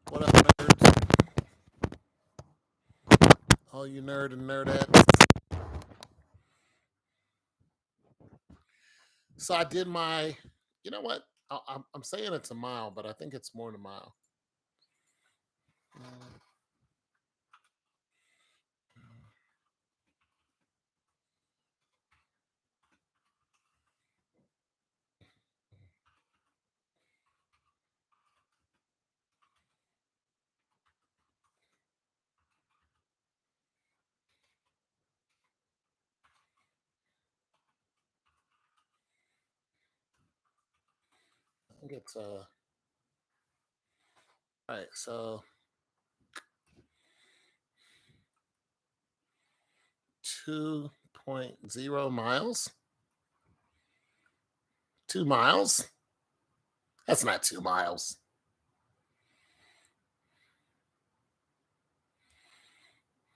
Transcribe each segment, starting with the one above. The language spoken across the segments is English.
What up, nerds? All you nerd and nerdettes. So I did my, you know what? I'm saying it's a mile, but I think it's more than a mile. Mm, I think it's all right. So 2.0 miles. 2 miles. That's not 2 miles.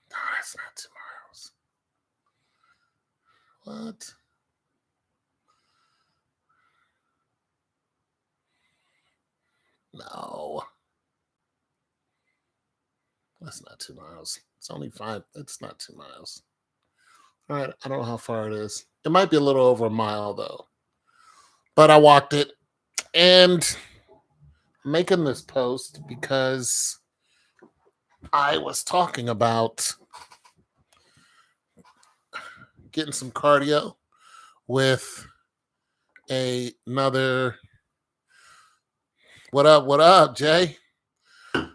No, that's not 2 miles. What? No, that's not 2 miles. It's only five. It's not 2 miles. All right. I don't know how far it is. It might be a little over a mile though. But I walked it, and I'm making this post because I was talking about getting some cardio with another. What up, Jay?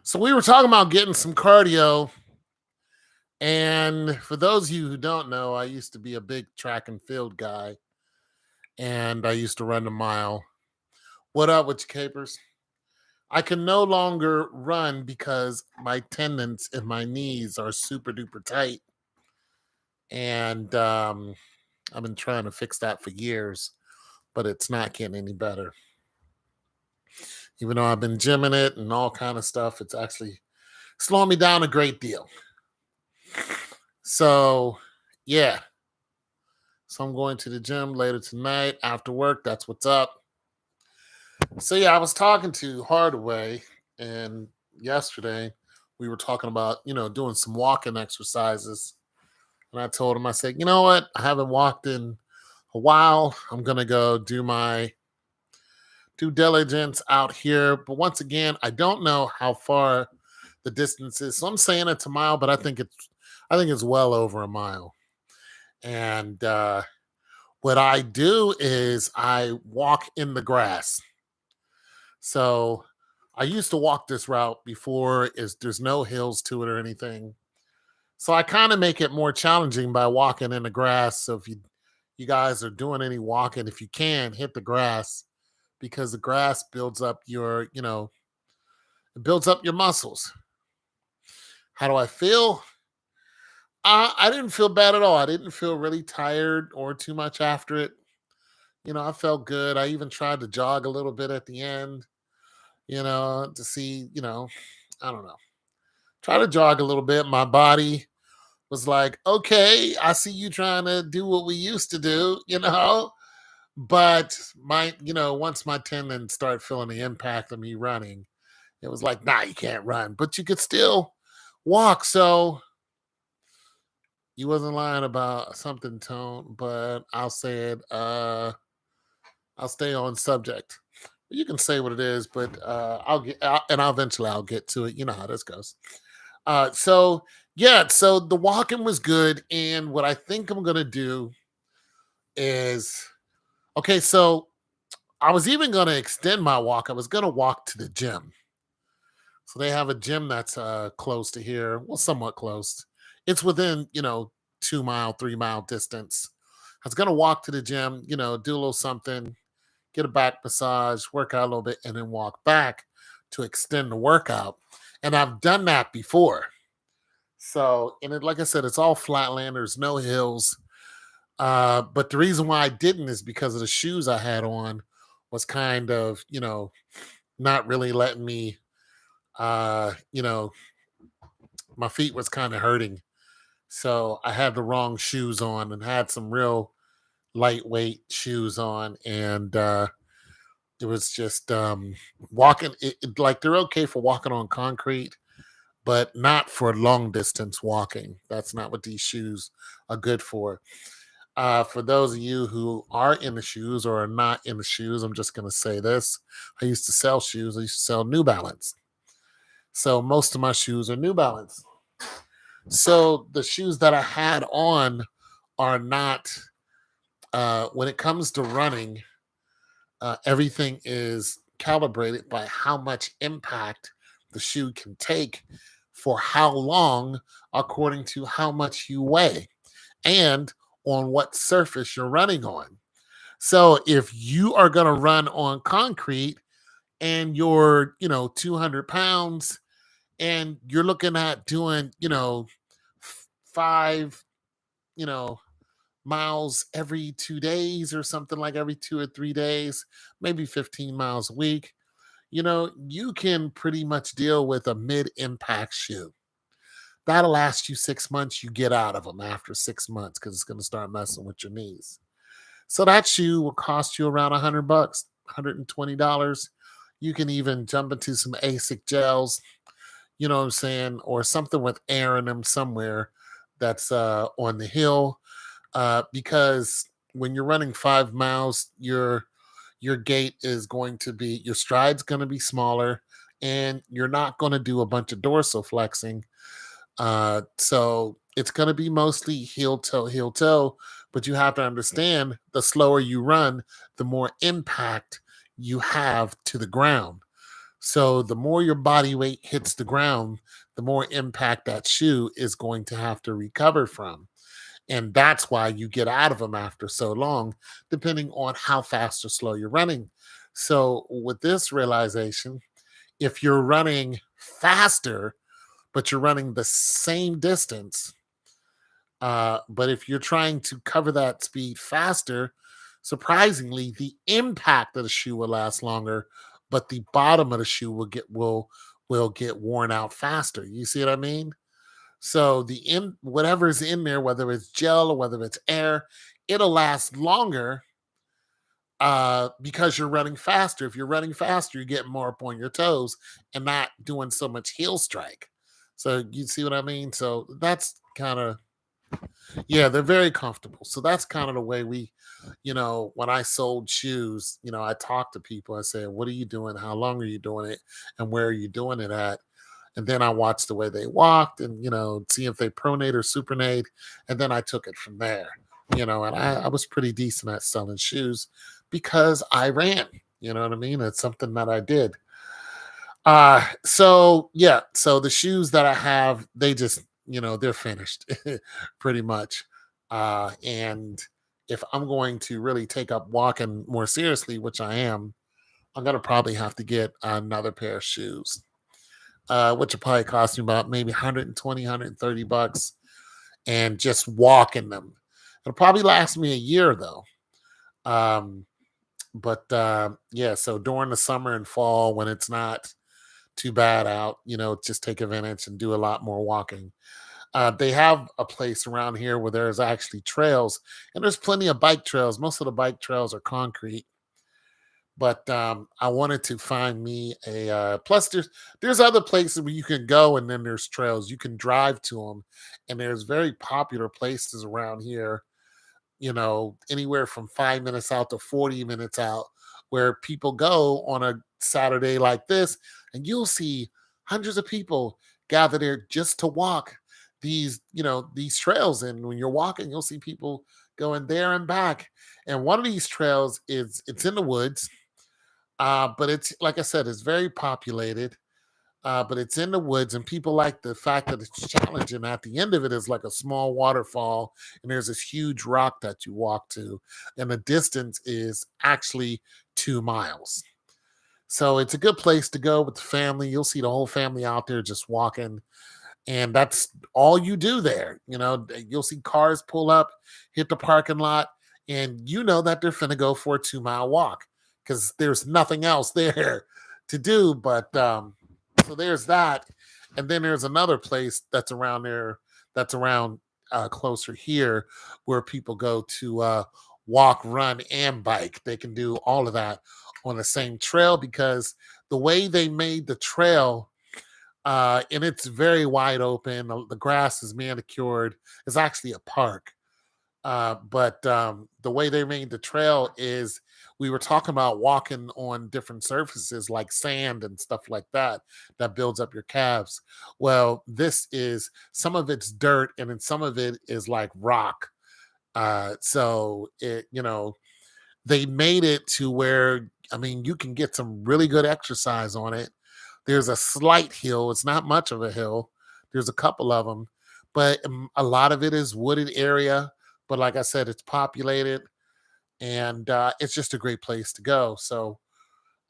So we were talking about getting some cardio, and for those of you who don't know, I used to be a big track and field guy, and I used to run the mile. What up with you, capers? I can no longer run because my tendons in my knees are super duper tight, and I've been trying to fix that for years, but it's not getting any better. Even though I've been gymming it and all kind of stuff, it's actually slowing me down a great deal. So, yeah. So I'm going to the gym later tonight after work. That's what's up. So yeah, I was talking to Hardaway, and yesterday we were talking about doing some walking exercises, and I told him, I said, you know what, I haven't walked in a while. I'm gonna go do my due diligence out here, but once again, I don't know how far the distance is, so I'm saying it's a mile, but I think it's well over a mile. And what I do is I walk in the grass. So I used to walk this route before, is there's no hills to it or anything. So I kind of make it more challenging by walking in the grass. So if you guys are doing any walking, if you can, hit the grass, because the grass builds up it builds up your muscles. How do I feel? I didn't feel bad at all. I didn't feel really tired or too much after it. I felt good. I even tried to jog a little bit at the end, to see, I don't know. Try to jog a little bit. My body was like, okay, I see you trying to do what we used to do, But once my tendons start feeling the impact of me running, it was like, nah, you can't run, but you could still walk. So you wasn't lying about something, Tone, but I'll say it. I'll stay on subject. You can say what it is, but I'll eventually I'll get to it. You know how this goes. So yeah, so the walking was good, and what I think I'm gonna do is, okay. So I was even gonna extend my walk. I was gonna walk to the gym. So they have a gym that's close to here, well, somewhat close. It's within 2 mile, 3 mile distance. I was gonna walk to the gym, do a little something, get a back massage, work out a little bit, and then walk back to extend the workout. And I've done that before. So, and like I said, it's all flatland. There's no hills. But the reason why I didn't is because of the shoes I had on was kind of, not really letting me, uh, you know, my feet was kind of hurting. So I had the wrong shoes on and had some real lightweight shoes on. And It was just walking. Like they're okay for walking on concrete, but not for long distance walking. That's not what these shoes are good for. For those of you who are in the shoes or are not in the shoes, I'm just going to say this. I used to sell shoes. I used to sell New Balance. So most of my shoes are New Balance. So the shoes that I had on are not, when it comes to running, everything is calibrated by how much impact the shoe can take for how long, according to how much you weigh and on what surface you're running on. So if you are going to run on concrete and you're, 200 pounds and you're looking at doing, 5, you know, miles every 2 days or something, like every 2 or 3 days, maybe 15 miles a week, you can pretty much deal with a mid impact shoe. That'll last you 6 months. You get out of them after 6 months because it's going to start messing with your knees. So that shoe will cost you around $100, $120. You can even jump into some ASIC gels, you know what I'm saying, or something with air in them somewhere that's on the hill. Because when you're running 5 miles, your gait is going to be, your stride's going to be smaller, and you're not going to do a bunch of dorsal flexing. So it's going to be mostly heel toe. But you have to understand, the slower you run, the more impact you have to the ground. So the more your body weight hits the ground, the more impact that shoe is going to have to recover from. And that's why you get out of them after so long, depending on how fast or slow you're running. So with this realization, if you're running faster, but you're running the same distance, but if you're trying to cover that speed faster, surprisingly, the impact of the shoe will last longer, but the bottom of the shoe will get worn out faster. You see what I mean? So the in whatever's in there, whether it's gel or whether it's air, it'll last longer because you're running faster. If you're running faster, you get more up on your toes and not doing so much heel strike. So you see what I mean? So that's kind of, yeah, they're very comfortable. So that's kind of the way when I sold shoes, I talked to people. I said, what are you doing? How long are you doing it? And where are you doing it at? And then I watched the way they walked and, see if they pronate or supinate. And then I took it from there, and I was pretty decent at selling shoes because I ran, you know what I mean? It's something that I did. So yeah, so the shoes that I have, they just, they're finished pretty much. And if I'm going to really take up walking more seriously, which I am, I'm gonna probably have to get another pair of shoes, which will probably cost me about maybe 120, $130, and just walk in them. It'll probably last me a year though. Um, but yeah, so during the summer and fall when it's not too bad out, just take advantage and do a lot more walking. They have a place around here where there's actually trails, and there's plenty of bike trails. Most of the bike trails are concrete, but I wanted to find me a. Plus, there's other places where you can go, and then there's trails you can drive to them, and there's very popular places around here. Anywhere from 5 minutes out to 40 minutes out, where people go on a Saturday like this, and you'll see hundreds of people gather there just to walk these trails. And when you're walking, you'll see people going there and back. And one of these trails it's in the woods, but it's like I said, it's very populated. But it's in the woods, and people like the fact that it's challenging. At the end of it is like a small waterfall, and there's this huge rock that you walk to, and the distance is actually 2 miles. So it's a good place to go with the family. You'll see the whole family out there just walking, and that's all you do there. You'll see cars pull up, hit the parking lot, and you know that they're finna go for a 2 mile walk because there's nothing else there to do. But so there's that, and then there's another place that's around there, that's around closer here, where people go to walk, run, and bike. They can do all of that on the same trail because the way they made the trail, and it's very wide open. The grass is manicured. It's actually a park. But the way they made the trail is we were talking about walking on different surfaces like sand and stuff like that that builds up your calves. Well, this is some of it's dirt and then some of it is like rock. So it, they made it to where I mean you can get some really good exercise on it. There's a slight hill. It's not much of a hill. There's a couple of them, but a lot of it is wooded area. But like I said, it's populated, and it's just a great place to go. So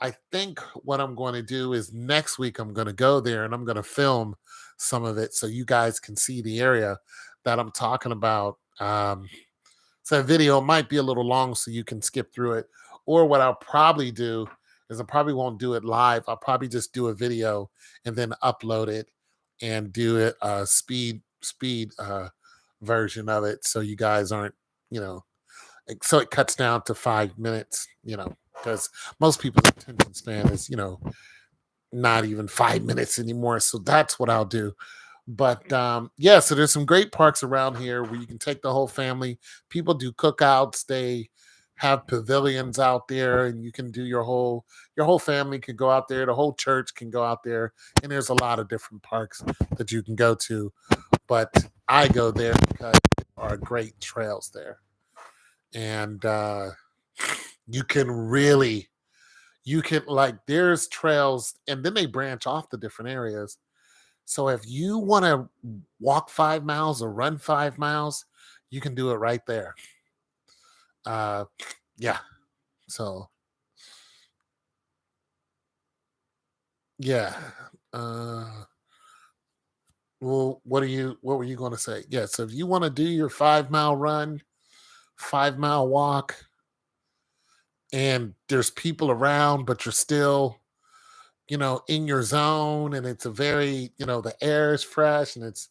I think what I'm going to do is next week I'm going to go there and I'm going to film some of it so you guys can see the area that I'm talking about. So the video might be a little long, so you can skip through it. Or what I'll probably do is I probably won't do it live. I'll probably just do a video and then upload it and do it speed version of it, so you guys aren't, you know, so it cuts down to 5 minutes, because most people's attention span is, not even 5 minutes anymore. So that's what I'll do. But yeah, so there's some great parks around here where you can take the whole family. People do cookouts. They have pavilions out there, and you can do your whole family can go out there. The whole church can go out there, and there's a lot of different parks that you can go to. But I go there because there are great trails there, and you can really you can like there's trails, and then they branch off the different areas. So if you want to walk 5 miles or run 5 miles, you can do it right there. Uh, yeah. So yeah. Uh, well, what were you going to say? Yeah. So if you want to do your 5 mile run, 5 mile walk, and there's people around, but you're still, in your zone, and it's a very, the air is fresh, and it's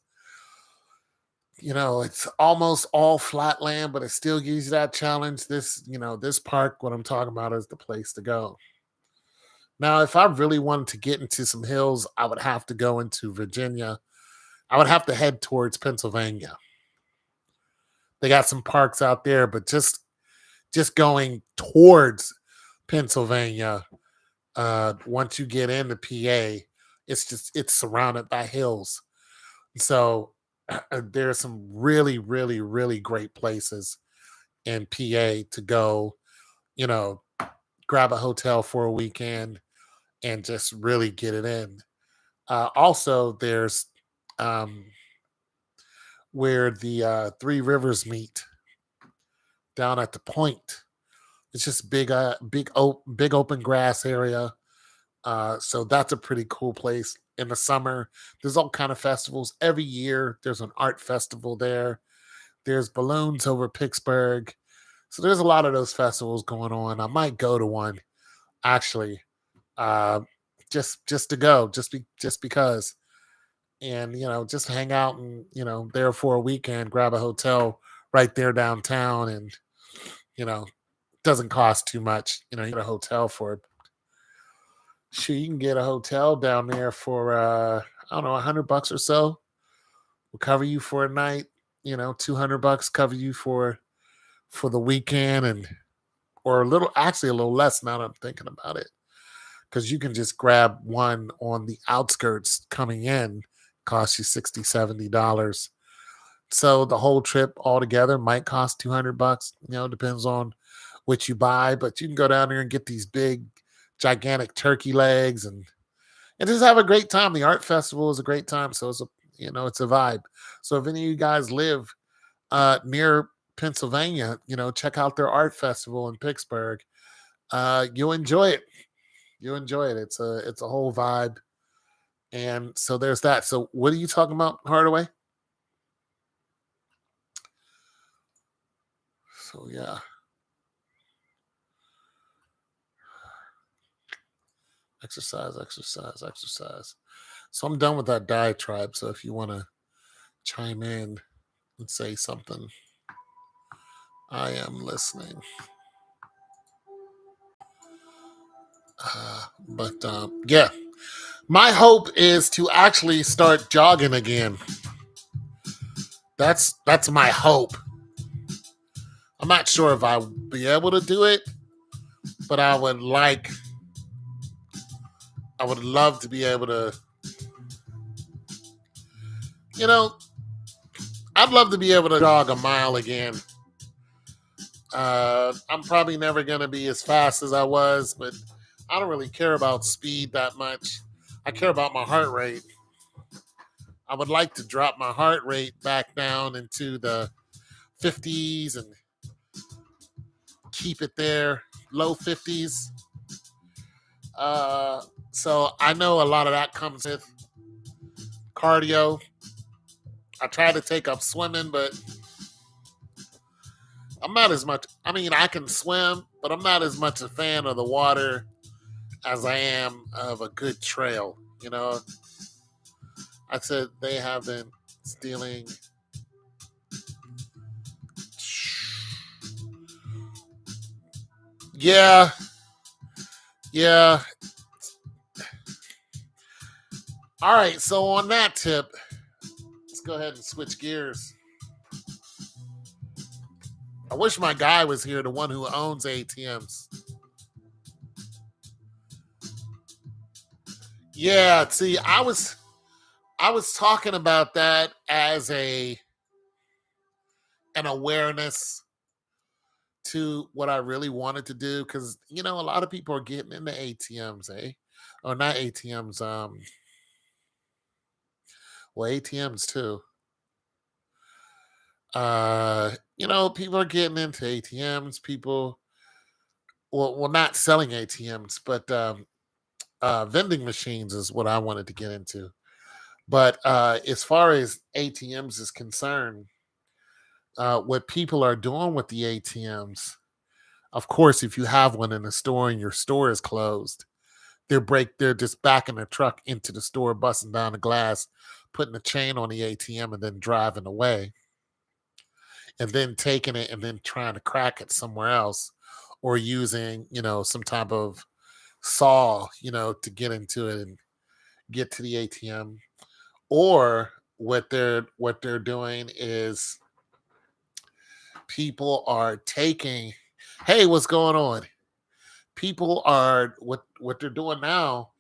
almost all flat land, but it still gives you that challenge. This park, what I'm talking about, is the place to go. Now, if I really wanted to get into some hills, I would have to go into Virginia. I would have to head towards Pennsylvania. They got some parks out there, but just going towards Pennsylvania, once you get into PA, it's surrounded by hills. So there's some really, really, really great places in PA to go, you know, grab a hotel for a weekend and just really get it in. Also, there's um, where the Three Rivers meet down at the point. It's just big open grass area. So that's a pretty cool place. In the summer, there's all kind of festivals every year. There's an art festival there. There's balloons over Pittsburgh. So there's a lot of those festivals going on. I might go to one actually, uh, just to go, just because, and just hang out and there for a weekend, grab a hotel right there downtown, and you know doesn't cost too much. You get a hotel for sure. You can get a hotel down there for I don't know, $100 or so. Will cover you for a night. $200 cover you for the weekend, and or a little less now that I'm thinking about it, because you can just grab one on the outskirts coming in, cost you $60-$70. So the whole trip altogether might cost $200. Depends on what you buy, but you can go down there and get these big, gigantic turkey legs, and just have a great time. The art festival is a great time, so it's a vibe. So if any of you guys live near Pennsylvania, check out their art festival in Pittsburgh. You'll enjoy it. You enjoy it. It's a whole vibe. And so there's that. So what are you talking about, Hardaway? So yeah. Exercise, exercise, exercise. So I'm done with that diatribe. So if you want to chime in and say something, I am listening. But yeah, my hope is to actually start jogging again. That's my hope. I'm not sure if I'll be able to do it, but I would love to be able to, you know, I'd love to be able to jog a mile again. I'm probably never going to be as fast as I was, but I don't really care about speed that much. I care about my heart rate. I would like to drop my heart rate back down into the 50s and keep it there, low 50s. Uh, so I know a lot of that comes with cardio. I try to take up swimming, but I'm not as much. I mean, I can swim, but I'm not as much a fan of the water as I am of a good trail. You know, I said they have been stealing. Yeah, yeah. All right. So on that tip, let's go ahead and switch gears. I wish my guy was here, the one who owns ATMs. Yeah. See, I was talking about that as an awareness to what I really wanted to do because a lot of people are getting into ATMs, or not ATMs, well, ATMs too. People are getting into ATMs. People, well, not selling ATMs, but vending machines is what I wanted to get into. But as far as ATMs is concerned, what people are doing with the ATMs, of course, if you have one in the store and your store is closed, they're just backing their truck into the store, busting down the glass, putting a chain on the ATM, and then driving away, and then taking it and then trying to crack it somewhere else, or using some type of saw to get into it and get to the ATM. Or what they're doing is people are taking, hey, what's going on? People are what they're doing now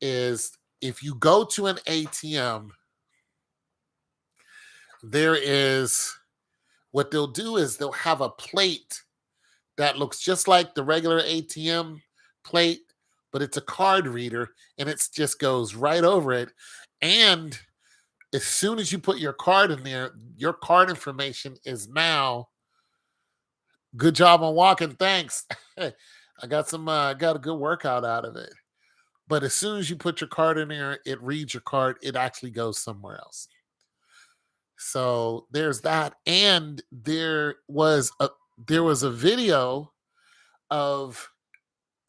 is if you go to an ATM, there is what they'll do is they'll have a plate that looks just like the regular ATM plate, but it's a card reader and it just goes right over it. And as soon as you put your card in there, your card information is now good job on walking. Thanks. I got a good workout out of it. But as soon as you put your card in there, it reads your card, it actually goes somewhere else. So there's that. And there was a video of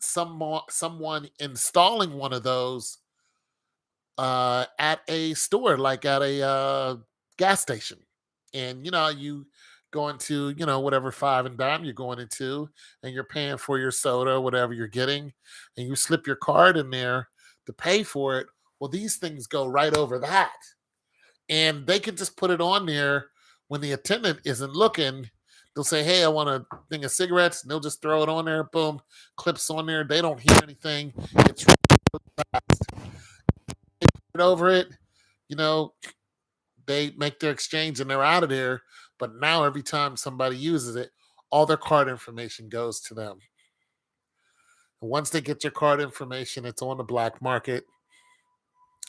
someone installing one of those at a store, like at a gas station. And you go into whatever five and dime you're going into, and you're paying for your soda or whatever you're getting, and you slip your card in there to pay for it. Well, these things go right over that, and they can just put it on there when the attendant isn't looking. They'll say, "Hey, I want a thing of cigarettes," and they'll just throw it on there. Boom, clips on there. They don't hear anything. It's right over it. You know, they make their exchange and they're out of there. But now every time somebody uses it, all their card information goes to them. And once they get your card information, it's on the black market.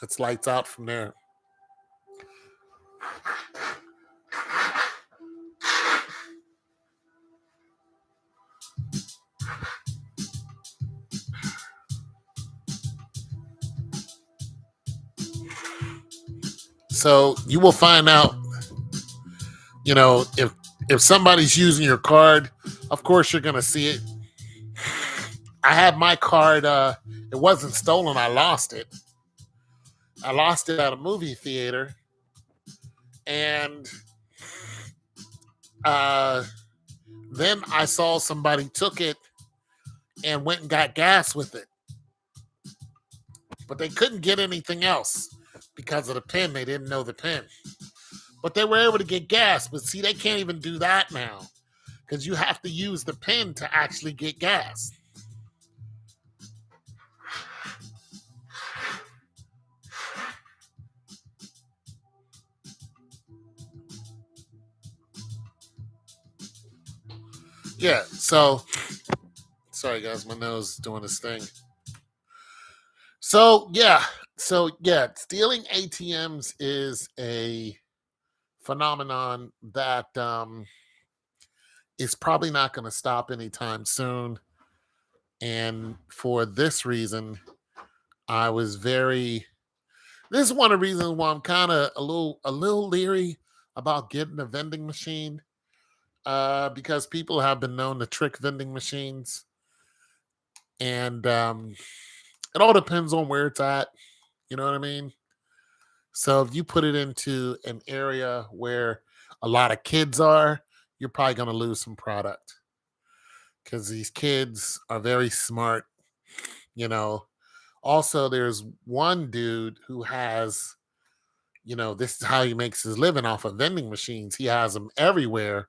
It's lights out from there. So you will find out, if somebody's using your card, of course you're gonna see it. I had my card, it wasn't stolen, I lost it. I lost it at a movie theater, and uh then I saw somebody took it and went and got gas with it. but they couldn't get anything else because of the pin. They didn't know the pin, but they were able to get gas. But see, they can't even do that now because you have to use the pin to actually get gas. Yeah. So sorry guys, my nose is doing this thing. So yeah. So yeah, stealing ATMs is a phenomenon that is probably not going to stop anytime soon. And for this reason, I was very. This is one of the reasons why I'm kind of a little leery about getting a vending machine, because people have been known to trick vending machines, and it all depends on where it's at. You know what I mean? So if you put it into an area where a lot of kids are, you're probably going to lose some product because these kids are very smart. You know. Also, there's one dude who has, this is how he makes his living off of vending machines. He has them everywhere.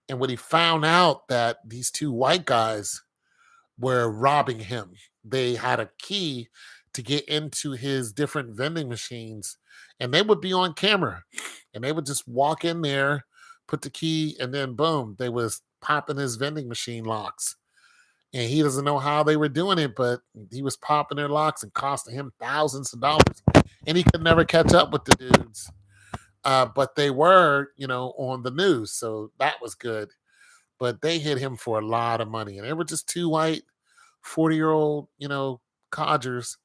And when he found out that these two white guys were robbing him, they had a key to get into his different vending machines, and they would be on camera, and they would just walk in there, put the key, and then boom, they was popping his vending machine locks. And he doesn't know how they were doing it, but he was popping their locks and costing him thousands of dollars. And he could never catch up with the dudes. But they were, on the news. So that was good. But they hit him for a lot of money. And they were just two white 40-year-old, codgers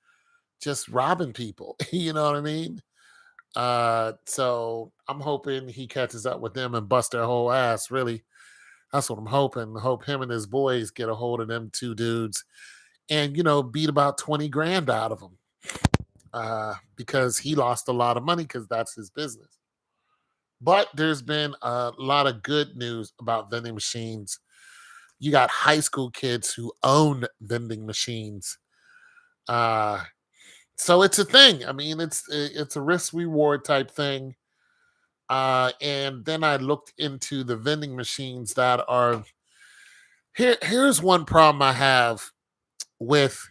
just robbing people. You know what I mean? So I'm hoping he catches up with them and bust their whole ass, really. That's what I'm hoping. I hope him and his boys get a hold of them two dudes and, beat about 20 grand out of them, because he lost a lot of money because that's his business. But there's been a lot of good news about vending machines. You got high school kids who own vending machines. Uh, so it's a thing. I mean, it's a risk reward type thing. And then I looked into the vending machines that are here. Here's one problem I have with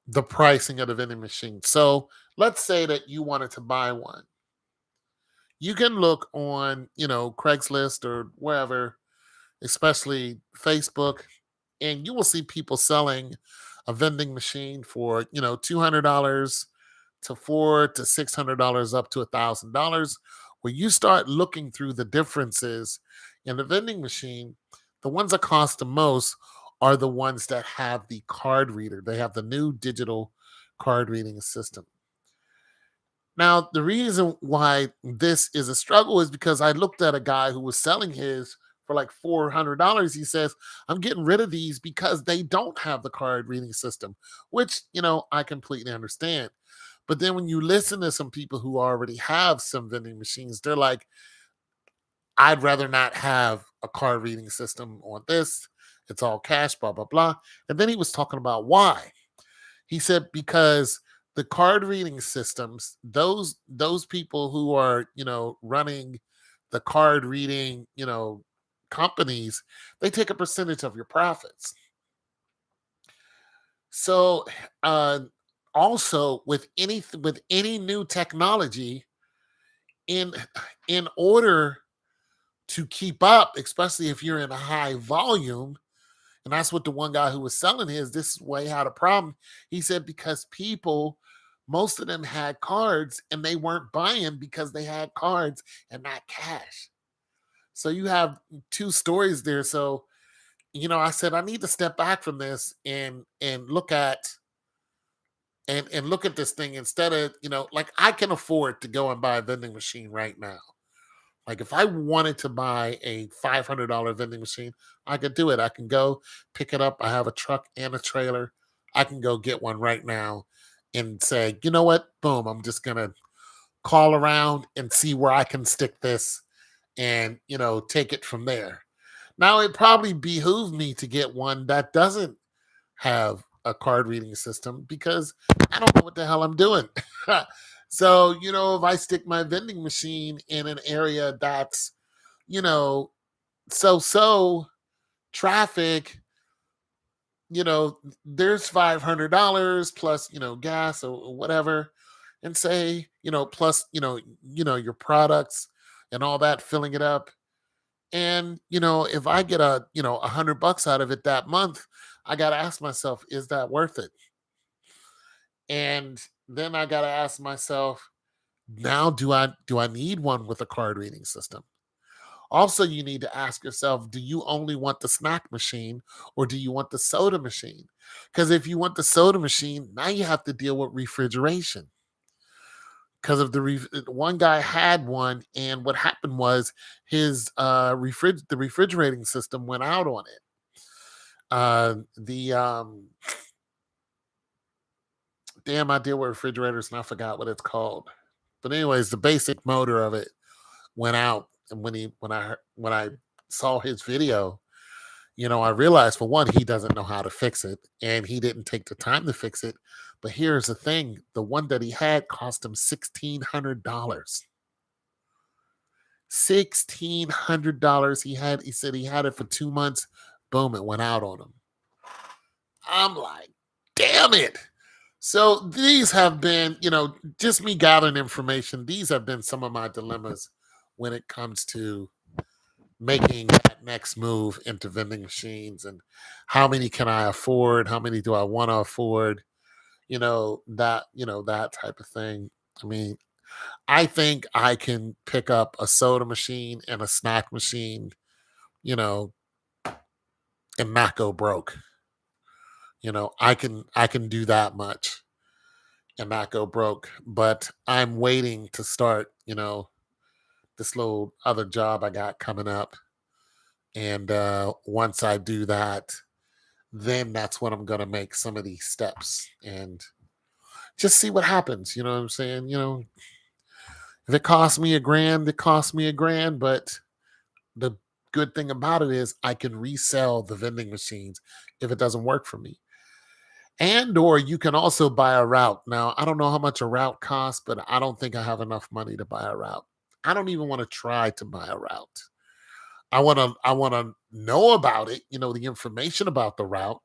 the pricing of the vending machine. So let's say that you wanted to buy one. You can look on, Craigslist or wherever, especially Facebook, and you will see people selling a vending machine for, $200 to $400 to $600 up to $1,000. Where you start looking through the differences in the vending machine, the ones that cost the most are the ones that have the card reader. They have the new digital card reading system. Now, the reason why this is a struggle is because I looked at a guy who was selling his for like $400. He says, I'm getting rid of these because they don't have the card reading system, which, I completely understand. But then when you listen to some people who already have some vending machines, they're like, I'd rather not have a card reading system on this. It's all cash, blah, blah, blah. And then he was talking about why. He said because the card reading systems, those people who are, running the card reading, companies, they take a percentage of your profits. So also with any new technology, in in order to keep up, especially if you're in a high volume, and that's what the one guy who was selling his, this is why he had a problem. He said because people, most of them had cards and they weren't buying because they had cards and not cash. So you have two stories there. So, I said I need to step back from this and look at this thing instead of, like I can afford to go and buy a vending machine right now. Like if I wanted to buy a $500 vending machine, I could do it. I can go pick it up. I have a truck and a trailer. I can go get one right now and say, you know what? Boom, I'm just going to call around and see where I can stick this and, take it from there. Now, it probably behooves me to get one that doesn't have a card reading system because I don't know what the hell I'm doing. So, if I stick my vending machine in an area that's, you know, so traffic, there's $500 plus, gas or whatever, and say, plus, your products and all that, filling it up. And, if I get $100 out of it that month, I got to ask myself, is that worth it? And then I got to ask myself, now do I need one with a card reading system? Also, you need to ask yourself, do you only want the snack machine or do you want the soda machine? Because if you want the soda machine, now you have to deal with refrigeration. Because of one guy had one, and what happened was his the refrigerating system went out on it. The damn, I deal with refrigerators and I forgot what it's called. But anyways, the basic motor of it went out, and when I saw his video, I realized, for one, he doesn't know how to fix it, and he didn't take the time to fix it. But here's the thing: the one that he had cost him $1,600. $1,600. He said he had it for 2 months. Boom, it went out on him. I'm like, damn it. So these have been, just me gathering information. These have been some of my dilemmas when it comes to making that next move into vending machines, and how many can I afford? How many do I want to afford? That type of thing. I mean, I think I can pick up a soda machine and a snack machine, you know, and not go broke. I can do that much and not go broke. But I'm waiting to start, this little other job I got coming up. And once I do that, then that's when I'm gonna make some of these steps and just see what happens. You know what I'm saying? If it costs me a grand, it costs me a grand. But the good thing about it is I can resell the vending machines if it doesn't work for me. And or you can also buy a route. Now, I don't know how much a route costs, but I don't think I have enough money to buy a route. I don't even want to try to buy a route. I want to know about it, the information about the route,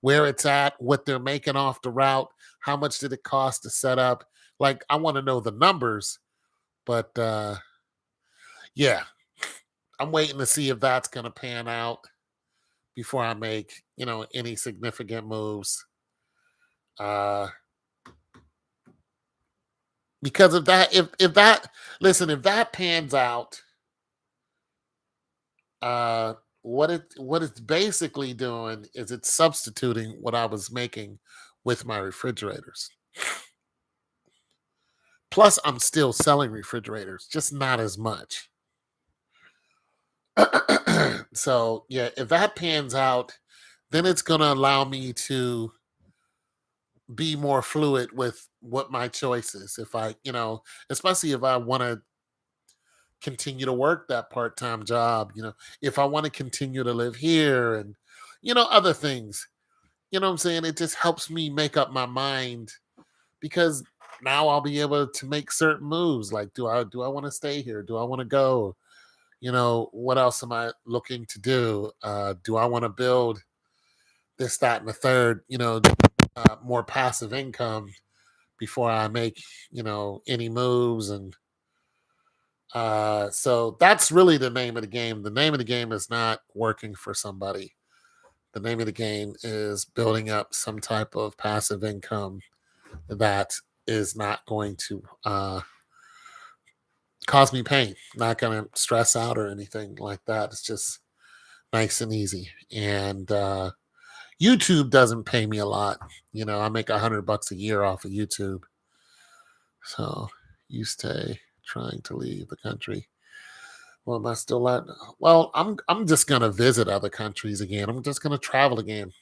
where it's at, what they're making off the route, how much did it cost to set up? Like, I want to know the numbers, but yeah, I'm waiting to see if that's going to pan out before I make, any significant moves. Uh because if that listen, if that pans out, uh what it's basically doing is it's substituting what I was making with my refrigerators. Plus, I'm still selling refrigerators, just not as much. So yeah, if that pans out, then it's gonna allow me to be more fluid with what my choice is. If I, especially if I want to continue to work that part-time job, if I want to continue to live here, and other things. You know what I'm saying? It just helps me make up my mind, because now I'll be able to make certain moves. Like, do I want to stay here? Do I want to go? What else am I looking to do? Do I want to build this, that, and the third? More passive income before I make any moves. And so that's really the name of the game. The name of the game is not working for somebody. The name of the game is building up some type of passive income that is not going to cause me pain, not going to stress out or anything like that. It's just nice and easy. And YouTube doesn't pay me a lot. I make $100 a year off of YouTube. So you stay trying to leave the country. Well, am I still at? Well, I'm just gonna visit other countries again. I'm just gonna travel again.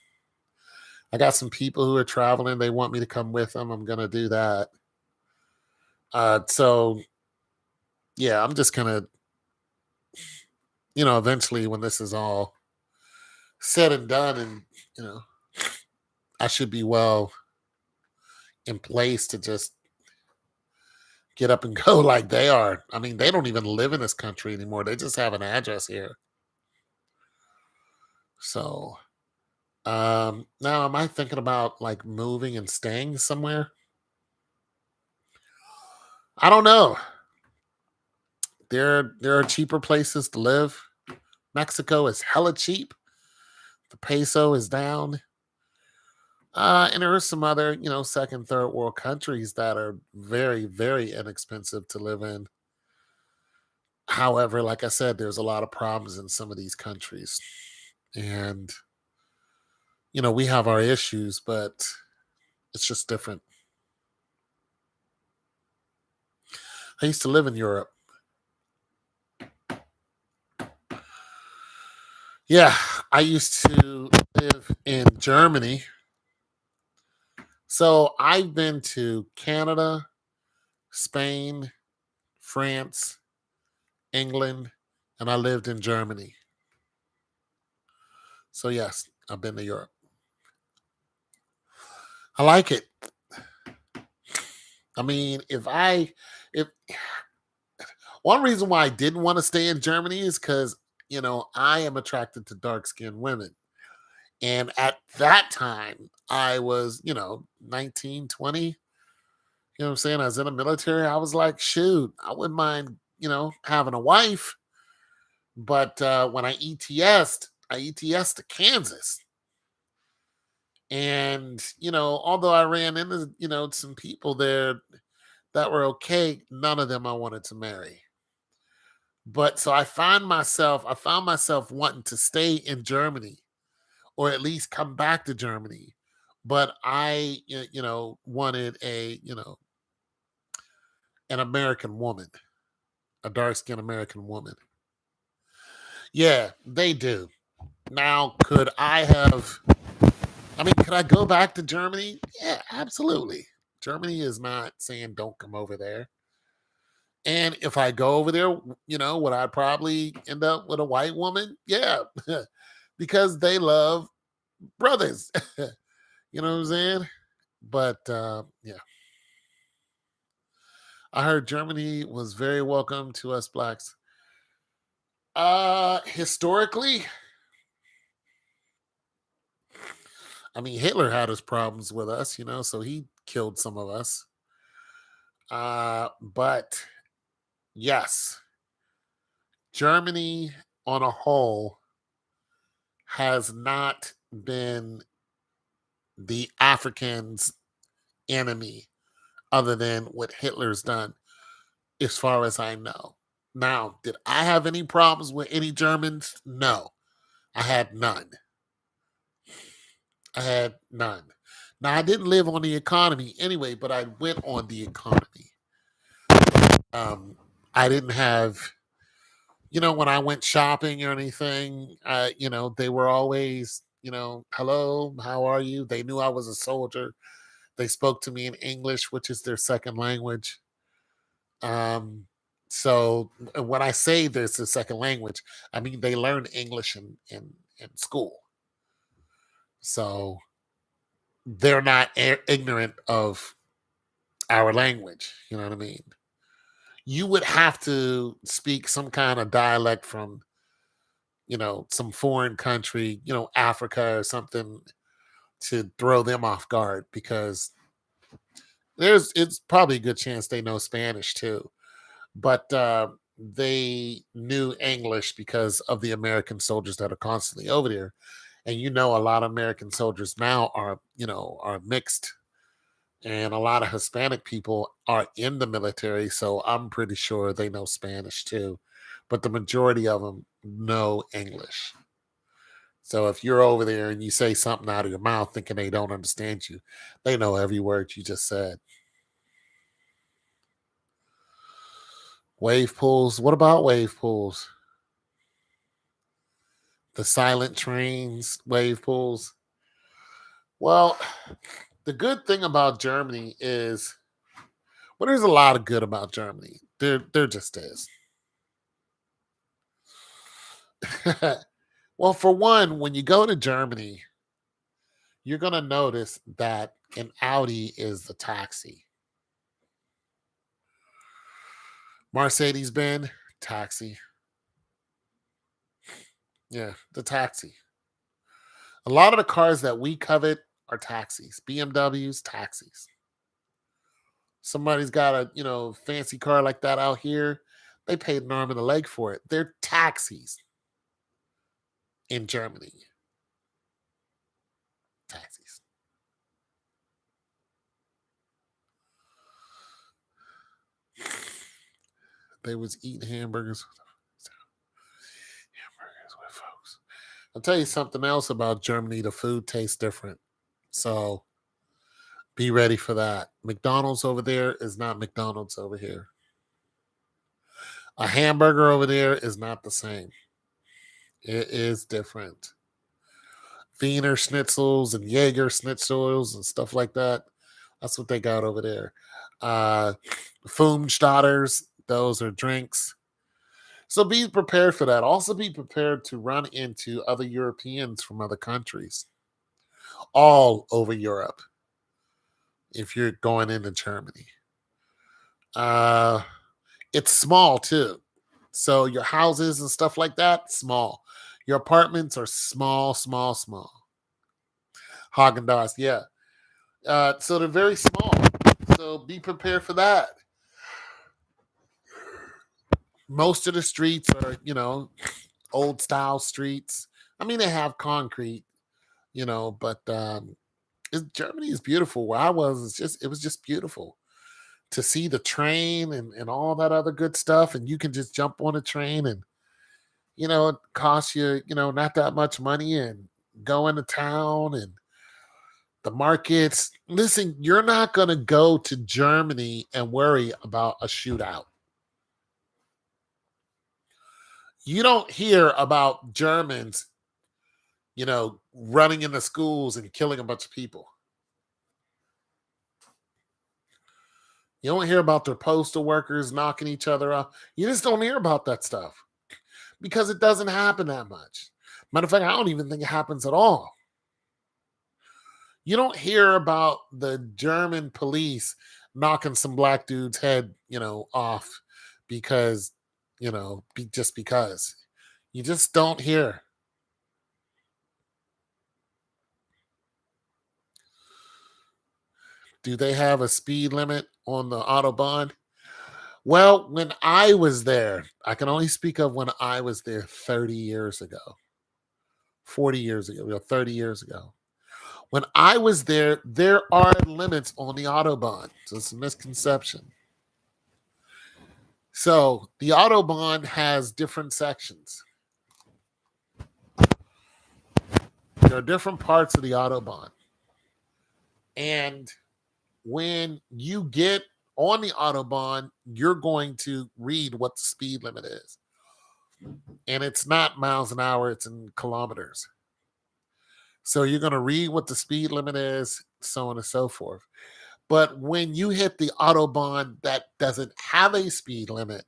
I got some people who are traveling. They want me to come with them. I'm gonna do that. So yeah, I'm just gonna, eventually when this is all said and done, and you know, I should be well in place to just get up and go like they are. I mean, they don't even live in this country anymore. They just have an address here. So, now am I thinking about like moving and staying somewhere? I don't know. There are cheaper places to live. Mexico is hella cheap. The peso is down. And there are some other, second, third world countries that are very, very inexpensive to live in. However, like I said, there's a lot of problems in some of these countries. And, we have our issues, but it's just different. I used to live in Europe. Yeah, I used to live in Germany. So I've been to Canada, Spain, France, England, and I lived in Germany. So yes, I've been to Europe. I like it. I mean, if one reason why I didn't want to stay in Germany is because, I am attracted to dark skinned women. And at that time, I was, 19, 20. You know what I'm saying? I was in the military. I was like, shoot, I wouldn't mind, having a wife. But when I ETS'd to Kansas. And, although I ran into, some people there that were okay, none of them I wanted to marry. But so I found myself wanting to stay in Germany or at least come back to Germany. But I wanted an American woman, a dark skinned American woman. Yeah, they do. Now, could I go back to Germany? Yeah, absolutely. Germany is not saying don't come over there. And if I go over there, would I probably end up with a white woman? Yeah, because they love brothers. You know what I'm saying? But yeah, I heard Germany was very welcome to us blacks. Historically, I mean, Hitler had his problems with us, so he killed some of us. But yes, Germany on a whole has not been the Africans' enemy other than what Hitler's done, as far as I know. Now, did I have any problems with any Germans? No, I had none. I had none. Now, I didn't live on the economy anyway, but I went on the economy. I didn't have, when I went shopping or anything, they were always, hello, how are you? They knew I was a soldier. They spoke to me in English, which is their second language. Um, so when I say there's a second language, I mean they learn English in school. So they're not ignorant of our language. You know what I mean? You would have to speak some kind of dialect from, some foreign country, Africa or something to throw them off guard because it's probably a good chance they know Spanish too. But they knew English because of the American soldiers that are constantly over there. And a lot of American soldiers now are mixed, and a lot of Hispanic people are in the military. So I'm pretty sure they know Spanish too, but the majority of them know English. So if you're over there and you say something out of your mouth thinking they don't understand you, they know every word you just said. Wave pools. What about wave pools? The silent trains, wave pools. Well, the good thing about Germany is, well, there's a lot of good about Germany. There just is. Well, for one, when you go to Germany, you're going to notice that an Audi is the taxi. Mercedes-Benz, taxi. Yeah, the taxi. A lot of the cars that we covet are taxis. BMWs, taxis. Somebody's got a, fancy car like that out here. They paid an arm and a leg for it. They're taxis in Germany. Taxis. They was eating hamburgers. Hamburgers with folks. I'll tell you something else about Germany. The food tastes different. So be ready for that. McDonald's over there is not McDonald's over here. A hamburger over there is not the same. It is different. Wiener schnitzels and Jaeger schnitzels and stuff like that. That's what they got over there. Foomstatters, those are drinks. So be prepared for that. Also be prepared to run into other Europeans from other countries, all over Europe, if you're going into Germany. It's small too. So your houses and stuff like that, small. Your apartments are small, small, small. Haagen-Dazs, yeah. So they're very small. So be prepared for that. Most of the streets are, old style streets. I mean, they have concrete, but Germany is beautiful. Where I was, it was just beautiful to see the train and all that other good stuff. And you can just jump on a train and, it costs you, not that much money and go into town and the markets. Listen, you're not going to go to Germany and worry about a shootout. You don't hear about Germans, running into schools and killing a bunch of people. You don't hear about their postal workers knocking each other up. You just don't hear about that stuff because it doesn't happen that much. Matter of fact, I don't even think it happens at all. You don't hear about the German police knocking some black dude's head, off because, just because. You just don't hear. Do they have a speed limit on the Autobahn? Well, when I was there, I can only speak of when I was there 30 years ago, 40 years ago, 30 years ago. When I was there are limits on the Autobahn. So it's a misconception. So the Autobahn has different sections. There are different parts of the Autobahn. And when you get on the Autobahn, you're going to read what the speed limit is. And it's not miles an hour, it's in kilometers. So you're going to read what the speed limit is, so on and so forth. But when you hit the Autobahn that doesn't have a speed limit,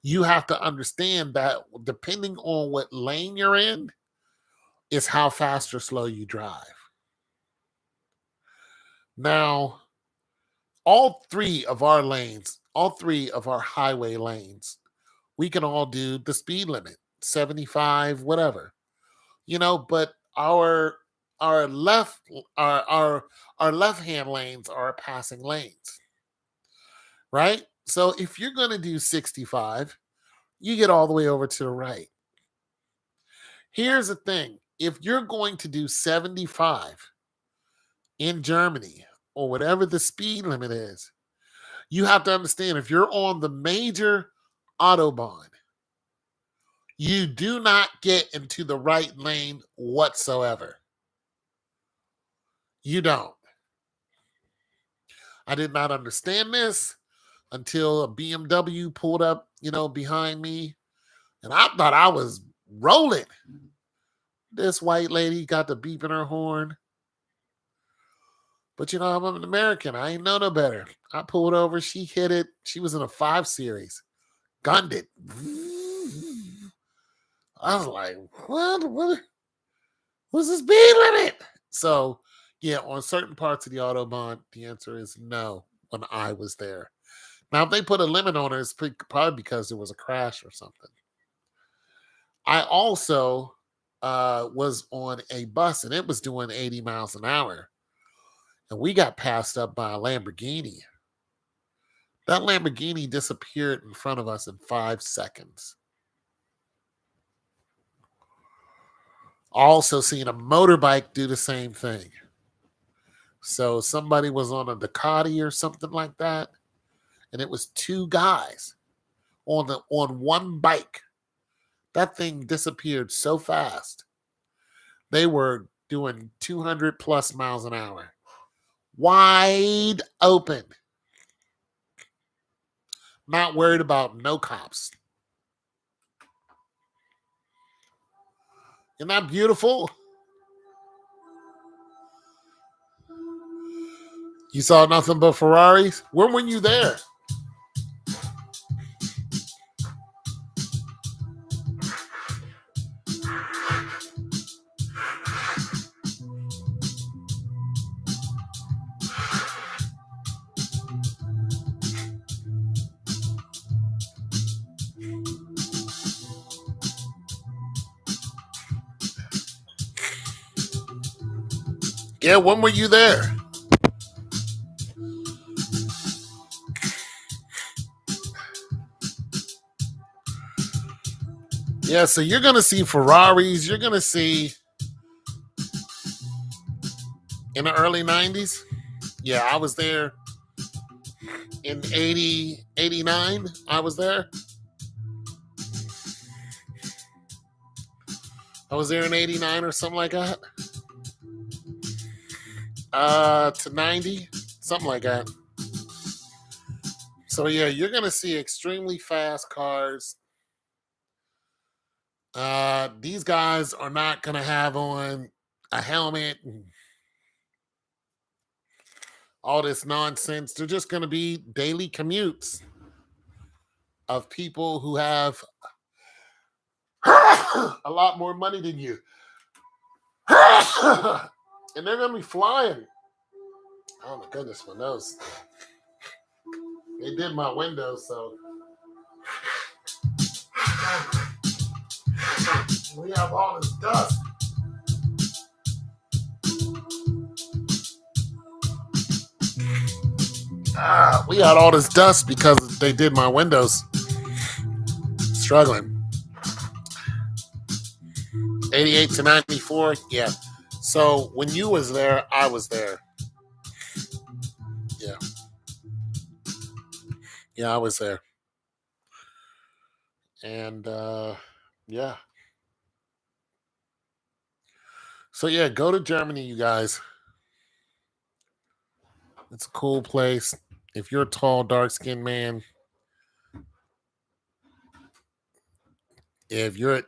you have to understand that depending on what lane you're in, is how fast or slow you drive. Now, all three of our lanes, all three of our highway lanes, we can all do the speed limit, 75, whatever. But our left our left hand lanes are passing lanes. Right? So if you're going to do 65, you get all the way over to the right. Here's the thing. If you're going to do 75 in Germany or whatever the speed limit is, you have to understand if you're on the major Autobahn, you do not get into the right lane whatsoever. You don't. I did not understand this until a BMW pulled up, behind me. And I thought I was rolling. This white lady got the beep in her horn. But I'm an American. I ain't know no better. I pulled over. She hit it. She was in a 5 Series. Gunned it. I was like, what? What's the speed limit? So, yeah, on certain parts of the Autobahn, the answer is no when I was there. Now, if they put a limit on it, it's probably because there was a crash or something. I also was on a bus and it was doing 80 miles an hour, and we got passed up by a Lamborghini. That Lamborghini disappeared in front of us in 5 seconds. Also, seen a motorbike do the same thing. So, somebody was on a Ducati or something like that, and it was two guys on one bike. That thing disappeared so fast. They were doing 200 plus miles an hour. Wide open. Not worried about no cops. Isn't that beautiful? You saw nothing but Ferraris? When were you there? Yeah, when were you there? Yeah, so you're going to see Ferraris. You're going to see in the early 90s. Yeah, I was there in 80, 89. I was there. I was there in 89 or something like that. To 90, something like that. So yeah, you're gonna see extremely fast cars. These guys are not gonna have on a helmet and all this nonsense. They're just gonna be daily commutes of people who have a lot more money than you. And they're gonna be flying. Oh my goodness, my nose. They did my windows, so we have all this dust. We got all this dust because they did my windows. Struggling. 88 to 94, yeah. So when you was there, I was there. Yeah. Yeah, I was there. And yeah. So yeah, go to Germany, you guys. It's a cool place. If you're a tall, dark skinned man, if you're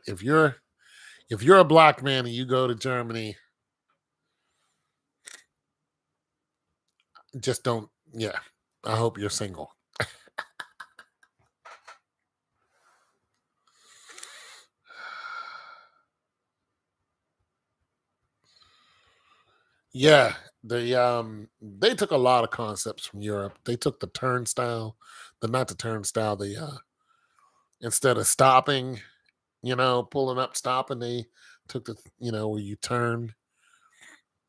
a black man and you go to Germany, just don't, yeah. I hope you're single. Yeah, they took a lot of concepts from Europe. They took the turnstile, the not the turnstile, the instead of stopping, pulling up, stopping, they took where you turn,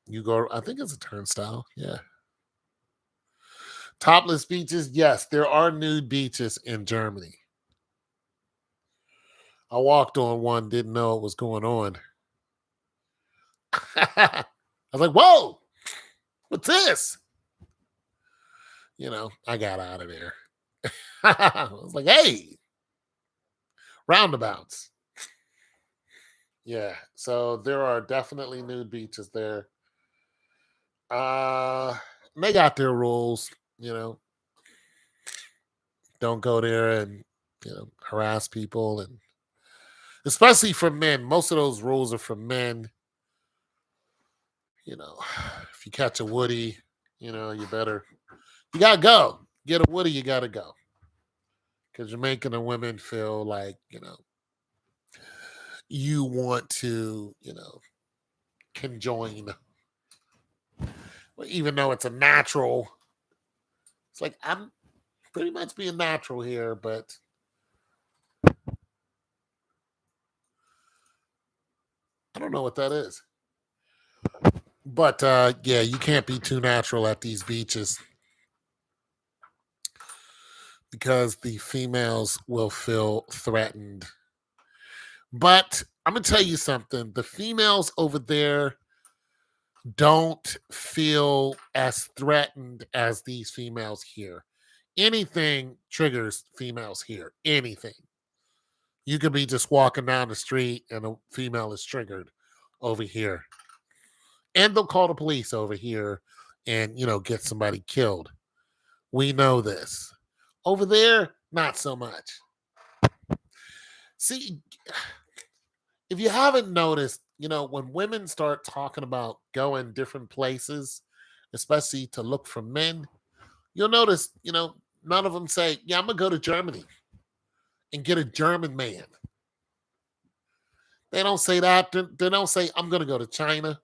you go, I think it's a turnstile. Yeah. Topless beaches, yes, there are nude beaches in Germany. I walked on one, didn't know what was going on. I was like, whoa, what's this? I got out of there. I was like, hey, roundabouts. Yeah. So there are definitely nude beaches there. Uh they got their rules, you know. Don't go there and harass people, and especially for men. Most of those rules are for men. You know, if you catch a woody, you gotta go. Get a woody, you gotta go. Because you're making the women feel like, you want to, conjoin even though it's a natural. It's like I'm pretty much being natural here, but I don't know what that is. But yeah, you can't be too natural at these beaches because the females will feel threatened. But I'm gonna tell you something. The females over there don't feel as threatened as these females here. Anything triggers females here. Anything. You could be just walking down the street and a female is triggered over here. And they'll call the police over here and, get somebody killed. We know this. Over there, not so much. See, if you haven't noticed, when women start talking about going different places, especially to look for men, you'll notice, none of them say, yeah, I'm going to go to Germany and get a German man. They don't say that. They don't say, I'm going to go to China.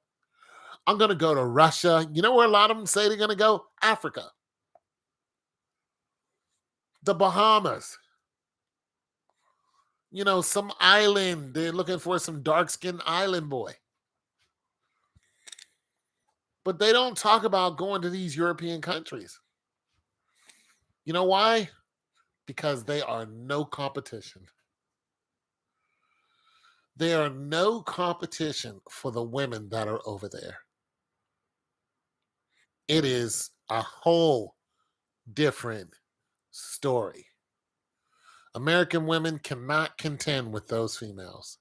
I'm going to go to Russia. You know where a lot of them say they're going to go? Africa. The Bahamas. Some island. They're looking for some dark-skinned island boy. But they don't talk about going to these European countries. You know why? Because they are no competition. They are no competition for the women that are over there. It is a whole different story. American women cannot contend with those females.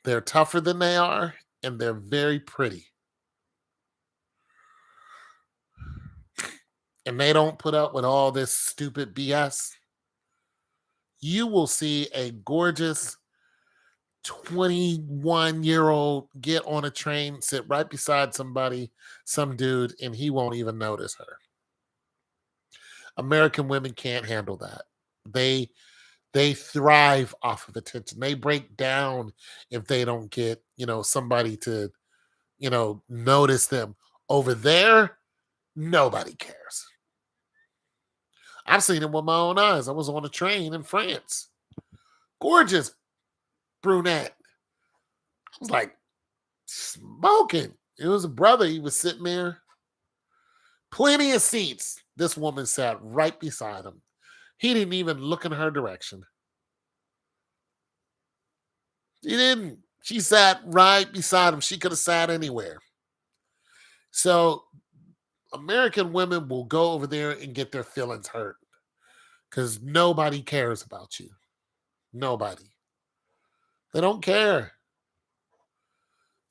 They're tougher than they are, and they're very pretty. And they don't put up with all this stupid BS. You will see a gorgeous 21-year-old get on a train, sit right beside some dude, and he won't even notice her. American women can't handle that. They thrive off of attention. They break down if they don't get, somebody to, notice them. Over there, nobody cares. I've seen it with my own eyes. I was on a train in France. Gorgeous brunette. I was like smoking. It was a brother. He was sitting there. Plenty of seats. This woman sat right beside him. He didn't even look in her direction. He didn't. She sat right beside him. She could have sat anywhere. So American women will go over there and get their feelings hurt because nobody cares about you. Nobody. They don't care.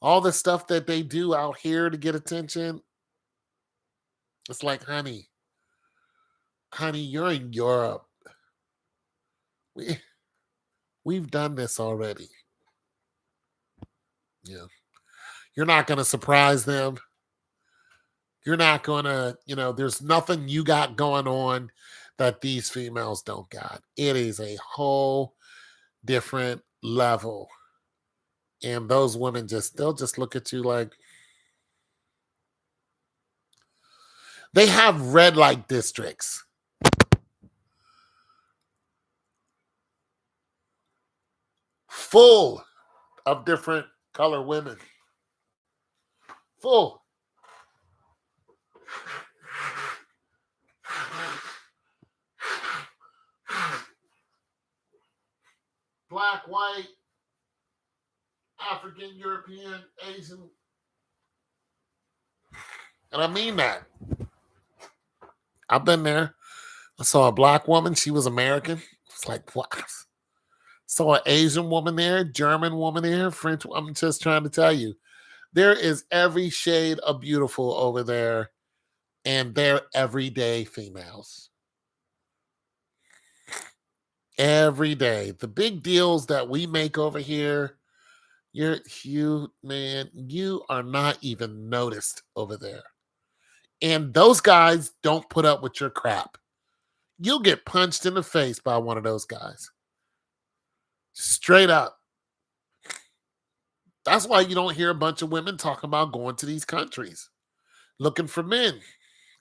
All the stuff that they do out here to get attention, it's like, honey, you're in Europe. We've done this already. Yeah. You're not going to surprise them. You're not going to, there's nothing you got going on that these females don't got. It is a whole different level. And those women they'll just look at you like, they have red light districts. Full of different color women. Full. Black, white, African, European, Asian. And I mean that. I've been there. I saw a black woman. She was American. It's like, what? Saw an Asian woman there, German woman there, French. I'm just trying to tell you. There is every shade of beautiful over there, and they're everyday females. Every day. The big deals that we make over here, you are not even noticed over there. And those guys don't put up with your crap. You'll get punched in the face by one of those guys. Straight up. That's why you don't hear a bunch of women talking about going to these countries looking for men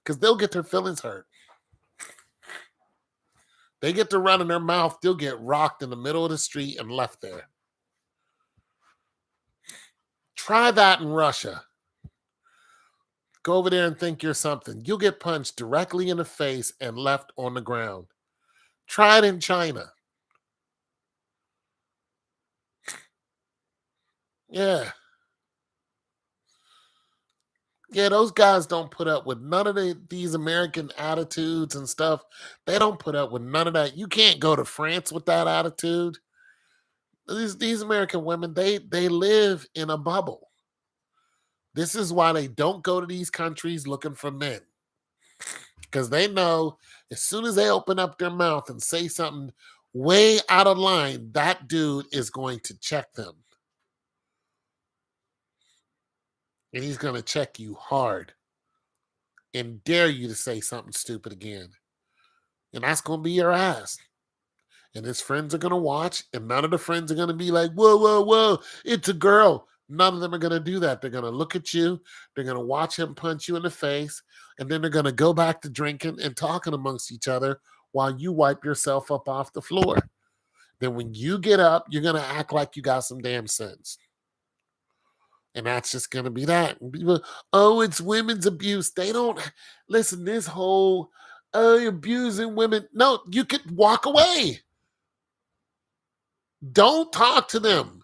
because they'll get their feelings hurt. They get to run in their mouth, they'll get rocked in the middle of the street and left there. Try that in Russia. Go over there and think you're something. You'll get punched directly in the face and left on the ground. Try it in China. Yeah. Yeah, those guys don't put up with none of these American attitudes and stuff. They don't put up with none of that. You can't go to France with that attitude. These American women, they live in a bubble. This is why they don't go to these countries looking for men. Because they know as soon as they open up their mouth and say something way out of line, that dude is going to check them. And he's going to check you hard and dare you to say something stupid again. And that's going to be your ass. And his friends are going to watch, and none of the friends are going to be like, whoa, whoa, whoa, it's a girl. None of them are going to do that. They're going to look at you. They're going to watch him punch you in the face. And then they're going to go back to drinking and talking amongst each other while you wipe yourself up off the floor. Then when you get up, you're going to act like you got some damn sense. And that's just going to be that. And people, oh, it's women's abuse. They don't listen. This whole abusing women. No, you could walk away. Don't talk to them.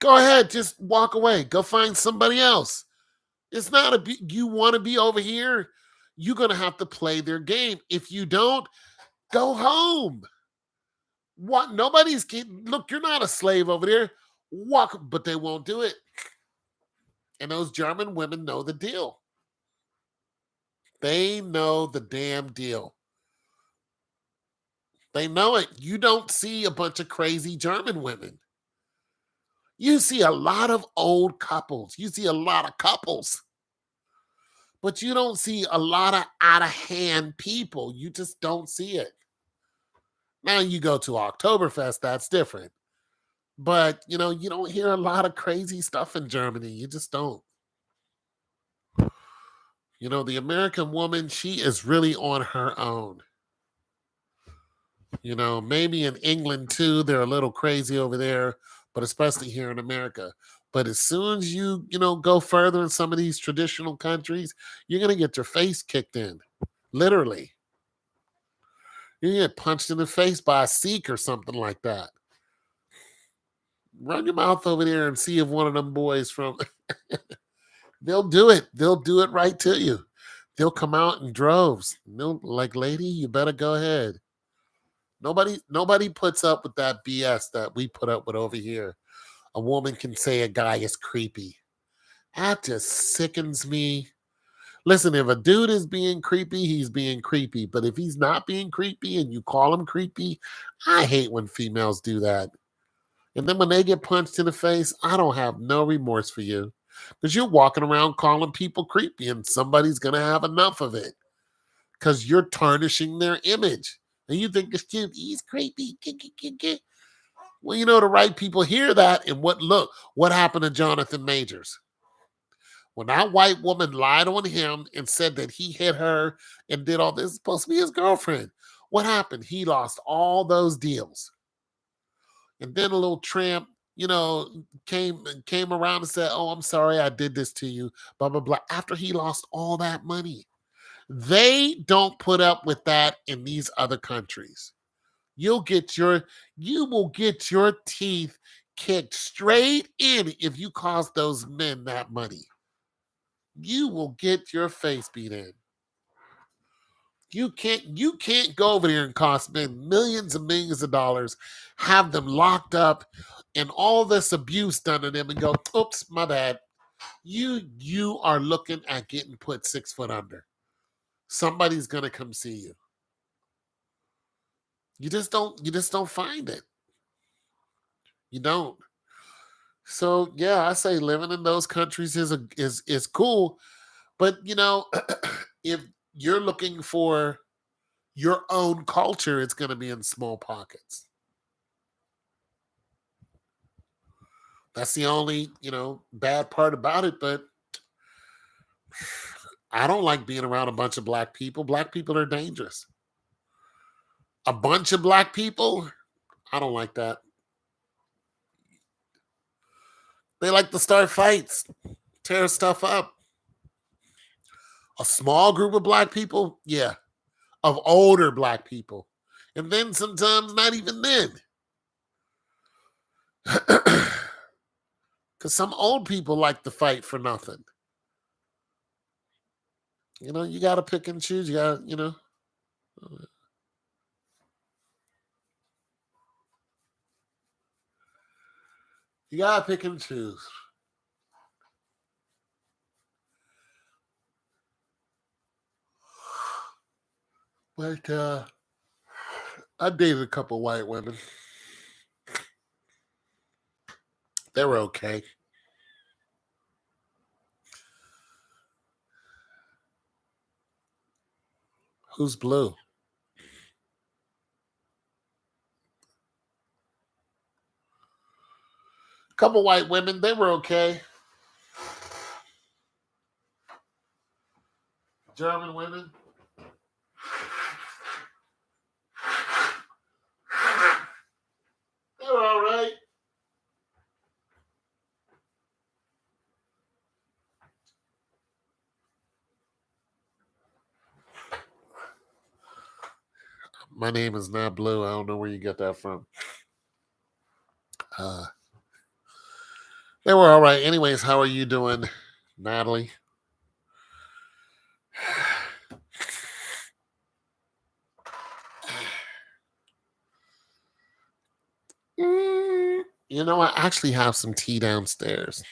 Go ahead, just walk away. Go find somebody else. It's not you want to be over here. You're going to have to play their game. If you don't, go home. What? Nobody's look. You're not a slave over there. Walk, but they won't do it. And those German women know the deal. They know the damn deal. They know it. You don't see a bunch of crazy German women. You see a lot of old couples. You see a lot of couples. But you don't see a lot of out of hand people. You just don't see it. Now you go to Oktoberfest, that's different. But, you don't hear a lot of crazy stuff in Germany. You just don't. The American woman, she is really on her own. Maybe in England too, they're a little crazy over there, but especially here in America. But as soon as you go further in some of these traditional countries, you're going to get your face kicked in. Literally. You get punched in the face by a Sikh or something like that. Run your mouth over there and see if one of them boys from they'll do it. They'll do it right to you. They'll come out in droves. They'll like, lady, you better go ahead. Nobody puts up with that BS that we put up with over here. A woman can say a guy is creepy. That just sickens me. Listen, if a dude is being creepy, he's being creepy. But if he's not being creepy and you call him creepy, I hate when females do that. And then when they get punched in the face, I don't have no remorse for you. Because you're walking around calling people creepy and somebody's going to have enough of it. Because you're tarnishing their image. And you think this dude, he's creepy. Well, the right people hear that. And what happened to Jonathan Majors? When that white woman lied on him and said that he hit her and did all this, supposed to be his girlfriend. What happened? He lost all those deals. And then a little tramp, came around and said, oh, I'm sorry I did this to you, blah, blah, blah, after he lost all that money. They don't put up with that in these other countries. You will get your teeth kicked straight in if you cost those men that money. You will get your face beat in. You can't go over there and cost men millions and millions of dollars, have them locked up and all this abuse done to them and go, oops, my bad. You are looking at getting put 6 foot under. Somebody's gonna come see you. You just don't find it. You don't. So yeah, I say living in those countries is cool. But if you're looking for your own culture, it's gonna be in small pockets. That's the only, bad part about it. But I don't like being around a bunch of black people. Black people are dangerous. A bunch of black people, I don't like that. They like to start fights, tear stuff up. A small group of black people, yeah, of older black people. And then sometimes not even then. Because some old people like to fight for nothing. You got to pick and choose. You got to. You got to pick and choose. But I dated a couple white women. They were okay. Who's blue? Couple white women, they were okay. German women. They were all right. My name is not Blue. I don't know where you get that from. They were all right. Anyways, how are you doing, Natalie? I actually have some tea downstairs.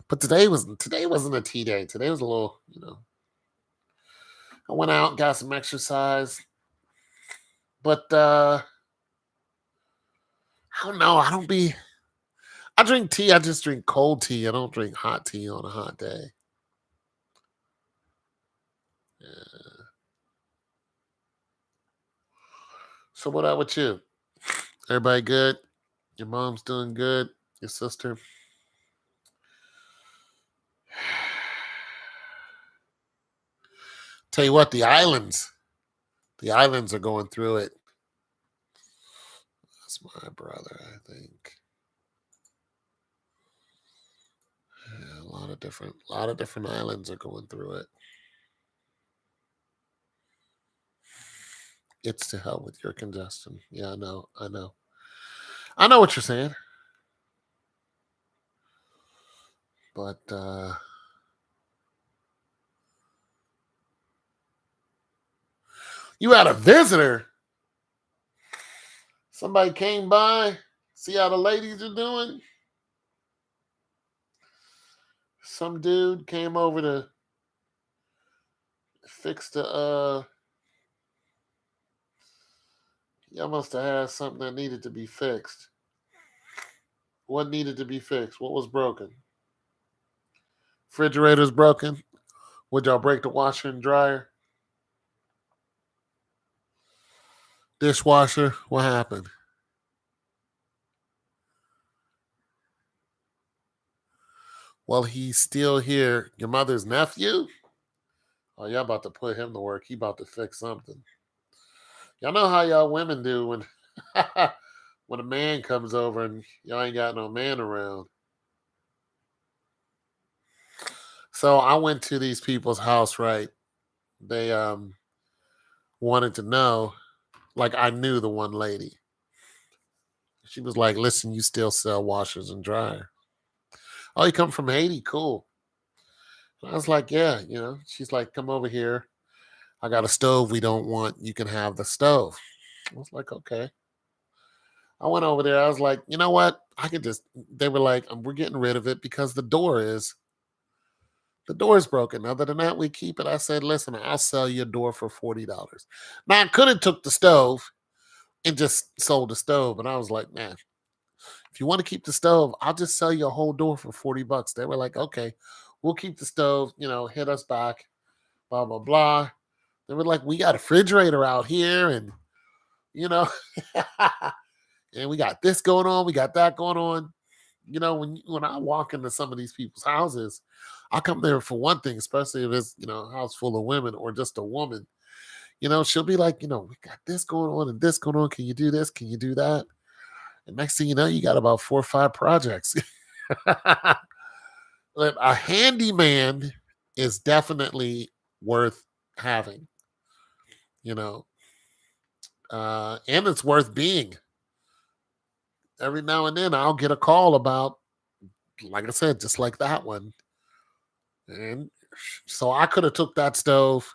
But today wasn't a tea day. Today was a little, I went out, got some exercise. But I don't know. I drink tea. I just drink cold tea. I don't drink hot tea on a hot day. Yeah. So what up with you? Everybody good? Your mom's doing good? Your sister? Tell you what, the islands are going through it. That's my brother, I think. Yeah, a lot of different islands are going through it. It's to hell with your congestion. Yeah, I know. I know what you're saying. But you had a visitor. Somebody came by, see how the ladies are doing. Some dude came over to fix the y'all must have had something that needed to be fixed. What needed to be fixed? What was broken? Refrigerator's broken. Would y'all break the washer and dryer? Dishwasher? What happened? Well, he's still here. Your mother's nephew? Oh, y'all about to put him to work. He about to fix something. Y'all know how y'all women do when when a man comes over and y'all ain't got no man around. So I went to these people's house, right? They wanted to know, like I knew the one lady. She was like, listen, you still sell washers and dryer. Oh, you come from Haiti? Cool. I was like, yeah, She's like, come over here. I got a stove we don't want. You can have the stove. I was like, okay. I went over there. I was like, you know what? They were like, we're getting rid of it because the door is broken. Other than that, we keep it. I said, listen, I'll sell you a door for $40. Now I could have took the stove and just sold the stove. And I was like, man, if you want to keep the stove, I'll just sell you a whole door for $40. They were like, okay, we'll keep the stove, hit us back, blah, blah, blah. They were like, we got a refrigerator out here and, you know, and we got this going on. We got that going on. when I walk into some of these people's houses, I come there for one thing, especially if it's a house full of women or just a woman. She'll be like, we got this going on and this going on. Can you do this? Can you do that? And next thing you know, you got about 4 or 5 projects. But a handyman is definitely worth having, you know, and it's worth being. Every now and then, I'll get a call about, like I said, just like that one, and so I could have took that stove.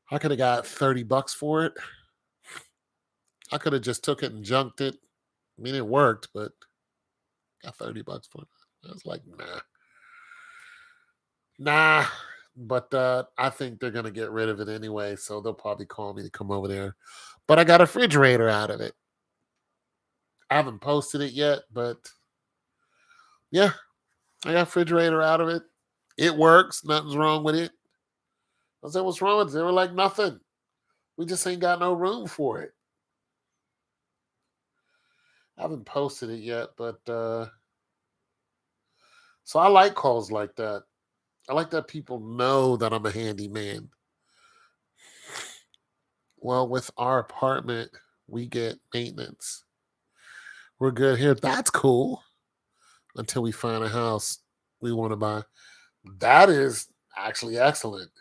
I could have got $30 for it. I could have just took it and junked it. I mean, it worked, but got $30 for it. I was like, nah. But I think they're gonna get rid of it anyway, so they'll probably call me to come over there. But I got a refrigerator out of it. I haven't posted it yet, but yeah, I got a refrigerator out of it. It works. Nothing's wrong with it. I said, what's wrong with it? They were like, nothing. We just ain't got no room for it. I haven't posted it yet, but so I like calls like that. I like that people know that I'm a handyman. Well, with our apartment, we get maintenance. We're good here. That's cool until we find a house we want to buy. That is actually excellent.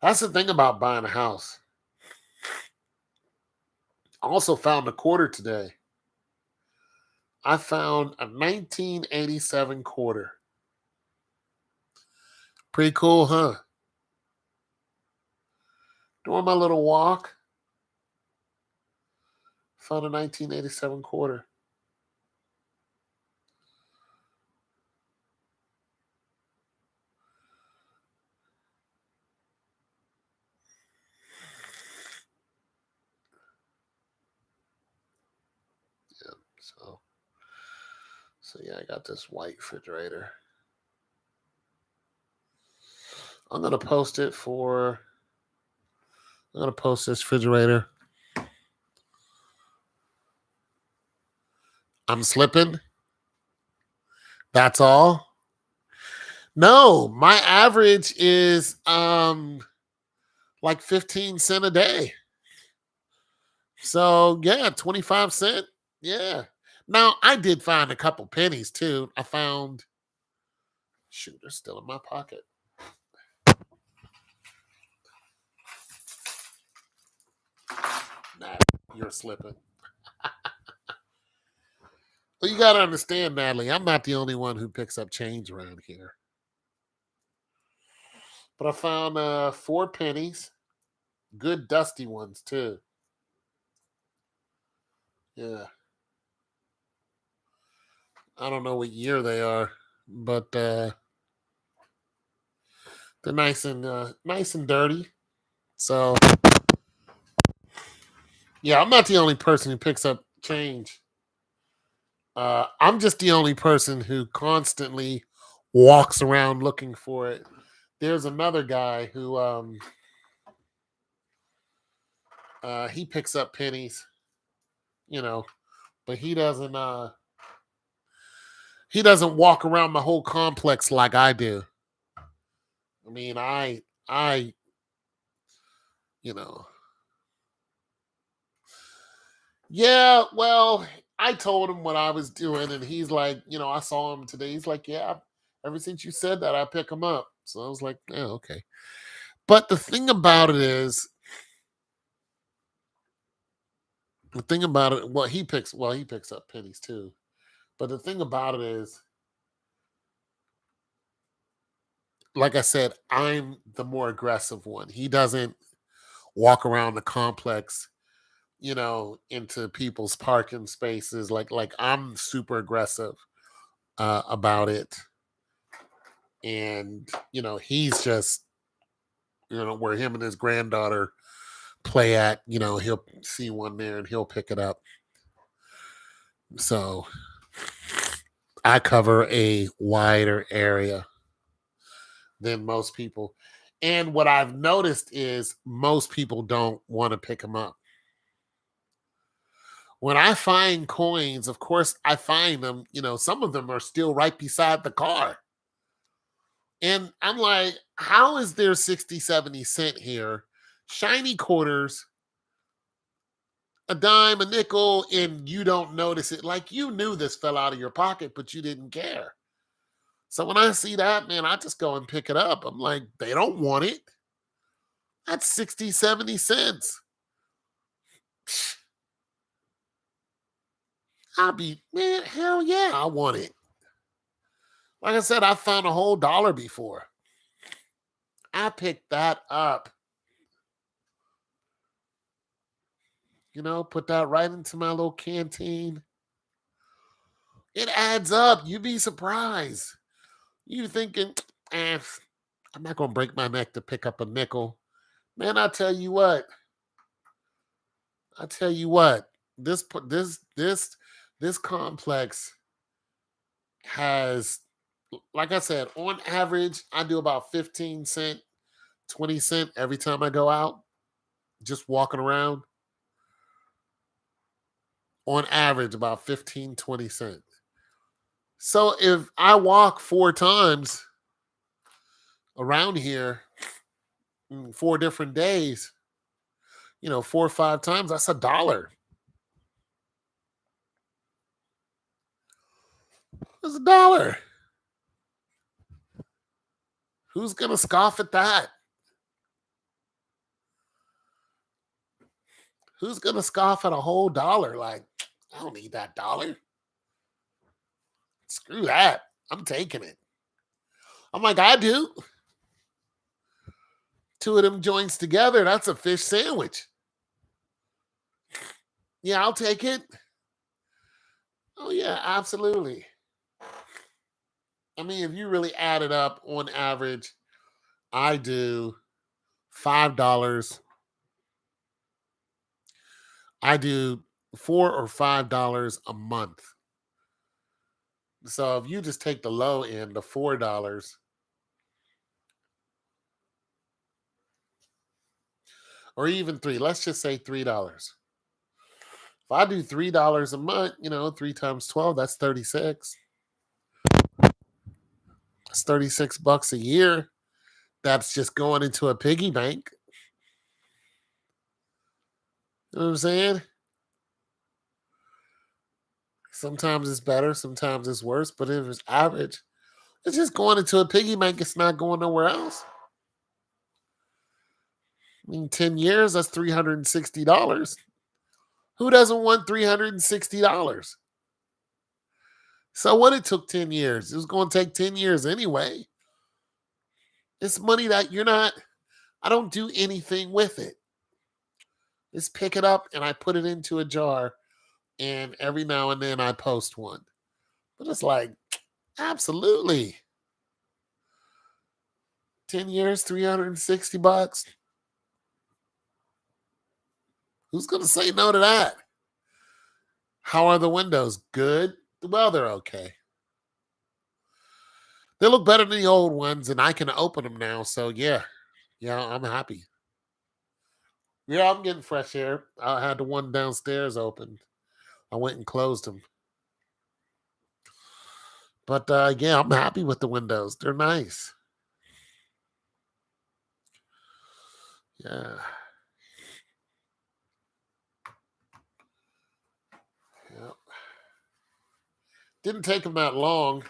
That's the thing about buying a house. I also found a quarter today. I found a 1987 quarter. Pretty cool, huh? Doing my little walk, found a 1987 quarter. Yeah, so yeah, I got this white refrigerator. I'm gonna post it for. I'm gonna post this refrigerator. I'm slipping. That's all. No, my average is like 15 cent a day. So yeah, 25 cent. Yeah. Now I did find a couple pennies too. I found shoot, they're still in my pocket. Nah, you're slipping. Well, you gotta understand, Natalie, I'm not the only one who picks up change around here. But I found 4 pennies, good dusty ones too. Yeah. I don't know what year they are, but they're nice and dirty. So yeah, I'm not the only person who picks up change. I'm just the only person who constantly walks around looking for it. There's another guy who he picks up pennies, you know, but he doesn't walk around the whole complex like I do. I mean, I you know, yeah, well, I told him what I was doing, and he's like, I saw him today. He's like, yeah, ever since you said that, I pick him up. So I was like, yeah, okay. But the thing about it, he picks up pennies too. But the thing about it is, like I said, I'm the more aggressive one. He doesn't walk around the complex, into people's parking spaces. Like I'm super aggressive about it. And, he's just, where him and his granddaughter play at, he'll see one there and he'll pick it up. So I cover a wider area than most people. And what I've noticed is most people don't want to pick them up. When I find coins, of course, I find them, some of them are still right beside the car. And I'm like, how is there 60, 70 cent here? Shiny quarters, a dime, a nickel, and you don't notice it. Like you knew this fell out of your pocket, but you didn't care. So when I see that, man, I just go and pick it up. I'm like, they don't want it. That's 60, 70 cents. I'll be, man, hell yeah, I want it. Like I said, I found a whole dollar before. I picked that up, put that right into my little canteen. It adds up. You'd be surprised. You thinking, eh, I'm not gonna break my neck to pick up a nickel. Man, I tell you what, this complex has, like I said, on average, I do about 15 cent, 20 cent every time I go out, just walking around. On average, about 15, 20 cents. So if I walk 4 times around here, 4 different days, 4 or 5 times, that's $1. That's $1. Who's gonna scoff at that? Who's gonna scoff at a whole dollar? Like, I don't need that dollar. Screw that. I'm taking it. I'm like, I do. 2 of them joints together, that's a fish sandwich. Yeah, I'll take it. Oh, yeah, absolutely. I mean, if you really add it up on average, I do $5. I do $4 or $5 a month. So if you just take the low end, the $4, or even three, let's just say $3. If I do $3 a month, 3 times 12, that's 36. That's $36 a year. That's just going into a piggy bank. You know what I'm saying? Sometimes it's better, sometimes it's worse, but if it's average, it's just going into a piggy bank. It's not going nowhere else. I mean, 10 years, that's $360. Who doesn't want $360? So what, it took 10 years? It was going to take 10 years anyway. It's money that I don't do anything with it. Just pick it up and I put it into a jar, and every now and then I post one. But it's like, absolutely. 10 years, $360. Who's going to say no to that? How are the windows? Good? Well, they're okay. They look better than the old ones, and I can open them now. So, yeah, I'm happy. Yeah, I'm getting fresh air. I had the one downstairs open. I went and closed them. But, yeah, I'm happy with the windows. They're nice. Yeah. Yep. Didn't take them that long.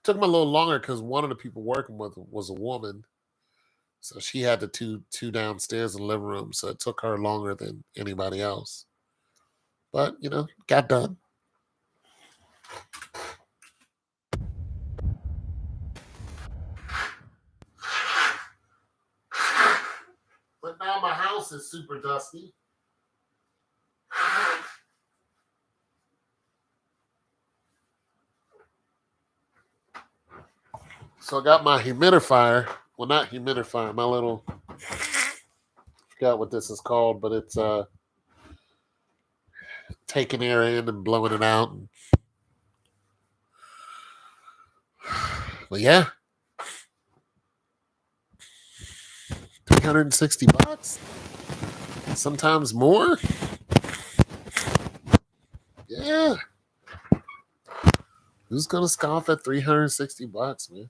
Took them a little longer because one of the people working with them was a woman. So she had the two downstairs in the living room. So it took her longer than anybody else. But, got done. But now my house is super dusty. So I got my humidifier. Well, not humidifier, my little, I forgot what this is called, but it's taking air in and blowing it out. But yeah, $360, sometimes more. Yeah. Who's gonna scoff at $360, man?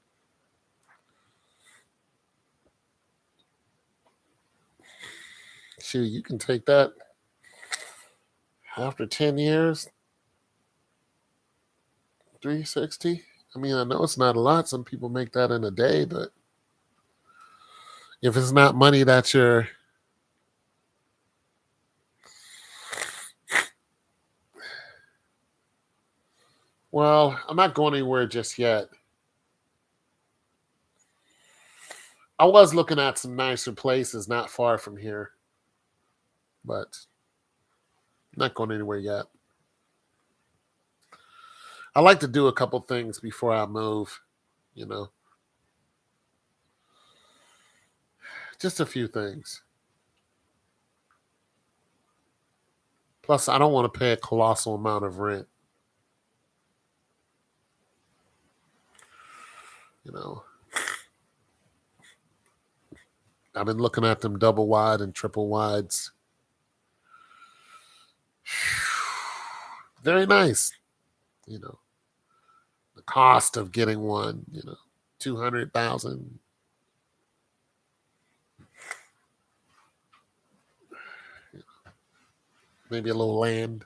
Shoot, you can take that after 10 years, 360. I mean, I know it's not a lot. Some people make that in a day, but if it's not money that you're well, I'm not going anywhere just yet. I was looking at some nicer places not far from here, but not going anywhere yet. I like to do a couple things before I move, you know, just a few things. Plus, I don't want to pay a colossal amount of rent, you know. I've been looking at them double wide and triple wides. Very nice, you know. The cost of getting one, 200,000, maybe a little land.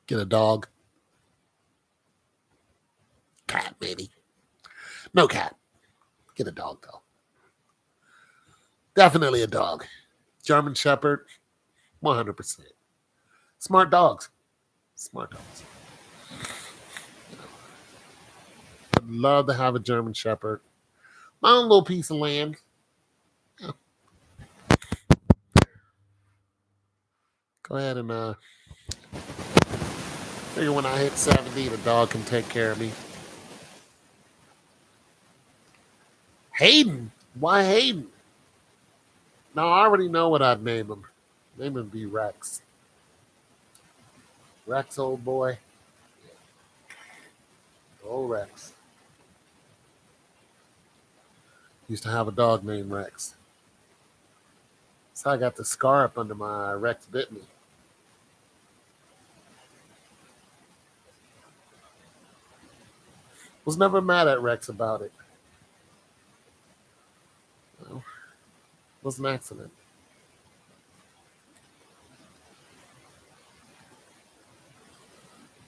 Get a dog. Cat, maybe. No cat. Get a dog, though. Definitely a dog. German Shepherd, 100%. Smart dogs. Smart dogs. I'd love to have a German Shepherd. My own little piece of land. Yeah. Go ahead and figure when I hit 70, the dog can take care of me. Hayden. Why Hayden? No, I already know what I'd name him. Name him be Rex. Rex, old boy. Old Rex. Used to have a dog named Rex. So I got the scar up under my eye. Rex bit me. Was never mad at Rex about it. Well, it was an accident.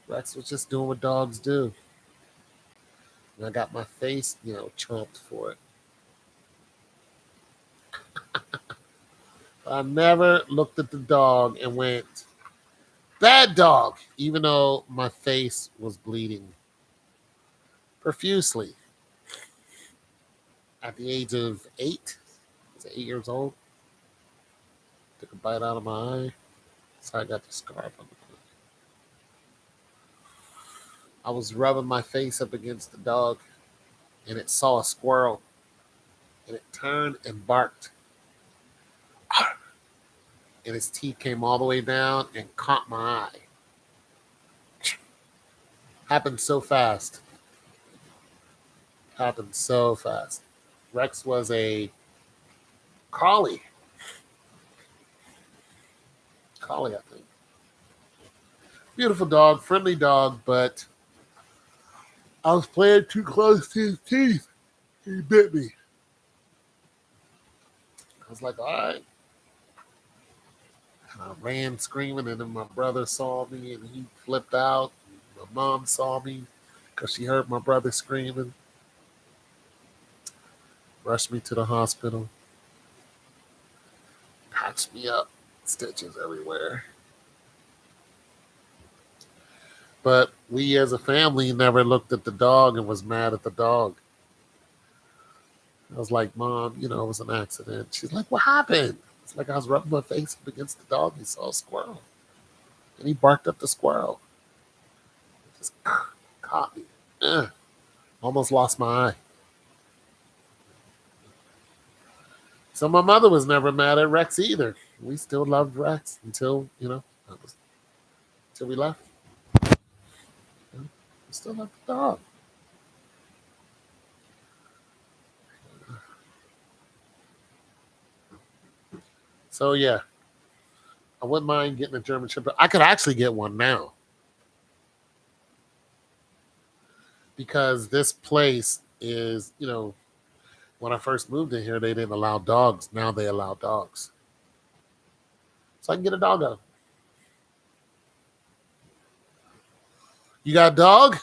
Rex was just doing what dogs do. And I got my face, chomped for it. I never looked at the dog and went, bad dog, even though my face was bleeding profusely. At the age of 8, I was 8 years old, took a bite out of my eye. So I got the scar on the foot. I was rubbing my face up against the dog and it saw a squirrel and it turned and barked. And his teeth came all the way down and caught my eye. Happened so fast. Happened so fast. Rex was a collie. Collie, I think. Beautiful dog, friendly dog, but I was playing too close to his teeth. He bit me. I was like, all right. And I ran screaming, and then my brother saw me and he flipped out. My mom saw me because she heard my brother screaming. Rushed me to the hospital. Patched me up. Stitches everywhere. But we as a family never looked at the dog and was mad at the dog. I was like, Mom, it was an accident. She's like, what happened? It's like I was rubbing my face up against the dog. He saw a squirrel. And he barked up the squirrel. Just caught me. Almost lost my eye. So my mother was never mad at Rex either. We still loved Rex until, until we left. We still loved the dog. So yeah, I wouldn't mind getting a German Shepherd. I could actually get one now because this place is, when I first moved in here, they didn't allow dogs. Now they allow dogs. So I can get a doggo. You got a dog?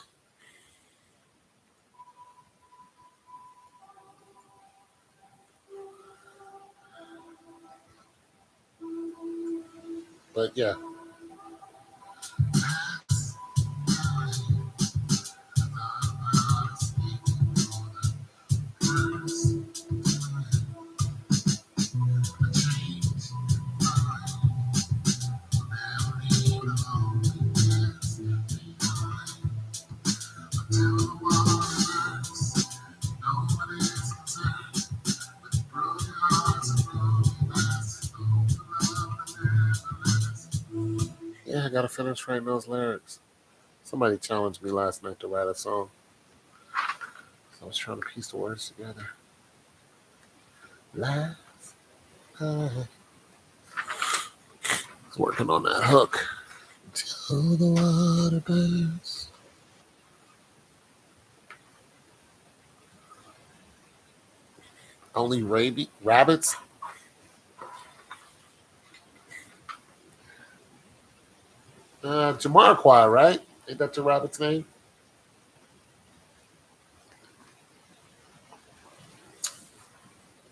But yeah. Yeah, I gotta finish writing those lyrics. Somebody challenged me last night to write a song. So I was trying to piece the words together. Last night, I was working on that hook. Till the water burns. Only rabbits? Jamiroquai, right? Ain't that your rabbit's name?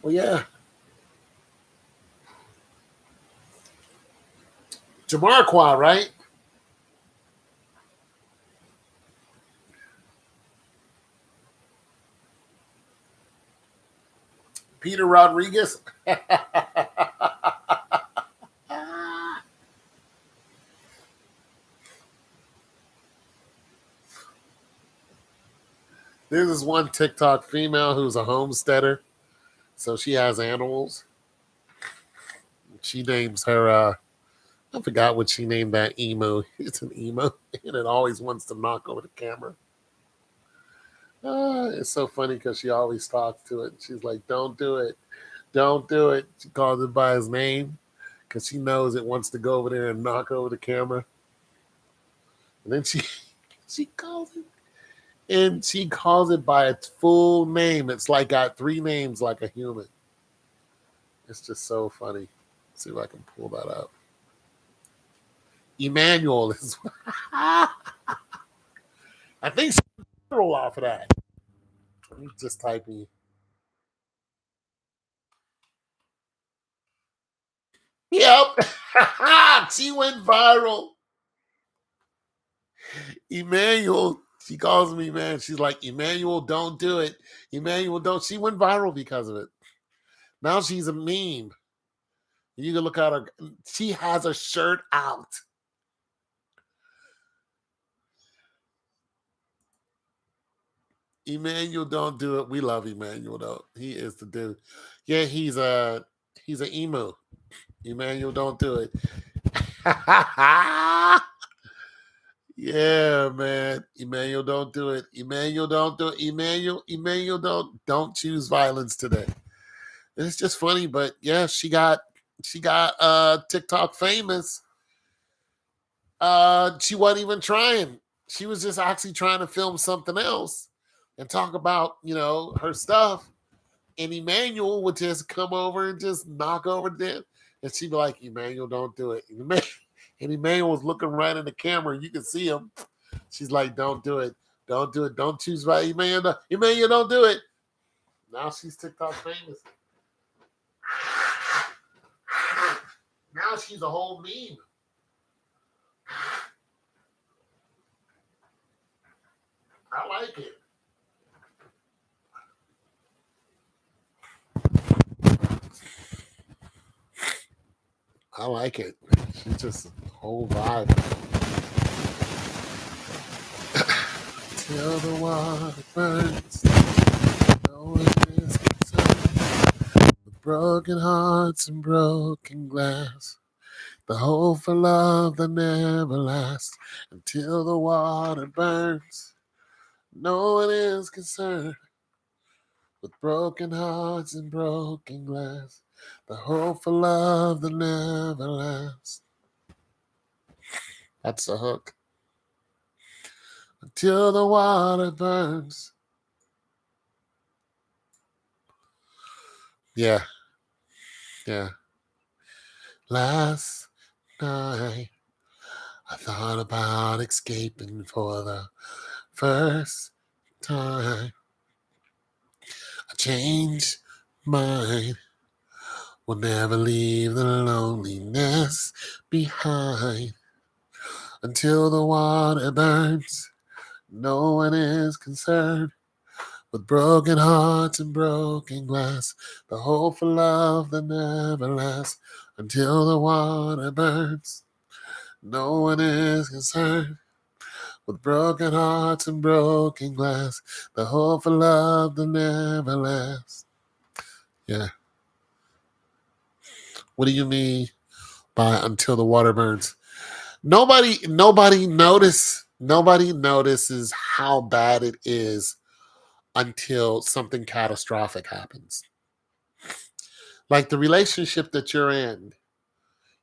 Well, yeah. Jamiroquai, right? Peter Rodriguez. There's this one TikTok female who's a homesteader. So she has animals. She names her, I forgot what she named that emo. It's an emo, and it always wants to knock over the camera. It's so funny because she always talks to it. She's like, don't do it. Don't do it. She calls it by his name because she knows it wants to go over there and knock over the camera. And then she she calls it and she calls it by its full name. It's like got three names like a human. It's just so funny. Let's see if I can pull that up. Emmanuel is I think she's viral off of that. I'm just typing. Yep. She went viral. Emmanuel, she calls me, man. She's like, Emmanuel, don't do it. Emmanuel, don't. She went viral because of it. Now she's a meme. You can look at her. She has a shirt out. Emmanuel, don't do it. We love Emmanuel though. He is the dude. Yeah, he's an emo. Emmanuel, don't do it. Yeah, man. Emmanuel, don't do it. Emmanuel, don't do it. Emmanuel, don't choose violence today. It's just funny, but yeah, she got TikTok famous. She wasn't even trying. She was just actually trying to film something else and talk about, her stuff. And Emmanuel would just come over and just knock over them. And she'd be like, Emmanuel, don't do it. And Emmanuel was looking right in the camera. You can see him. She's like, don't do it. Don't do it. Don't choose right. Emmanuel, don't do it. Now she's TikTok famous. Now she's a whole meme. I like it. I like it. She's just a whole vibe. Till the water burns. No one is concerned. The broken hearts and broken glass. The hope for love that never lasts. Until the water burns. No one is concerned with broken hearts and broken glass. The hope for love that never lasts. That's the hook. Until the water burns. Yeah, yeah. Last night, I thought about escaping for the first time. I changed mine. Will never leave the loneliness behind. Until the water burns, no one is concerned. With broken hearts and broken glass, the hope for love that never lasts. Until the water burns, no one is concerned. With broken hearts and broken glass, the hope for love that never lasts. Yeah. What do you mean by until the water burns? Nobody notices how bad it is until something catastrophic happens. Like the relationship that you're in,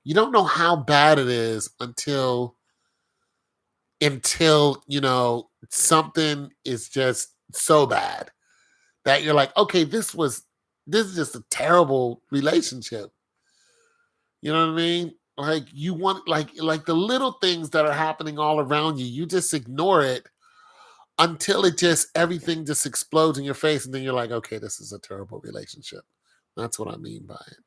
you don't know how bad it is until something is just so bad that you're like, okay, this is just a terrible relationship. You know what I mean? Like you want like the little things that are happening all around you, you just ignore it until it just everything just explodes in your face, and then you're like, okay, this is a terrible relationship. That's what I mean by it.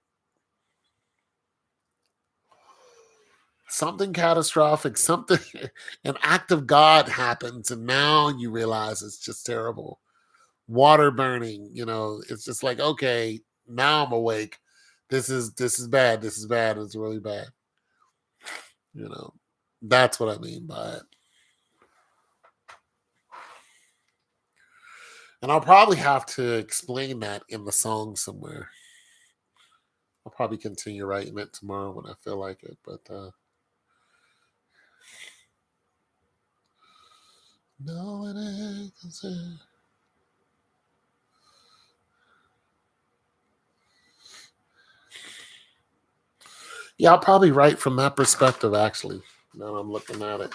Something catastrophic, something an act of God happens, and now you realize it's just terrible. Water burning, it's just like, okay, now I'm awake. This is bad. This is bad. It's really bad. You know, that's what I mean by it. And I'll probably have to explain that in the song somewhere. I'll probably continue writing it tomorrow when I feel like it. But no one is concerned. Yeah, I'll probably write from that perspective, actually. Now I'm looking at it.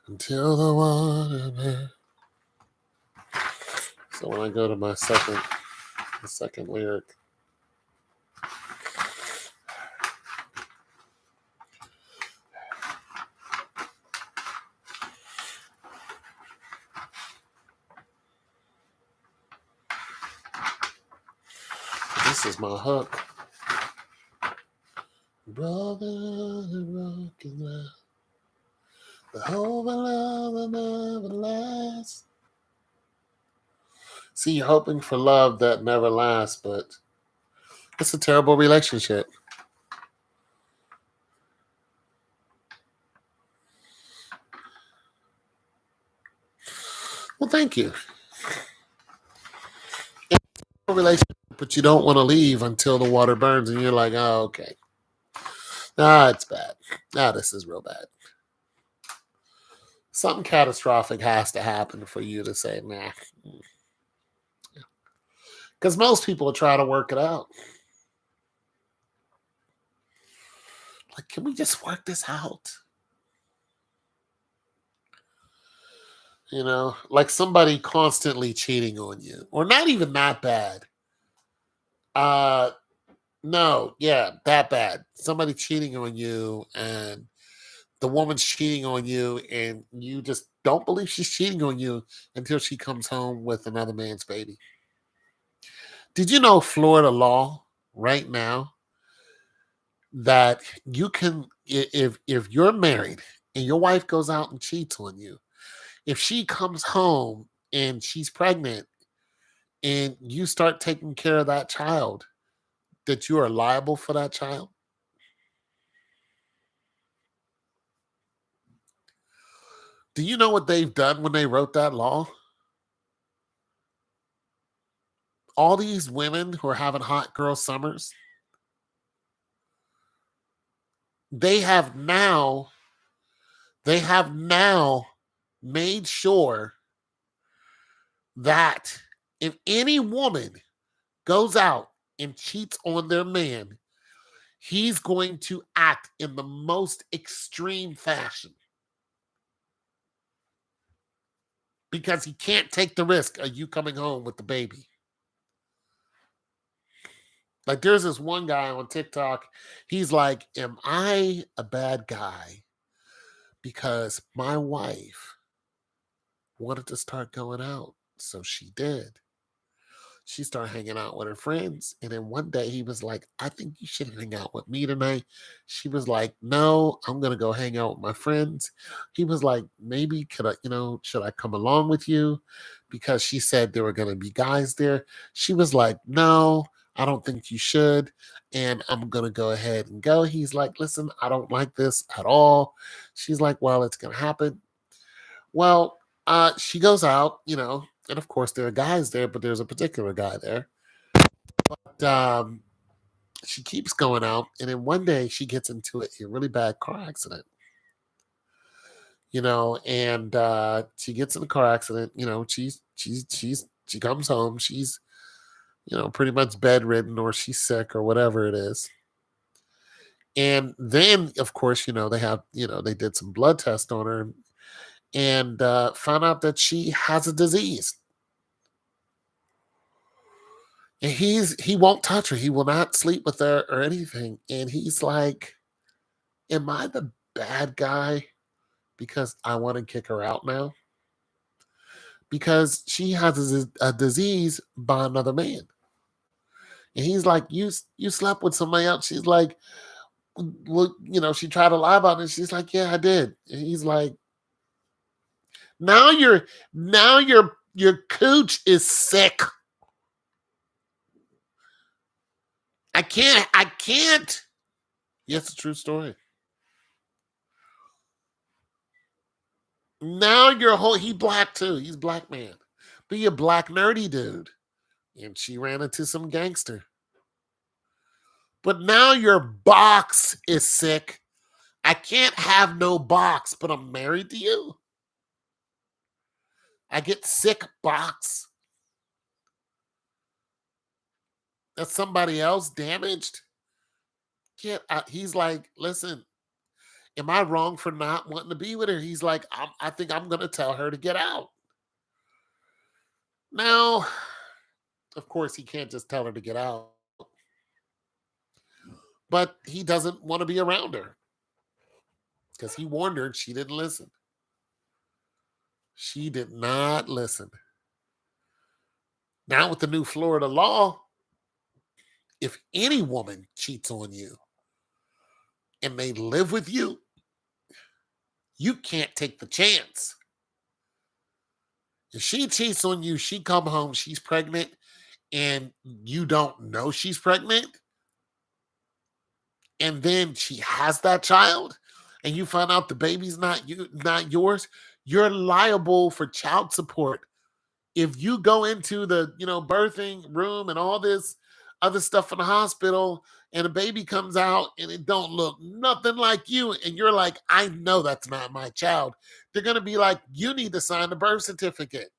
Until the water. So when I go to the second lyric. This is my hook. Brother and broken glass. The hope and love that never lasts. See, you're hoping for love that never lasts, but it's a terrible relationship. Well, thank you. Relationship, but you don't want to leave until the water burns, and you're like, oh, okay. It's bad. This is real bad. Something catastrophic has to happen for you to say, nah. Because most people try to work it out. Like, can we just work this out? Like somebody constantly cheating on you, or not even that bad. No, yeah, that bad. Somebody cheating on you, and the woman's cheating on you, and you just don't believe she's cheating on you until she comes home with another man's baby. Did you know Florida law right now that you can, if you're married and your wife goes out and cheats on you, if she comes home and she's pregnant and you start taking care of that child, that you are liable for that child? Do you know what they've done when they wrote that law? All these women who are having hot girl summers, they have now they have now made sure that if any woman goes out and cheats on their man, he's going to act in the most extreme fashion because he can't take the risk of you coming home with the baby. Like there's this one guy on TikTok, he's like, "Am I a bad guy because my wife wanted to start going out? So she did. She started hanging out with her friends. And then one day he was like, I think you should hang out with me tonight. She was like, no, I'm going to go hang out with my friends. He was like, maybe could I, should I come along with you? Because she said there were going to be guys there. She was like, no, I don't think you should. And I'm going to go ahead and go. He's like, listen, I don't like this at all. She's like, well, it's going to happen. Well, she goes out, and of course there are guys there, but there's a particular guy there. Um, she keeps going out, and then one day she gets into a really bad car accident, and she gets in a car accident. She comes home, she's pretty much bedridden or she's sick or whatever it is. And then, of course, they have, they did some blood tests on her and found out that she has a disease. And he won't touch her. He will not sleep with her or anything. And he's like, am I the bad guy because I want to kick her out now? Because she has a disease by another man. And he's like, you slept with somebody else. She's like, well, she tried to lie about it. She's like, yeah, I did. And he's like, now your cooch is sick. I can't. Yes, it's a true story. Now he black too. He's black man. Be a black nerdy dude. And she ran into some gangster. But now your box is sick. I can't have no box, but I'm married to you. I get sick box. That's somebody else damaged. He's like, listen, am I wrong for not wanting to be with her? He's like, I think I'm going to tell her to get out. Now, of course, he can't just tell her to get out, but he doesn't want to be around her because he warned her and she didn't listen. She did not listen. Now, with the new Florida law, if any woman cheats on you and they live with you, you can't take the chance. If she cheats on you, she come home, she's pregnant, and you don't know she's pregnant, and then she has that child, and you find out the baby's not yours, you're liable for child support. If you go into the birthing room and all this other stuff in the hospital and a baby comes out and it don't look nothing like you and you're like, I know that's not my child, they're going to be like, you need to sign the birth certificate.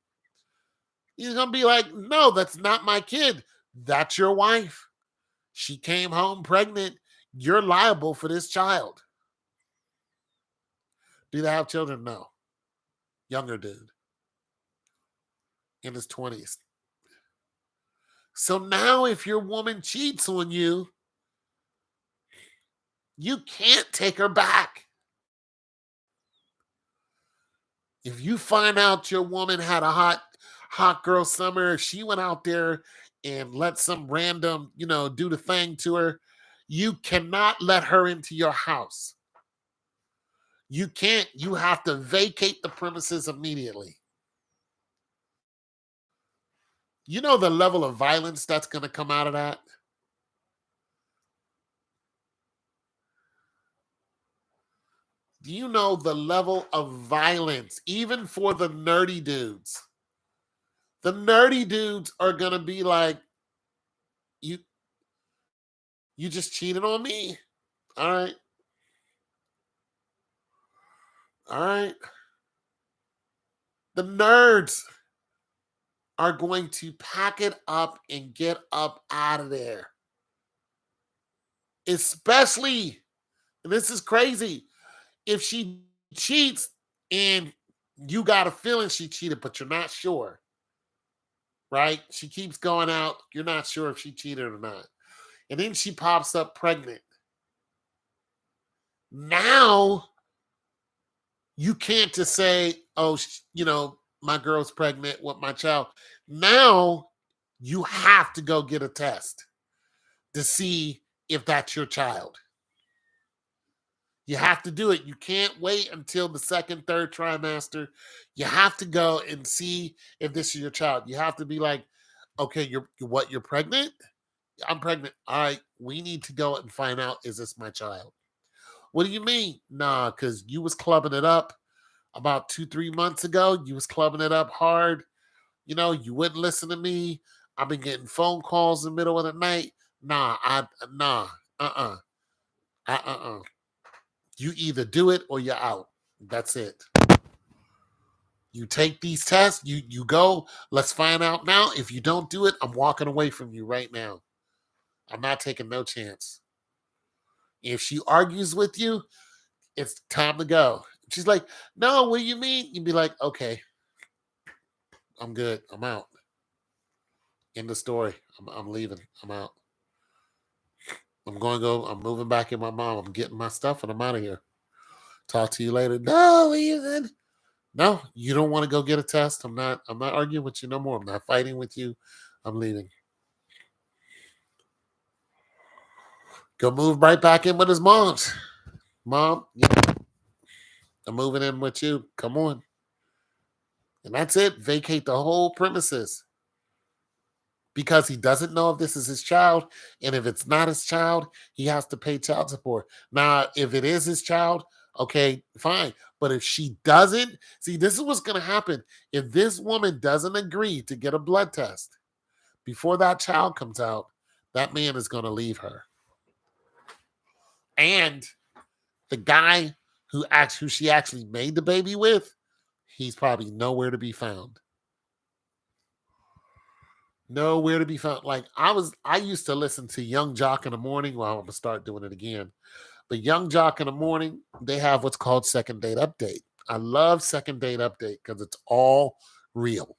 He's going to be like, no, that's not my kid, that's your wife, she came home pregnant, you're liable for this child. Do they have children? No. Younger dude in his 20s. So now if your woman cheats on you, you can't take her back. If you find out your woman had a hot girl summer, she went out there and let some random, do the thing to her, you cannot let her into your house. You can't, you have to vacate the premises immediately. You know the level of violence that's going to come out of that? Do you know the level of violence, even for the nerdy dudes? The nerdy dudes are going to be like, you you just cheated on me. All right. All right. The nerds. are going to pack it up and get up out of there. Especially, and this is crazy, if she cheats and you got a feeling she cheated, but you're not sure, right? She keeps going out. You're not sure if she cheated or not. And then she pops up pregnant. Now you can't just say, oh, my girl's pregnant with my child. Now you have to go get a test to see if that's your child. You have to do it. You can't wait until the second, third trimester. You have to go and see if this is your child. You have to be like, okay, you're pregnant? I'm pregnant. All right, we need to go and find out, is this my child? What do you mean? Nah, because you was clubbing it up about 2-3 months ago. You was clubbing it up hard. You wouldn't listen to me. I've been getting phone calls in the middle of the night. Nah, uh-uh. You either do it or you're out. That's it. You take these tests, you go, let's find out now. If you don't do it, I'm walking away from you right now. I'm not taking no chance. If she argues with you, it's time to go. She's like, no, what do you mean? You'd be like, okay, I'm good. I'm out. End the story. I'm leaving. I'm out. I'm going to go. I'm moving back in my mom. I'm getting my stuff and I'm out of here. Talk to you later. No, Ethan. No, you don't want to go get a test. I'm not arguing with you no more. I'm not fighting with you. I'm leaving. Go move right back in with his mom's. Mom, I'm moving in with you. Come on. And that's it. Vacate the whole premises. Because he doesn't know if this is his child. And if it's not his child, he has to pay child support. Now, if it is his child, okay, fine. But if she doesn't, see, this is what's going to happen. If this woman doesn't agree to get a blood test before that child comes out, that man is going to leave her. And the guy who she actually made the baby with, he's probably nowhere to be found. Nowhere to be found. Like I used to listen to Young Jock in the morning. Well, I'm gonna start doing it again. But Young Jock in the morning, they have what's called Second Date Update. I love Second Date Update because it's all real.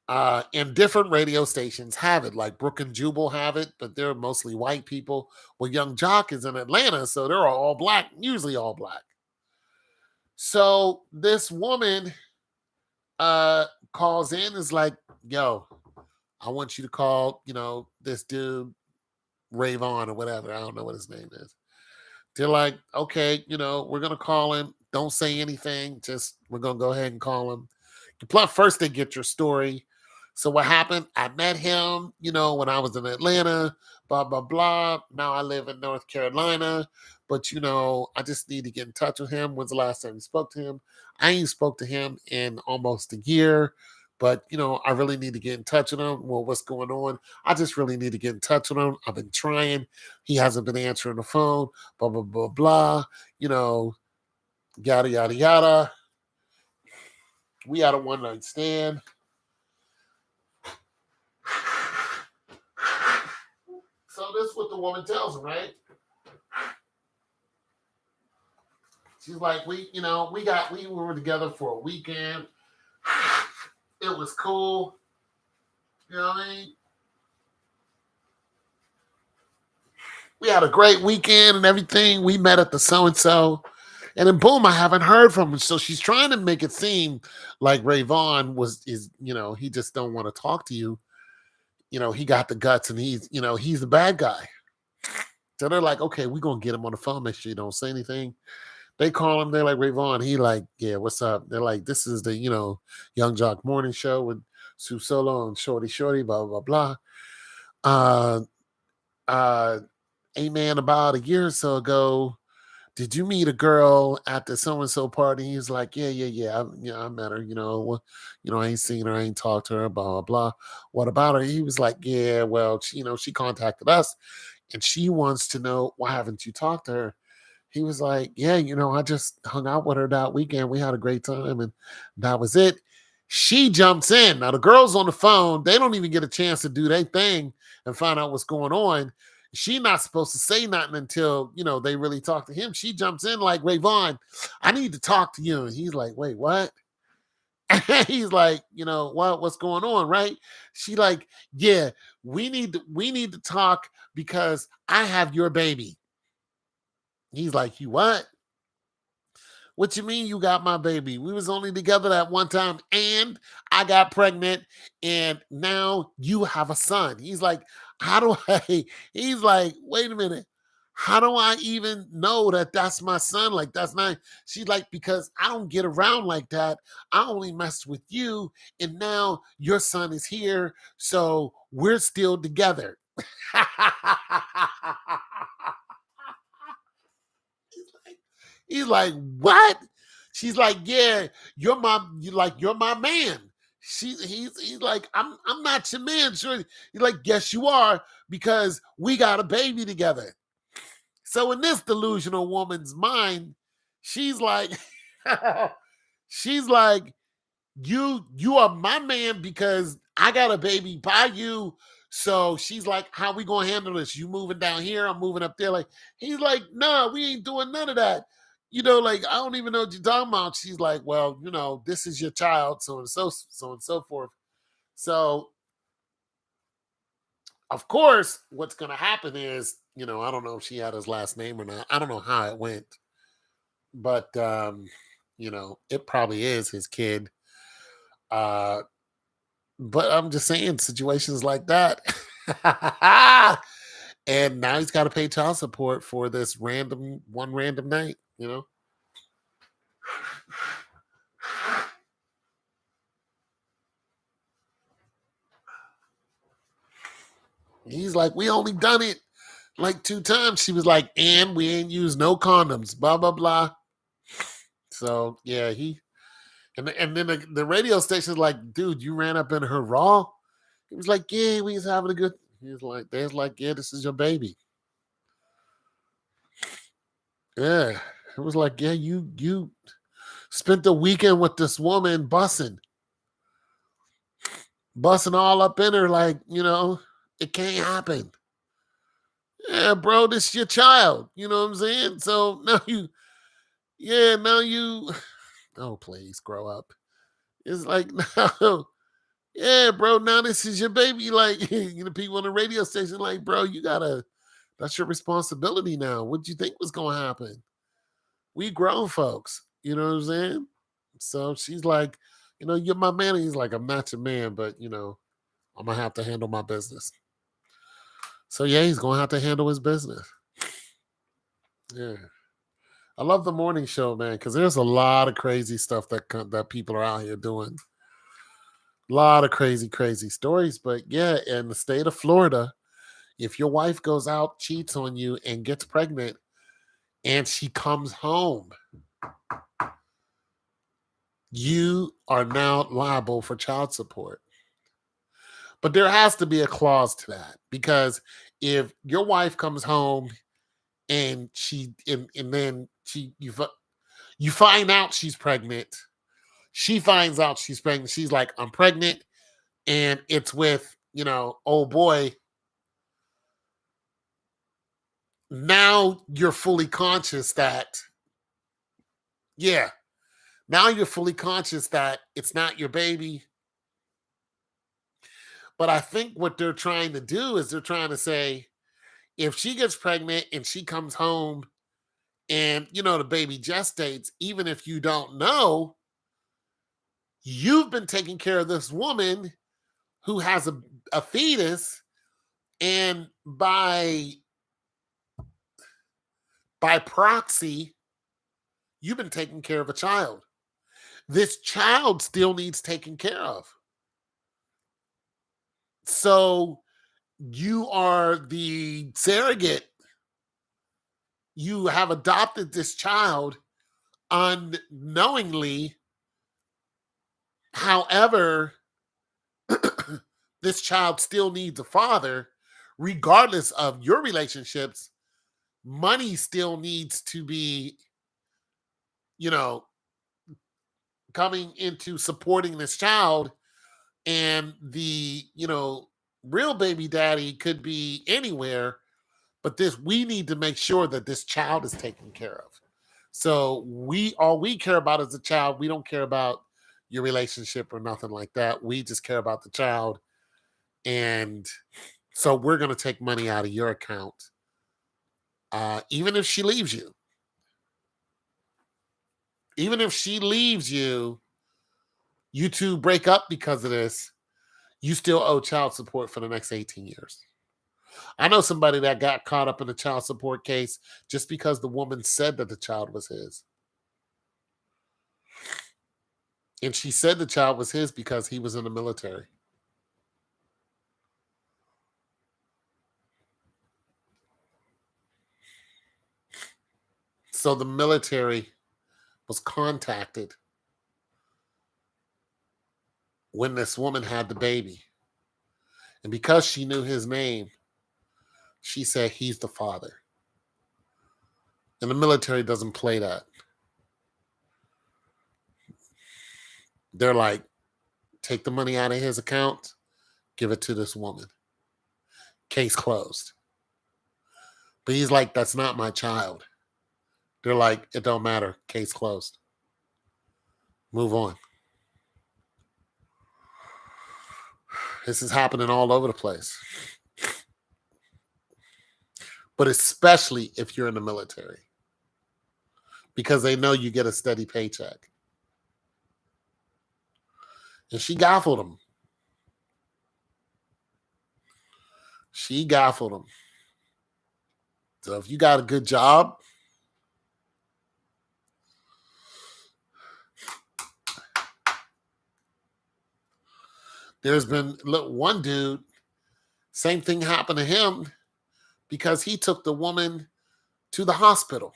And different radio stations have it, like Brook and Jubal have it, but they're mostly white people. Well, Young Jock is in Atlanta, so they're all black, usually all black. So this woman calls in, is like, yo, I want you to call, this dude, Rayvon or whatever. I don't know what his name is. They're like, okay, we're going to call him. Don't say anything. Just, we're going to go ahead and call him. Plus, first they get your story. So what happened? I met him, when I was in Atlanta, blah, blah, blah. Now I live in North Carolina, but, I just need to get in touch with him. When's the last time you spoke to him? I ain't spoke to him in almost a year, but, I really need to get in touch with him. Well, what's going on? I just really need to get in touch with him. I've been trying. He hasn't been answering the phone, blah, blah, blah, blah, yada, yada, yada. We had a one-night stand. So this is what the woman tells him, right? She's like, we were together for a weekend. It was cool. You know what I mean? We had a great weekend and everything. We met at the so-and-so. And then boom, I haven't heard from him. So she's trying to make it seem like Rayvon he just don't want to talk to you. He got the guts and he's the bad guy. So they're like, okay, we're going to get him on the phone. Make sure you don't say anything. They call him. They're like, Rayvon. He like, yeah, what's up? They're like, this is the, Young Jock Morning Show with Sue Solo and Shorty, blah, blah, blah. Hey, man, about a year or so ago, did you meet a girl at the so-and-so party? He's like, yeah. I met her, I ain't seen her. I ain't talked to her, blah, blah, blah. What about her? He was like, yeah, well, she contacted us and she wants to know, why haven't you talked to her? He was like, yeah, I just hung out with her that weekend. We had a great time and that was it. She jumps in. Now the girl's on the phone. They don't even get a chance to do their thing and find out what's going on. She not supposed to say nothing until they really talk to him. She jumps in like, Rayvon, I need to talk to you. And he's like, wait, what? He's like, what's going on, right? She like, yeah, we need to talk because I have your baby. He's like, you what? What you mean you got my baby? We was only together that one time and I got pregnant and now you have a son. He's like, how do I? He's like, wait a minute. How do I even know that that's my son? Like, that's not. She's like, because I don't get around like that. I only messed with you. And now your son is here. So we're still together. He's like, what? She's like, yeah, you're my man. He's like, I'm not your man. Sure. He's like, yes, you are, because we got a baby together. So in this delusional woman's mind, she's like, she's like, you are my man because I got a baby by you. So she's like, how we gonna handle this? You moving down here, I'm moving up there. Like, he's like, no, we ain't doing none of that. Like, I don't even know what you're talking about. She's like, well, this is your child, so and so forth. So of course, what's gonna happen is, I don't know if she had his last name or not. I don't know how it went, but it probably is his kid. Uh But I'm just saying situations like that. And now he's got to pay child support for this random night. He's like, we only done it like 2 times. She was like, and we ain't used no condoms, blah, blah, blah. So yeah, and then the radio station's like, dude, you ran up in her raw. He was like, yeah, we was having a good. He was like, there's like, yeah, this is your baby. Yeah. It was like, yeah, you spent the weekend with this woman bussing all up in her, like, it can't happen. Yeah, bro, this is your child. You know what I'm saying? So now you, oh, please grow up. It's like, no, yeah, bro, now this is your baby. Like, people on the radio station, like, bro, that's your responsibility now. What do you think was going to happen? We grown folks. You know what I'm saying? So she's like, you're my man. And he's like, I'm not your man, but I'm gonna have to handle my business. So yeah, he's gonna have to handle his business. Yeah, I love the morning show, man, because there's a lot of crazy stuff that people are out here doing. A lot of crazy stories, but yeah, in the state of Florida, if your wife goes out, cheats on you, and gets pregnant, and she comes home, you are now liable for child support. But there has to be a clause to that, because if your wife comes home and then you find out she's pregnant, she finds out she's pregnant, she's like, I'm pregnant, and it's with, old boy. Now you're fully conscious that, yeah, now you're fully conscious that it's not your baby. But I think what they're trying to do is they're trying to say, if she gets pregnant and she comes home and the baby gestates, even if you don't know, you've been taking care of this woman who has a fetus, and by proxy, you've been taking care of a child. This child still needs taken care of. So you are the surrogate. You have adopted this child unknowingly. However, this child still needs a father, regardless of your relationships. Money still needs to be, you know, coming into supporting this child, and the, real baby daddy could be anywhere, but this we need to make sure that this child is taken care of. So we care about is the child. We don't care about your relationship or nothing like that. We just care about the child. And so we're going to take money out of your account, even if she leaves you. Even if she leaves you, you two break up because of this, you still owe child support for the next 18 years. I know somebody that got caught up in a child support case just because the woman said that the child was his. And she said the child was his because he was in the military. So the military was contacted when this woman had the baby. And because she knew his name, she said he's the father. And the military doesn't play that. They're like, take the money out of his account, give it to this woman. Case closed. But he's like, that's not my child. They're like, it don't matter. Case closed. Move on. This is happening all over the place. But especially if you're in the military, because they know you get a steady paycheck. And she gaffled him. She gaffled him. So if you got a good job, there's been one dude, same thing happened to him because he took the woman to the hospital.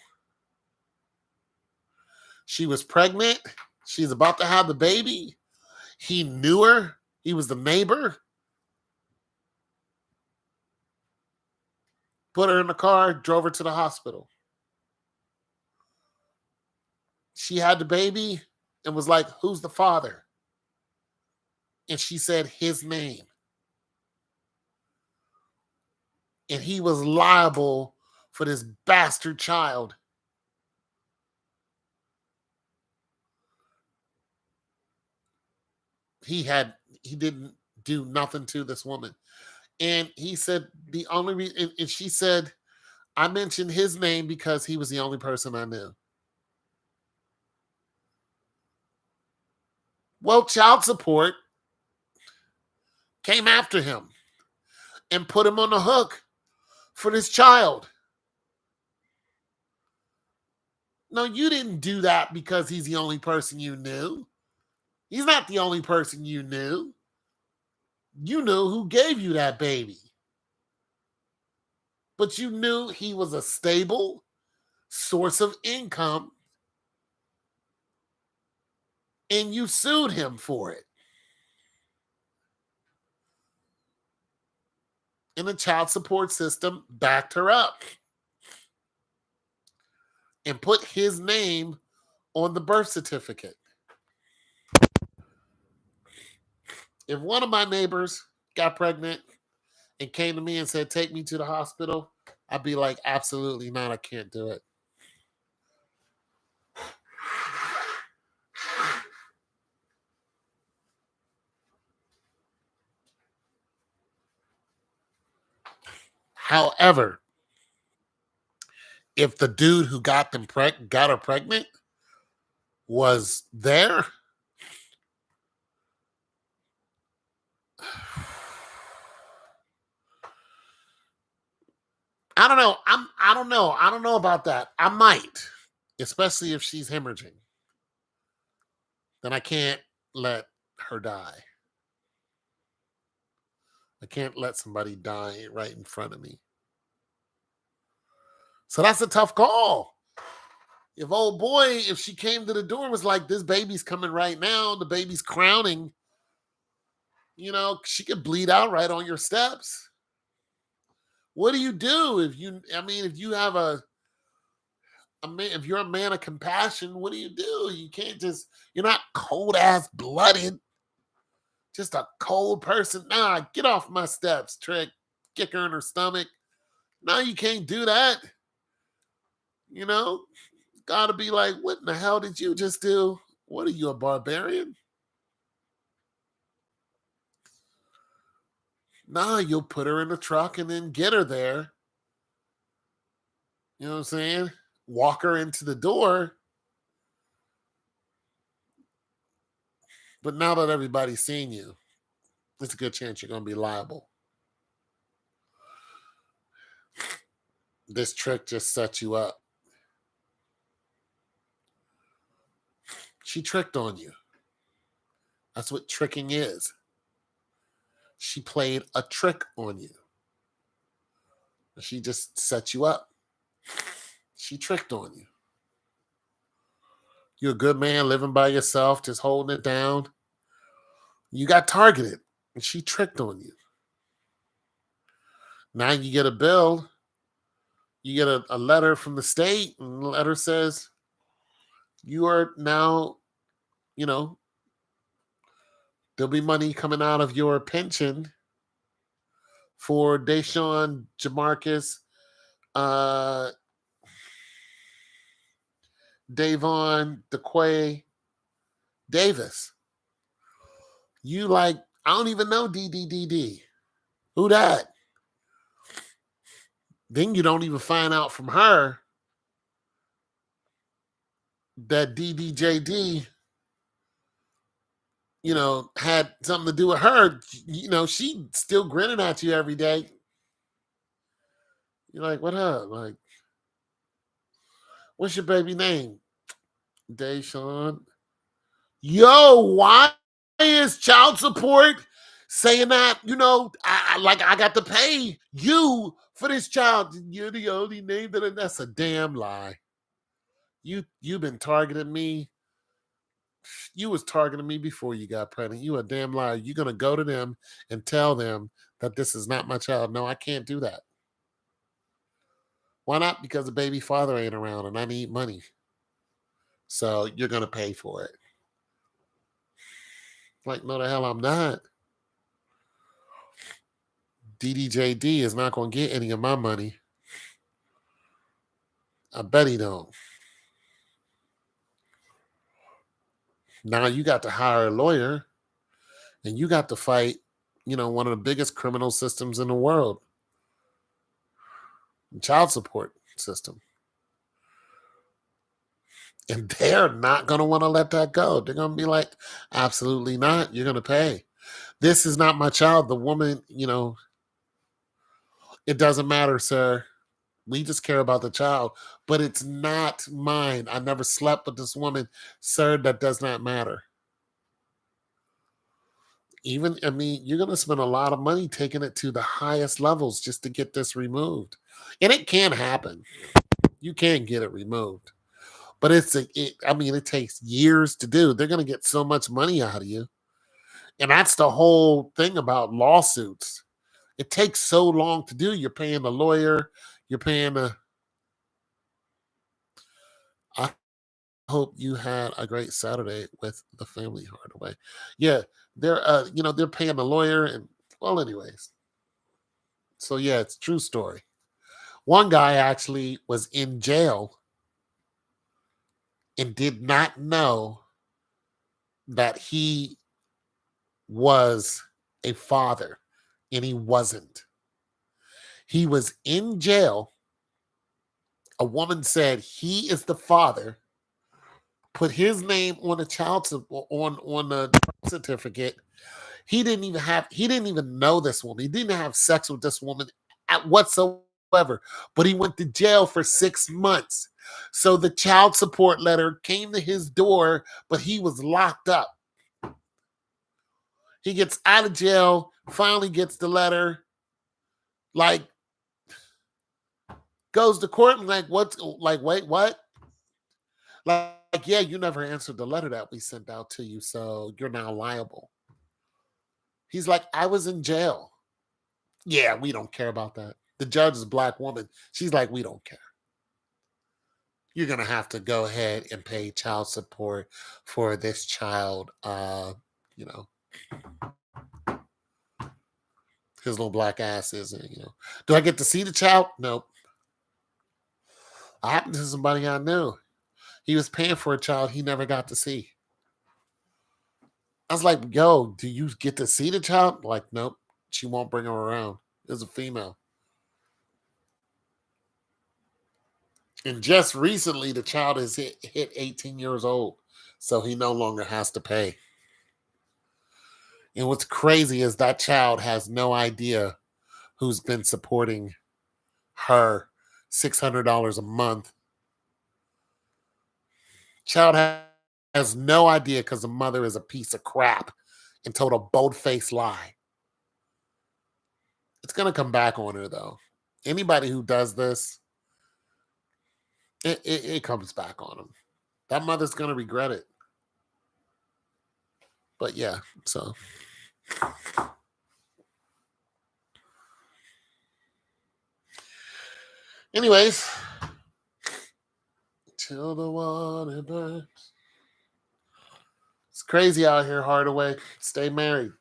She was pregnant. She's about to have the baby. He knew her. He was the neighbor. Put her in the car, drove her to the hospital. She had the baby and was like, who's the father? And she said his name. And he was liable for this bastard child. He didn't do nothing to this woman. And he said the only reason, and she said, I mentioned his name because he was the only person I knew. Well, child support came after him and put him on the hook for this child. No, you didn't do that because he's the only person you knew. He's not the only person you knew. You knew who gave you that baby. But you knew he was a stable source of income, and you sued him for it. And the child support system backed her up and put his name on the birth certificate. If one of my neighbors got pregnant and came to me and said, take me to the hospital, I'd be like, absolutely not. I can't do it. However, if the dude who got her pregnant was there, I don't know. I don't know. I don't know about that. I might, especially if she's hemorrhaging. Then I can't let her die. I can't let somebody die right in front of me. So that's a tough call. If she came to the door and was like, this baby's coming right now, the baby's crowning, she could bleed out right on your steps. What do you do if you have if you're a man of compassion, what do? You can't just, you're not cold ass blooded, just a cold person. Nah, get off my steps, Trick. Kick her in her stomach. No, you can't do that. You know, gotta be like, what in the hell did you just do? What are you, a barbarian? Nah, you'll put her in the truck and then get her there. You know what I'm saying? Walk her into the door. But now that everybody's seen you, there's a good chance you're going to be liable. This trick just set you up. She tricked on you. That's what tricking is. She played a trick on you. She just set you up. She tricked on you. You're a good man living by yourself, just holding it down. You got targeted, and she tricked on you. Now you get a bill. You get a letter from the state, and the letter says you are now, you know, there'll be money coming out of your pension for Deshaun Jamarcus, Davon DeQuay Davis. You like, I don't even know DDDD. Who that? Then you don't even find out from her that DDJD, had something to do with her. She still grinning at you every day. You're like, what up? Like, what's your baby name? Deshaun. Yo, why is child support saying that? I got to pay you for this child. You're the only name that's a damn lie. You've been targeting me. You was targeting me before you got pregnant. You a damn liar. You're gonna go to them and tell them that this is not my child. No, I can't do that. Why not? Because the baby father ain't around and I need money. So you're gonna pay for it. Like, no, the hell I'm not. DDJD is not gonna get any of my money. I bet he don't. Now you got to hire a lawyer and you got to fight, one of the biggest criminal systems in the world. Child support system. And they're not going to want to let that go. They're going to be like, absolutely not. You're going to pay. This is not my child. The woman, it doesn't matter, sir. We just care about the child, but it's not mine. I never slept with this woman. Sir, that does not matter. You're going to spend a lot of money taking it to the highest levels just to get this removed. And it can happen. You can get it removed. But it takes years to do. They're going to get so much money out of you. And that's the whole thing about lawsuits. It takes so long to do. You're paying the lawyer. You're paying I hope you had a great Saturday with the family, Hardaway. Yeah, they're paying the lawyer and, well, anyways. So yeah, it's a true story. One guy actually was in jail and did not know that he was a father, and he wasn't. He was in jail. A woman said he is the father, put his name on the on the certificate. He didn't even know this woman. He didn't have sex with this woman whatsoever. But he went to jail for 6 months. So the child support letter came to his door, but he was locked up. He gets out of jail, finally gets the letter, like, goes to court and like, wait, what? Like, yeah, you never answered the letter that we sent out to you, so you're now liable. He's like, I was in jail. Yeah, we don't care about that. The judge is a black woman. She's like, we don't care. you're gonna have to go ahead and pay child support for this child. You know, his little black ass isn't. Do I get to see the child? Nope. I happened to somebody I knew. He was paying for a child he never got to see. I was like, yo, do you get to see the child? Like, nope. She won't bring him around. It's a female. And just recently, the child has hit 18 years old. So he no longer has to pay. And what's crazy is that child has no idea who's been supporting her $600 a month. Child has no idea because the mother is a piece of crap and told a bold-faced lie. It's going to come back on her, though. Anybody who does this, it comes back on them. That mother's going to regret it. But yeah, so. Anyways, till the water burns. It's crazy out here, Hardaway. Stay married.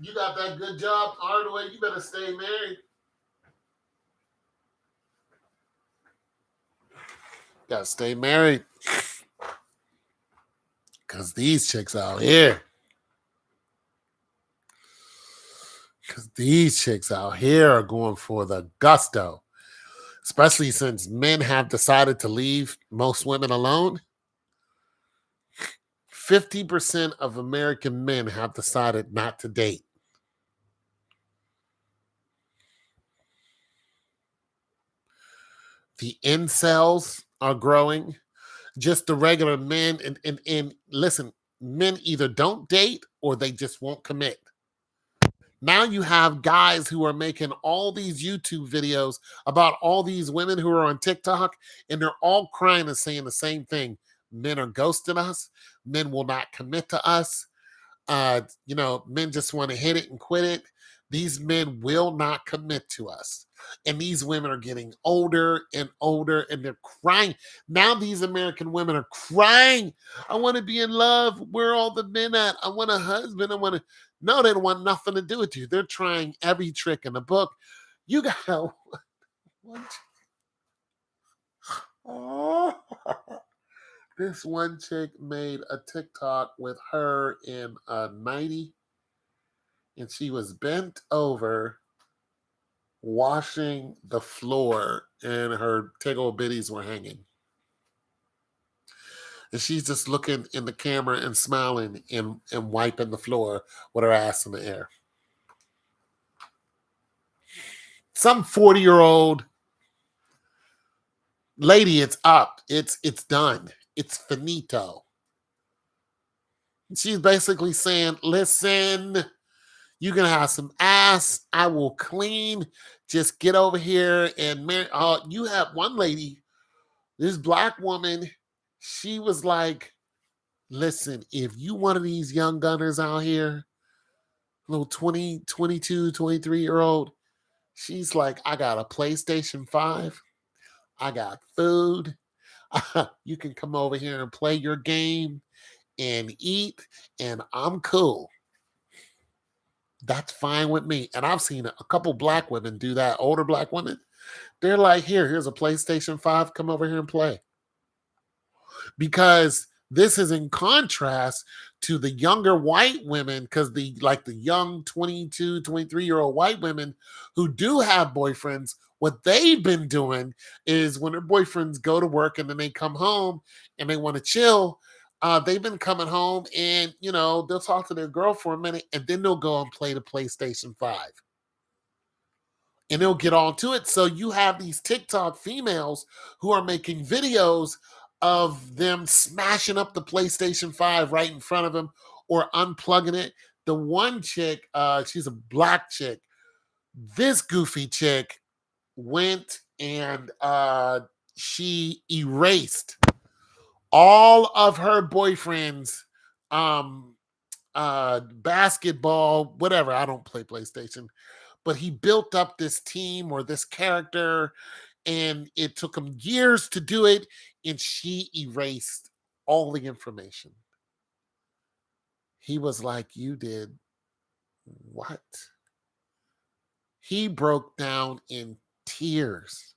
You got that good job, Hardaway. You better stay married. Gotta stay married. Because these chicks out here. Are going for the gusto. Especially since men have decided to leave most women alone. 50% of American men have decided not to date. The incels are growing. Just the regular men. And listen, men either don't date or they just won't commit. Now you have guys who are making all these YouTube videos about all these women who are on TikTok, and they're all crying and saying the same thing. Men are ghosting us. Men will not commit to us. Men just want to hit it and quit it. These men will not commit to us. And these women are getting older and older, and they're crying. Now these American women are crying. I want to be in love. Where are all the men at? I want a husband. No, they don't want nothing to do with you. They're trying every trick in the book. You got this one chick made a TikTok with her in a 90, and she was bent over washing the floor, and her tickle bitties were hanging. And she's just looking in the camera and smiling and wiping the floor with her ass in the air. Some 40-year-old lady, it's up. It's done. It's finito. She's basically saying, listen, you can have some ass. I will clean. Just get over here and marry. You have one lady, this black woman, she was like, listen, if you one of these young gunners out here, little 20, 22, 23-year-old, she's like, I got a PlayStation 5. I got food. You can come over here and play your game and eat, and I'm cool. That's fine with me. And I've seen a couple black women do that, older black women. They're like, here's a PlayStation 5. Come over here and play. Because this is in contrast to the younger white women, because the young 22, 23-year-old white women who do have boyfriends, what they've been doing is when their boyfriends go to work and then they come home and they want to chill, they've been coming home and, they'll talk to their girl for a minute and then they'll go and play the PlayStation 5. And they'll get on to it. So you have these TikTok females who are making videos of them smashing up the PlayStation 5 right in front of them or unplugging it. The one chick, she's a black chick. This goofy chick went and she erased all of her boyfriend's basketball, whatever. I don't play PlayStation, but he built up this team or this character, and it took him years to do it, and she erased all the information. He was like, "You did what?" He broke down in tears.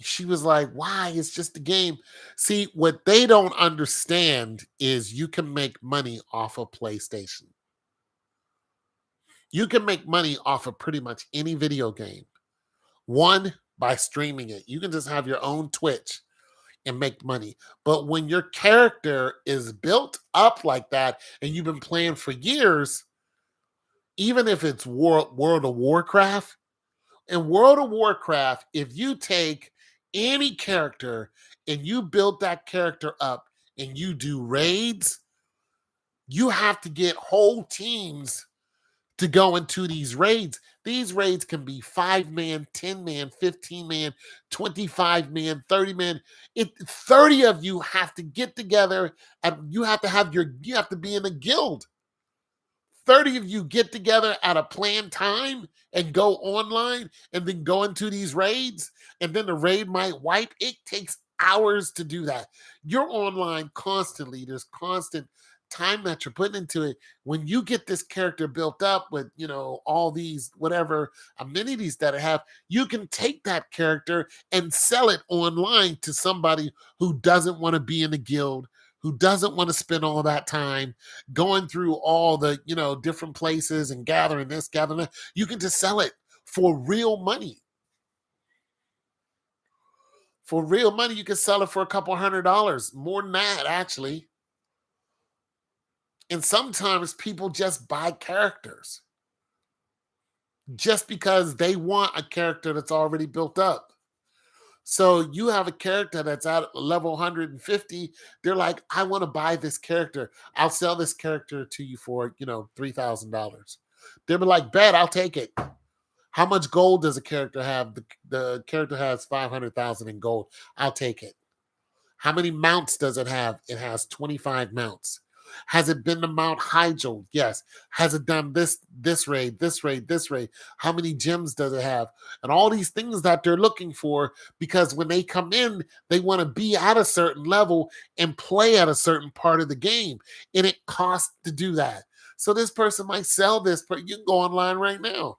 She was like, "Why? It's just a game." See, what they don't understand is you can make money off of PlayStation. You can make money off of pretty much any video game. One, by streaming it. You can just have your own Twitch and make money. But when your character is built up like that and you've been playing for years, even if it's World of Warcraft, in World of Warcraft, if you take any character and you build that character up and you do raids, you have to get whole teams to go into these raids. These raids can be 5 man, 10 man, 15 man, 25 man, 30 man. 30 of you have to get together and you have to be in a guild. 30 of you get together at a planned time and go online and then go into these raids, and then the raid might wipe. It takes hours to do that. You're online constantly. There's constant time that you're putting into it. When you get this character built up with, all these whatever amenities that I have, you can take that character and sell it online to somebody who doesn't want to be in a guild, who doesn't want to spend all that time going through all the, different places and gathering this, gathering that. You can just sell it for real money. For real money, you can sell it for a couple $100, more than that, actually. And sometimes people just buy characters just because they want a character that's already built up. So you have a character that's at level 150. They're like, "I want to buy this character. I'll sell this character to you for, $3,000. They'll be like, "Bet, I'll take it." How much gold does a character have? The character has 500,000 in gold. I'll take it. How many mounts does it have? It has 25 mounts. Has it been to Mount Hyjal? Yes. Has it done this raid, this raid, this raid? How many gems does it have? And all these things that they're looking for, because when they come in, they want to be at a certain level and play at a certain part of the game. And it costs to do that. So this person might sell this, but you can go online right now.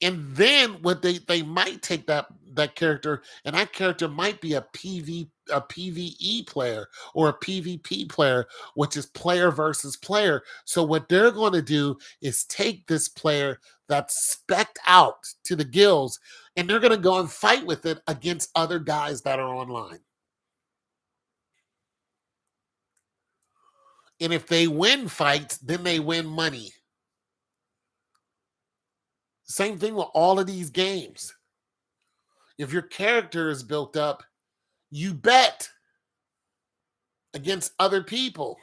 And then what they might take that character, and that character might be a PvE player or a PvP player, which is player versus player. So what they're going to do is take this player that's specced out to the guilds, and they're going to go and fight with it against other guys that are online. And if they win fights, then they win money. Same thing with all of these games. If your character is built up, you bet against other people.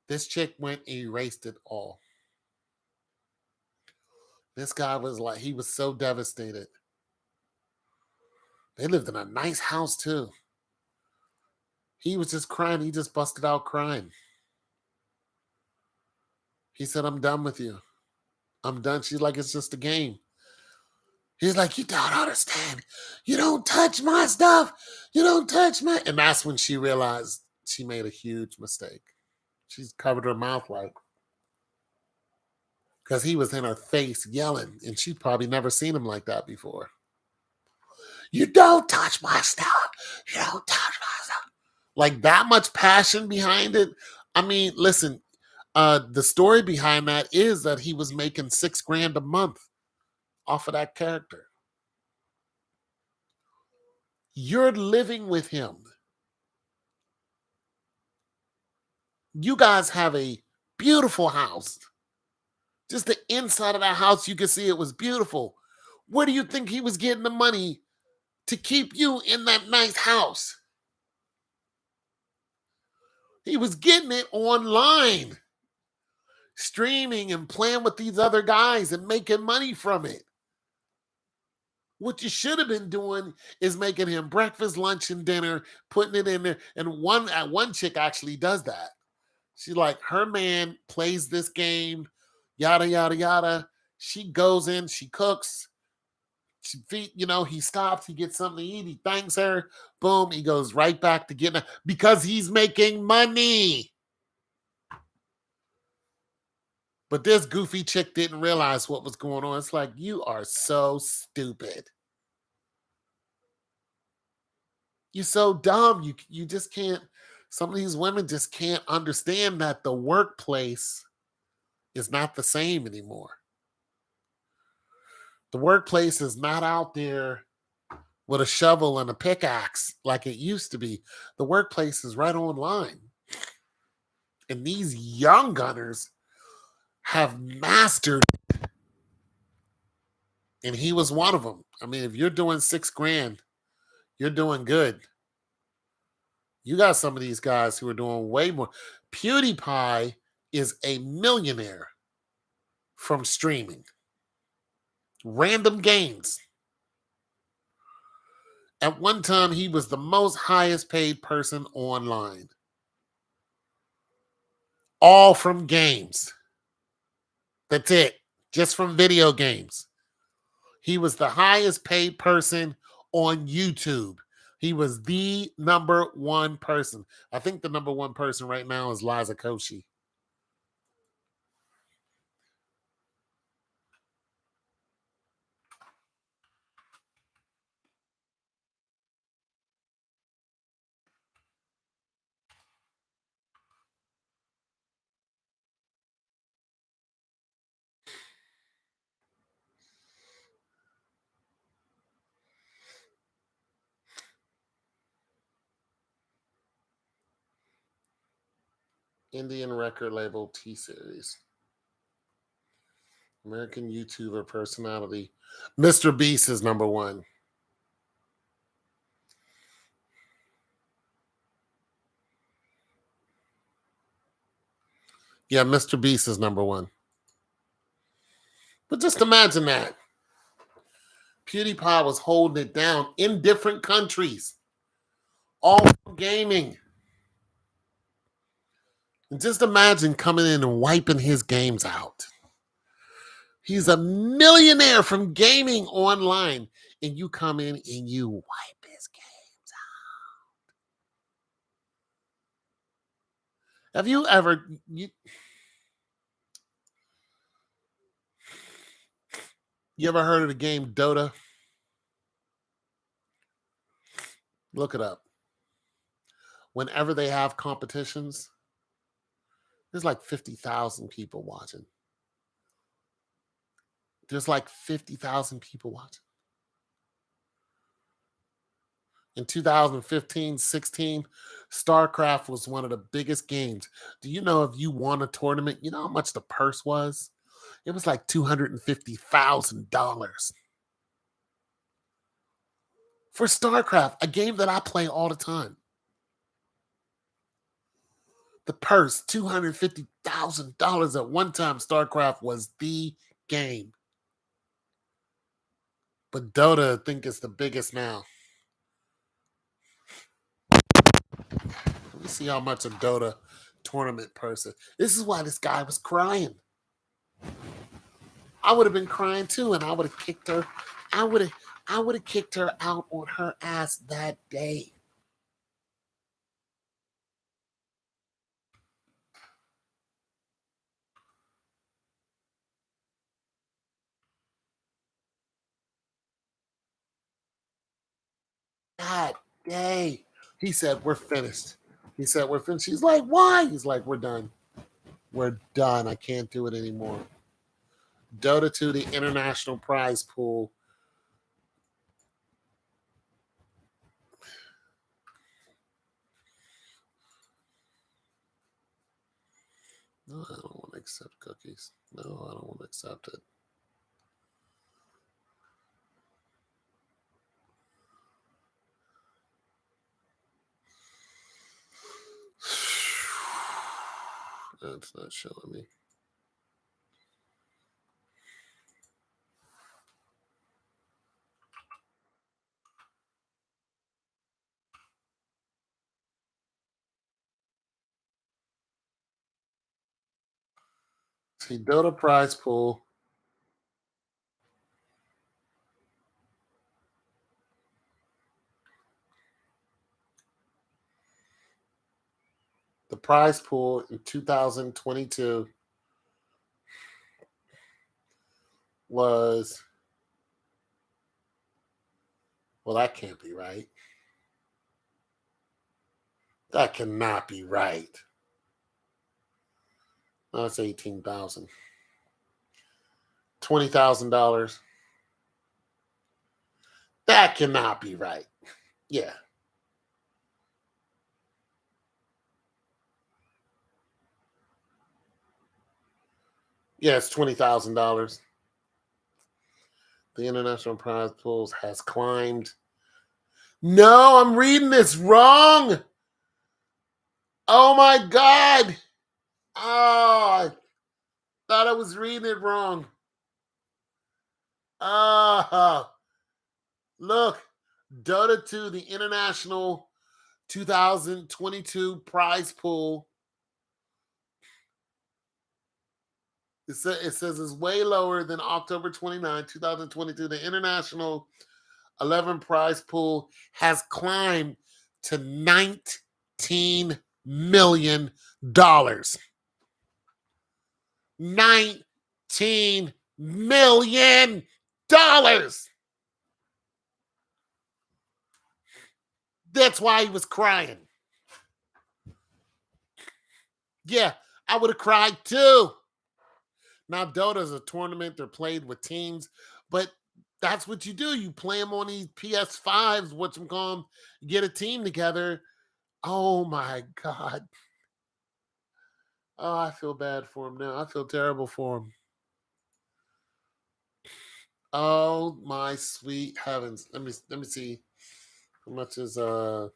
This chick went and erased it all. This guy was like, he was so devastated. They lived in a nice house too. He was just crying. He just busted out crying. He said, "I'm done with you. I'm done." She's like, "It's just a game." He's like, "You don't understand. You don't touch my stuff. You don't touch my..." And that's when she realized she made a huge mistake. She's covered her mouth like, because he was in her face yelling, and she'd probably never seen him like that before. "You don't touch my stuff. You don't touch my stuff." Like that much passion behind it. I mean, listen, the story behind that is that he was making $6,000 a month off of that character. You're living with him. You guys have a beautiful house. Just the inside of that house, you could see it was beautiful. Where do you think he was getting the money to keep you in that nice house? He was getting it online, streaming and playing with these other guys and making money from it. What you should have been doing is making him breakfast, lunch, and dinner, putting it in there. And one chick actually does that. She's like, her man plays this game, yada yada yada. She goes in, she cooks, she feed, he stops, he gets something to eat, he thanks her, boom, he goes right back to getting it because he's making money. But this goofy chick didn't realize what was going on. It's like, you are so stupid. You're so dumb. You just can't. Some of these women just can't understand that the workplace is not the same anymore. The workplace is not out there with a shovel and a pickaxe like it used to be. The workplace is right online. And these young gunners have mastered, and he was one of them. I mean, if you're doing $6,000, you're doing good. You got some of these guys who are doing way more. PewDiePie is a millionaire from streaming random games. At one time, he was the most highest paid person online. All from games. That's it. Just from video games. He was the highest paid person on YouTube. He was the number one person. I think the number one person right now is Liza Koshy. Indian record label T-Series. American YouTuber personality. Mr. Beast is number one. Yeah, Mr. Beast is number one. But just imagine that. PewDiePie was holding it down in different countries. All from gaming. And just imagine coming in and wiping his games out. He's a millionaire from gaming online. And you come in and you wipe his games out. Have you ever... You ever heard of the game Dota? Look it up. Whenever they have competitions, there's like 50,000 people watching. There's like 50,000 people watching. In 2015, 16, StarCraft was one of the biggest games. Do you know if you won a tournament, you know how much the purse was? It was like $250,000 for StarCraft, a game that I play all the time. The purse, $250,000 at one time. StarCraft was the game. But Dota, I think, is the biggest now. Let me see how much a Dota tournament purse is. This is why this guy was crying. I would have been crying too, and I would have kicked her. I would have kicked her out on her ass that day. That day. He said, "We're finished." He said, "We're finished." She's like, "Why?" He's like, "We're done. We're done. I can't do it anymore." Dota 2, the international prize pool. No, I don't want to accept cookies. No, I don't want to accept it. That's not showing me. See, Dota prize pool. The prize pool in 2022 was, well, that can't be right. That cannot be right. No, it's 18,000. $20,000. That cannot be right. Yeah. Yeah, it's $20,000. The international prize pools has climbed. No, I'm reading this wrong. Oh my God. Oh, I thought I was reading it wrong. Ah, look. Dota 2, the international 2022 prize pool. It says it's way lower than October 29, 2022. The international 11 prize pool has climbed to $19 million. $19 million. That's why he was crying. Yeah, I would have cried too. Now, Dota is a tournament. They're played with teams, but that's what you do. You play them on these PS5s, what's them called, get a team together. Oh my God. Oh, I feel bad for him now. I feel terrible for him. Oh my sweet heavens. Let me see. How much is NBA?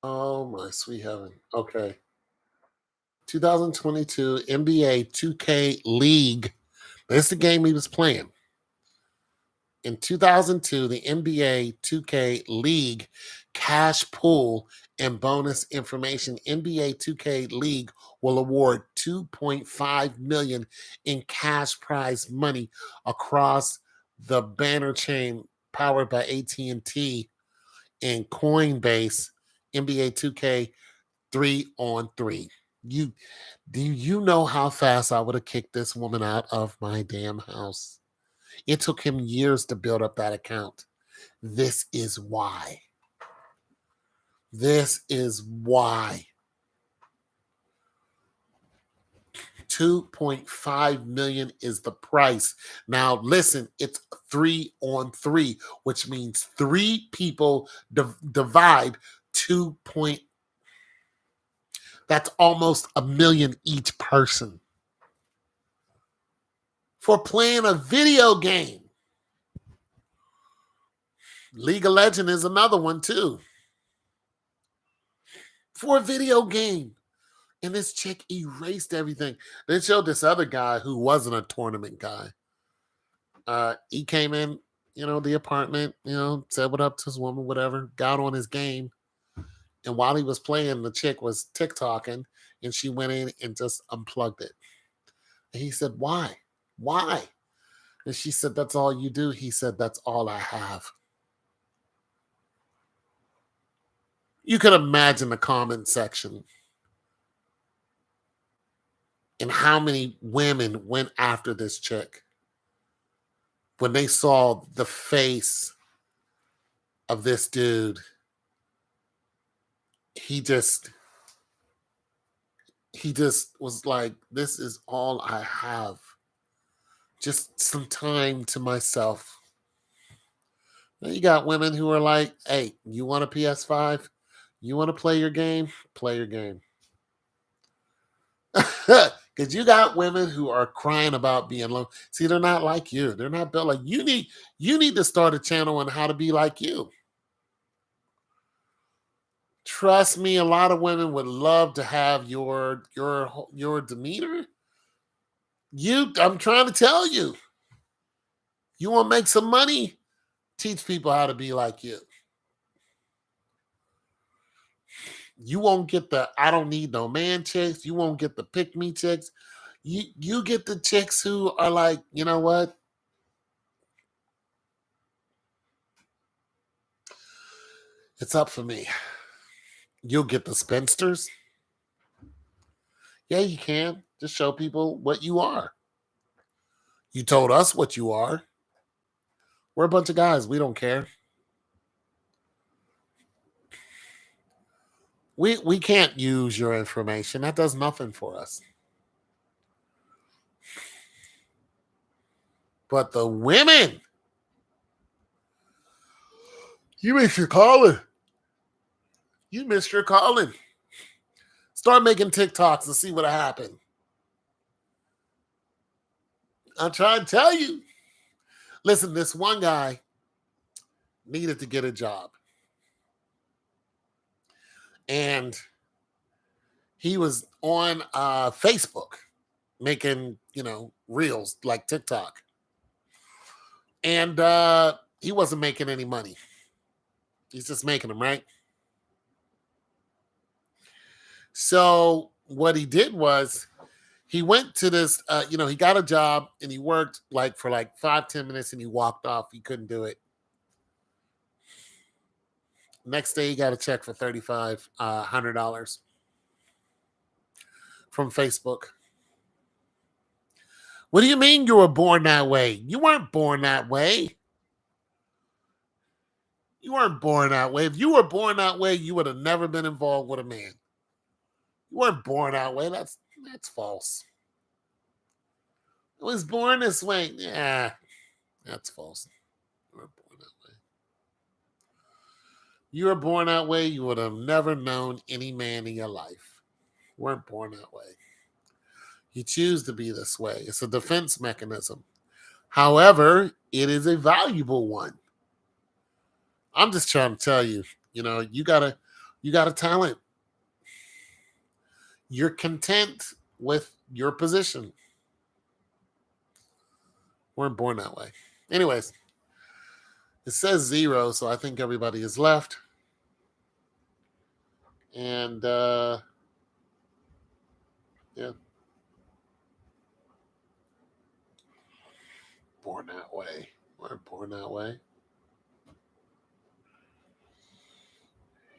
Oh my sweet heaven. Okay. 2022 NBA 2K League. That's the game he was playing. In 2002, the NBA 2K League cash pool and bonus information. NBA 2K League will award 2.5 million in cash prize money across the banner chain powered by AT&T and Coinbase. NBA 2K 3-on-3. You do you know how fast I would have kicked this woman out of my damn house? It took him years to build up that account. This is why. This is why. 2.5 million is the price. Now, listen, it's 3-on-3, which means three people divide 2. That's almost a million each person for playing a video game. League of Legends is another one too. For a video game. And this chick erased everything. They showed this other guy who wasn't a tournament guy. He came in, the apartment, said what up to his woman, whatever, got on his game. And while he was playing, the chick was TikToking and she went in and just unplugged it. And he said, Why? Why? And she said, That's all you do. He said, That's all I have. You could imagine the comment section and how many women went after this chick when they saw the face of this dude. He just was like, this is all I have. Just some time to myself. Now you got women who are like, hey, you want a PS5? You want to play your game? Play your game. Because you got women who are crying about being alone. See, they're not like you. They're not built like you. You need to start a channel on how to be like you. Trust me, a lot of women would love to have your demeanor. I'm trying to tell you. You want to make some money? Teach people how to be like you. You won't get the I don't need no man chicks. You won't get the pick me chicks. You get the chicks who are like, you know what? It's up for me. You'll get the spinsters. Yeah, you can. Just show people what you are. You told us what you are. We're a bunch of guys. We don't care. We can't use your information. That does nothing for us. But the women, you missed your calling. You missed your calling. Start making TikToks and see what'll happen. I'm trying to tell you. Listen, this one guy needed to get a job. And he was on Facebook making, reels like TikTok. And he wasn't making any money. He's just making them, right? So what he did was he went to this, he got a job and he worked for 5-10 minutes and he walked off. He couldn't do it. Next day, he got a check for $3,500 from Facebook. What do you mean you were born that way? You weren't born that way. You weren't born that way. If you were born that way, you would have never been involved with a man. You weren't born that way. That's false. I was born this way. Yeah, that's false. You weren't born that way. You were born that way, you would have never known any man in your life. You weren't born that way. You choose to be this way. It's a defense mechanism. However, it is a valuable one. I'm just trying to tell you, you got a talent. You're content with your position. Weren't born that way. Anyways, it says 0, so I think everybody is left. And yeah. Born that way. Weren't born that way.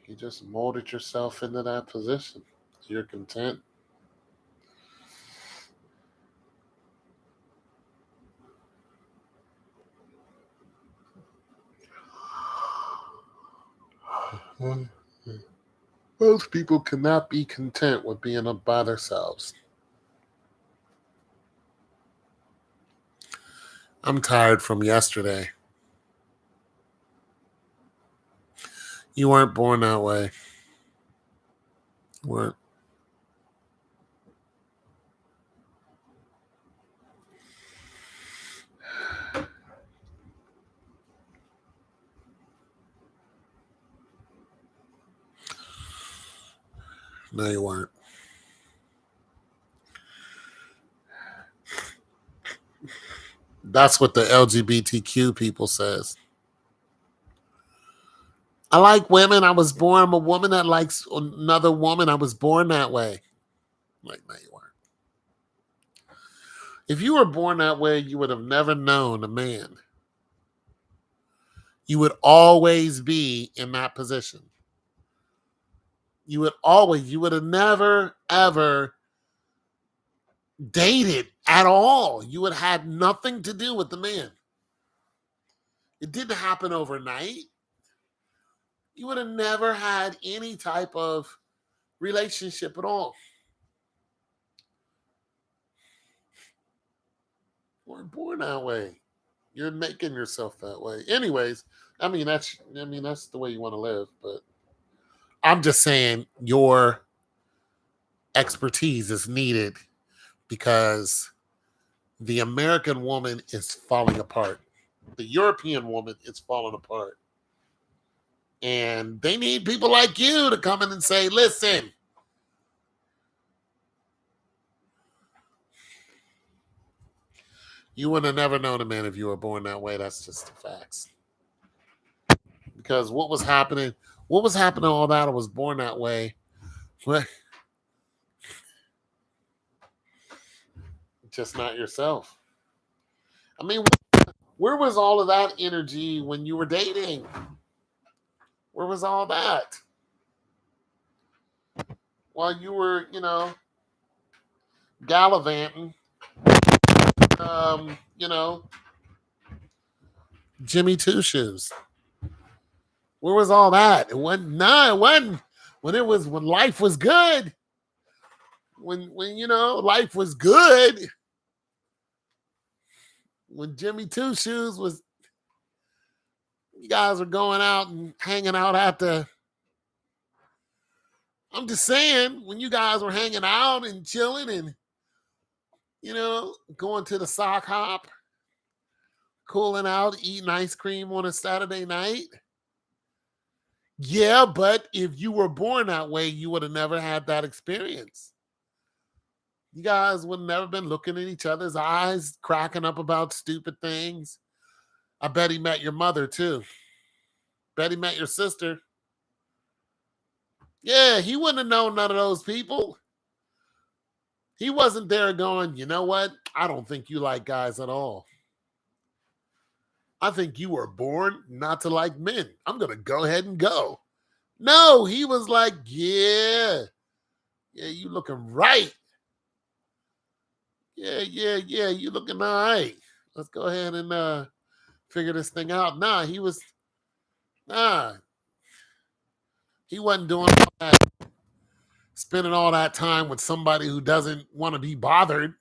You just molded yourself into that position. You're content. Most people cannot be content with being up by themselves. I'm tired from yesterday. You weren't born that way. You weren't. No, you weren't. That's what the LGBTQ people says. I like women. I was born. I'm a woman that likes another woman. I was born that way. Like, no, you weren't. If you were born that way, you would have never known a man. You would always be in that position. You would have never, ever dated at all. You would have had nothing to do with the man. It didn't happen overnight. You would have never had any type of relationship at all. You weren't born that way. You're making yourself that way. Anyways, that's the way you want to live, but I'm just saying your expertise is needed because the American woman is falling apart. The European woman is falling apart. And they need people like you to come in and say, listen, You would have never known a man if you were born that way. That's just the facts. Because what was happening all that I was born that way. Well, just not yourself. I mean, where was all of that energy when you were dating? Where was all that? While you were, gallivanting, um, you know, Jimmy Two Shoes. Where was all that? It wasn't. No, it wasn't. When life was good. When life was good. When Jimmy Two Shoes was, you guys were going out and hanging out at the. I'm just saying, when you guys were hanging out and chilling and going to the sock hop, cooling out, eating ice cream on a Saturday night. Yeah, but if you were born that way, you would have never had that experience. You guys would have never been looking in each other's eyes, cracking up about stupid things. I bet he met your mother too. Bet he met your sister. Yeah, he wouldn't have known none of those people. He wasn't there going, you know what? I don't think you like guys at all. I think you were born not to like men. I'm going to go ahead and go. No, he was like, yeah, you looking right. Yeah, you looking all right. Let's go ahead and figure this thing out. Nah, he wasn't doing all that, spending all that time with somebody who doesn't want to be bothered.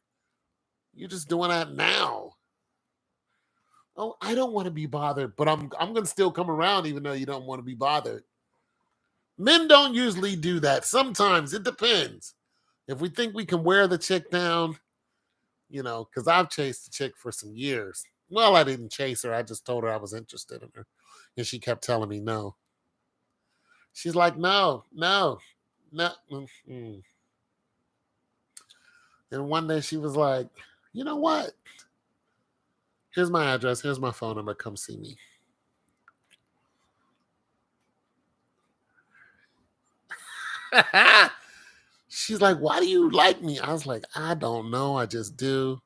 You're just doing that now. Oh, I don't want to be bothered, but I'm gonna still come around even though you don't want to be bothered. Men don't usually do that. Sometimes it depends. If we think we can wear the chick down, because I've chased the chick for some years. Well, I didn't chase her. I just told her I was interested in her. And she kept telling me no. She's like, no. Mm-mm. And one day she was like, you know what? Here's my address. Here's my phone number. Come see me. She's like, why do you like me? I was like, I don't know. I just do.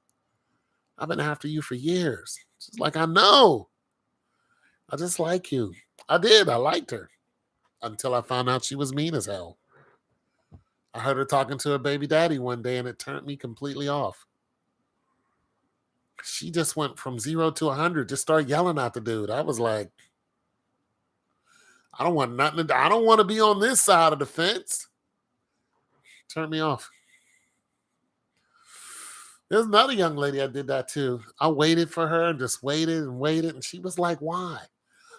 I've been after you for years. She's like, I know. I just like you. I did. I liked her until I found out she was mean as hell. I heard her talking to her baby daddy one day and it turned me completely off. She just went from 0 to 100, just started yelling at the dude. I was like, I don't want nothing. I don't want to be on this side of the fence. Turned me off. There's another young lady I did that too. I waited for her and just waited and waited. And she was like, why?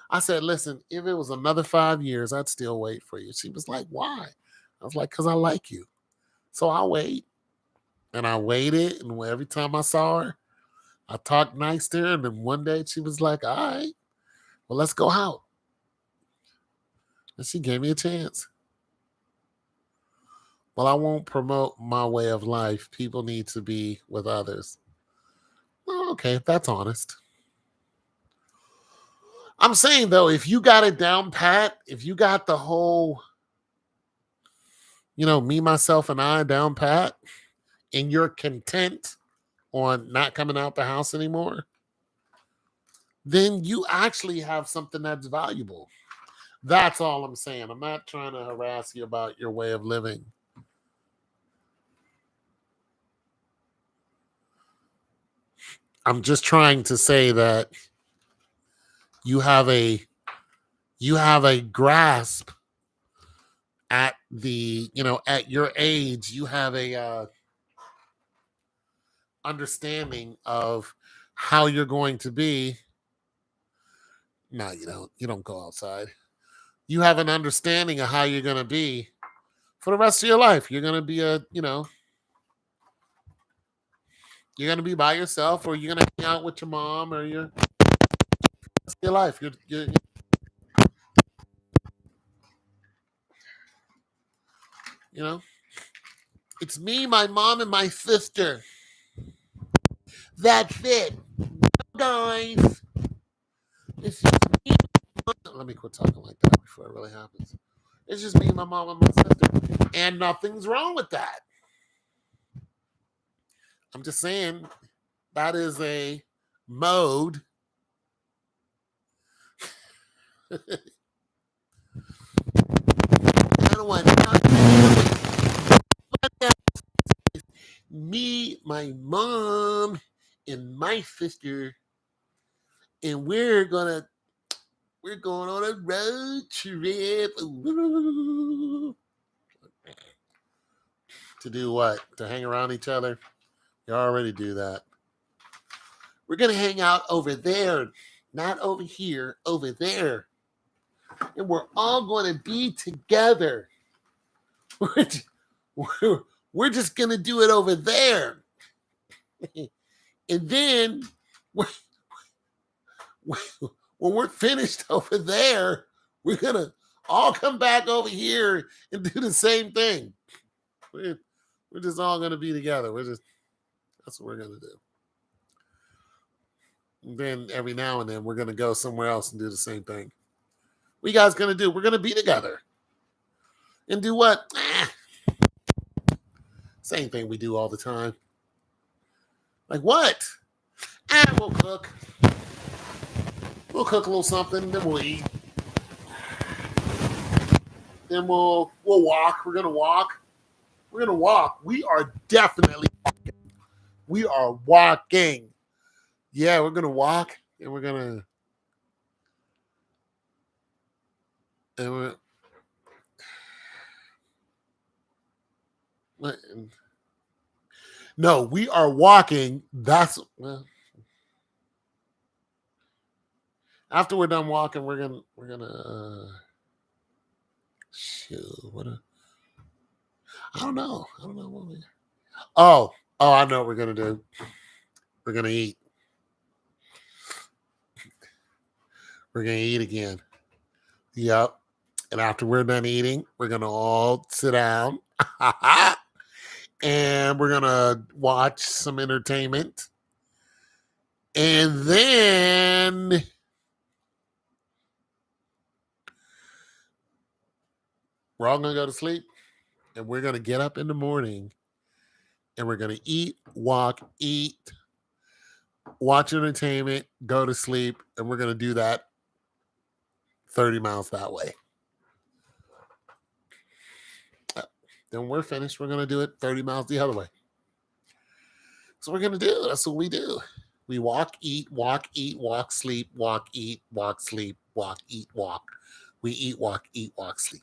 I said, listen, if it was another 5 years, I'd still wait for you. She was like, why? I was like, because I like you. So I'll wait. And I waited. And every time I saw her, I talked nice to her. And then one day she was like, all right, well, let's go out. And she gave me a chance. Well, I won't promote my way of life. People need to be with others. Well, okay, that's honest. I'm saying though, if you got it down pat, if you got the whole, me, myself, and I down pat, and you're content on not coming out the house anymore, then you actually have something that's valuable. That's all I'm saying. I'm not trying to harass you about your way of living. I'm just trying to say that you have a grasp at at your age, you have a understanding of how you're going to be. No, you don't go outside. You have an understanding of how you're going to be for the rest of your life. You're going to be you're going to be by yourself, or you're going to hang out with your mom, or your life. It's me, my mom, and my sister. That's it. guys. It's just me. Let me quit talking like that before it really happens. It's just me, my mom, and my sister. And nothing's wrong with that. I'm just saying that is a mode. I don't want me, my mom, and my sister, and we're going on a road trip. Ooh. To do what? To hang around each other? You already do that. We're going to hang out over there, not over here, over there. And we're all going to be together. We're just going to do it over there. And then when we're finished over there, we're going to all come back over here and do the same thing. We're just all going to be together. That's what we're going to do. And then every now and then we're going to go somewhere else and do the same thing. What you guys going to do? We're going to be together. And do what? Same thing we do all the time. Like what? We'll cook. We'll cook a little something, then we'll eat. Then we'll walk. We're going to walk. We're going to walk. We are definitely walking. We are walking. Yeah, we're going to walk, and we're going to... No, we are walking. That's... after we're done walking, we're gonna shoot. I don't know what we... Oh, I know what we're gonna do. We're gonna eat. We're gonna eat again. Yep. And after we're done eating, we're gonna all sit down and we're gonna watch some entertainment. And then we're all going to go to sleep, and we're going to get up in the morning, and we're going to eat, walk, watch entertainment, go to sleep, and we're going to do that 30 miles that way. Then we're finished. We're going to do it 30 miles the other way. That's what we're going to do. That's what we do. We walk, eat, walk, sleep, walk, eat, walk, sleep, walk, eat, walk. We eat, walk, sleep.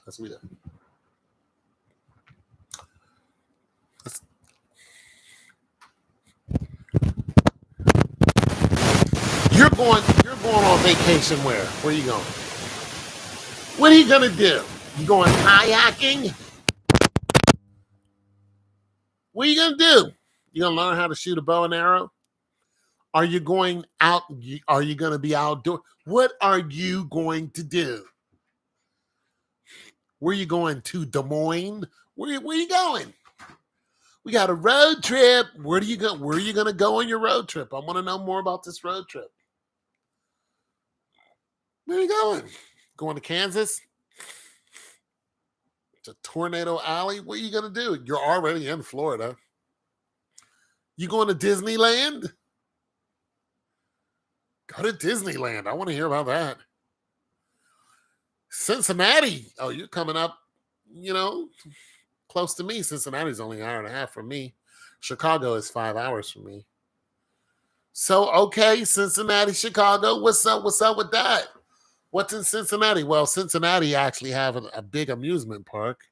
That's what we do. You're going on vacation where? Where are you going? What are you going to do? You going kayaking? What are you going to do? You going to learn how to shoot a bow and arrow? Are you going out? Are you going to be outdoor? What are you going to do? Where are you going to? Des Moines? Where are you going? We got a road trip. Where are you going to go on your road trip? I want to know more about this road trip. Where are you going? Going to Kansas? To Tornado Alley? What are you going to do? You're already in Florida. You going to Disneyland? Go to Disneyland. I want to hear about that. Cincinnati. Oh, you're coming up, close to me. Cincinnati's only an hour and a half from me. Chicago is 5 hours from me. So, okay, Cincinnati, Chicago. What's up with that? What's in Cincinnati? Well, Cincinnati actually have a big amusement park.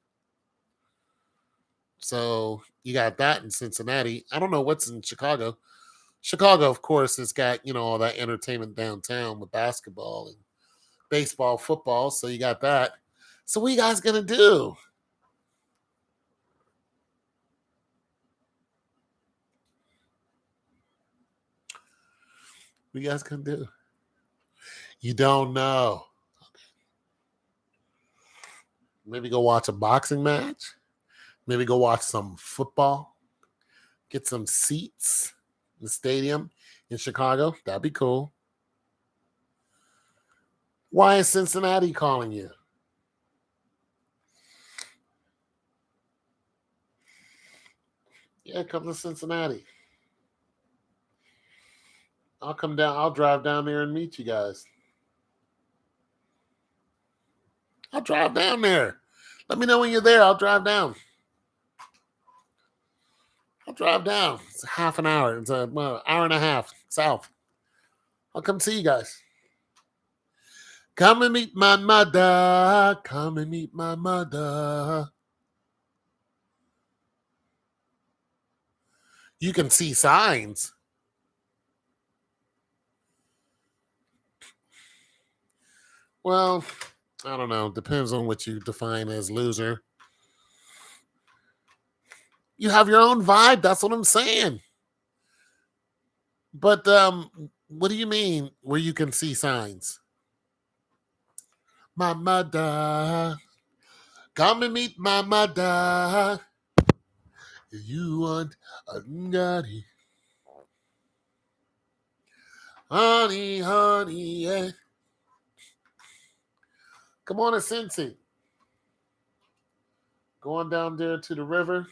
So you got that in Cincinnati. I don't know what's in Chicago. Chicago, of course, has got, all that entertainment downtown with basketball and baseball, football. So you got that. So what are you guys going to do? What are you guys going to do? You don't know. Okay. Maybe go watch a boxing match. Maybe go watch some football. Get some seats in the stadium. In Chicago? That'd be cool. Why is Cincinnati calling you? Yeah, come to Cincinnati. I'll come down. I'll drive down there and meet you guys. I'll drive down there. Let me know when you're there. I'll drive down. I'll drive down. It's a half an hour. It's a hour and a half south. I'll come see you guys. Come and meet my mother. Come and meet my mother. You can see signs. Well, I don't know. Depends on what you define as loser. You have your own vibe. That's what I'm saying. But what do you mean where you can see signs? My mother. Come and meet my mother. You want a nutty. Honey, honey, yeah. Come on to Cincy. Going down there to the river.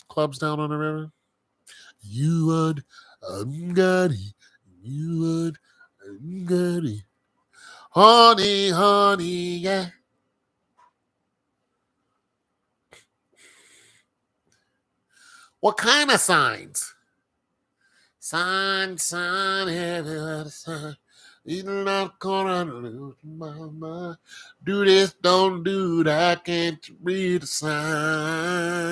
Clubs down on the river. You want a nutty. You want a nutty. Honey, honey, yeah. What kind of signs? Sign, sign, everywhere the sign. You're not gonna lose my mind. Do this, don't do that. Can't you read the sign?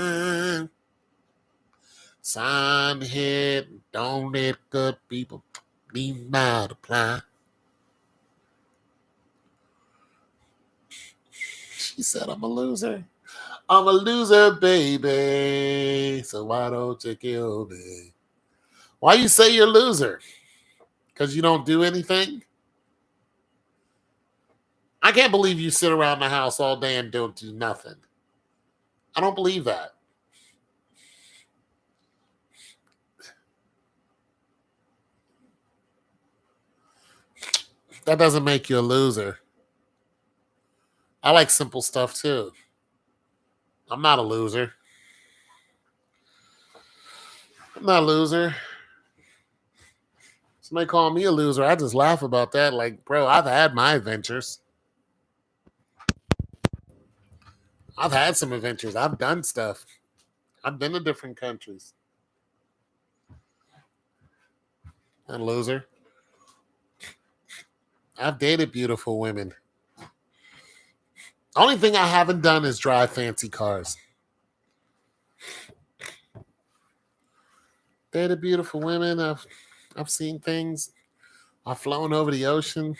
Sign head, don't let good people need multiply. She said, I'm a loser. I'm a loser, baby. So why don't you kill me? Why you say you're a loser? Because you don't do anything? I can't believe you sit around the house all day and don't do nothing. I don't believe that. That doesn't make you a loser. I like simple stuff too. I'm not a loser. I'm not a loser. Somebody call me a loser. I just laugh about that. Like, bro, I've had my adventures. I've had some adventures. I've done stuff. I've been to different countries. Not a loser. I've dated beautiful women. Only thing I haven't done is drive fancy cars. Dated beautiful women. I've seen things. I've flown over the ocean.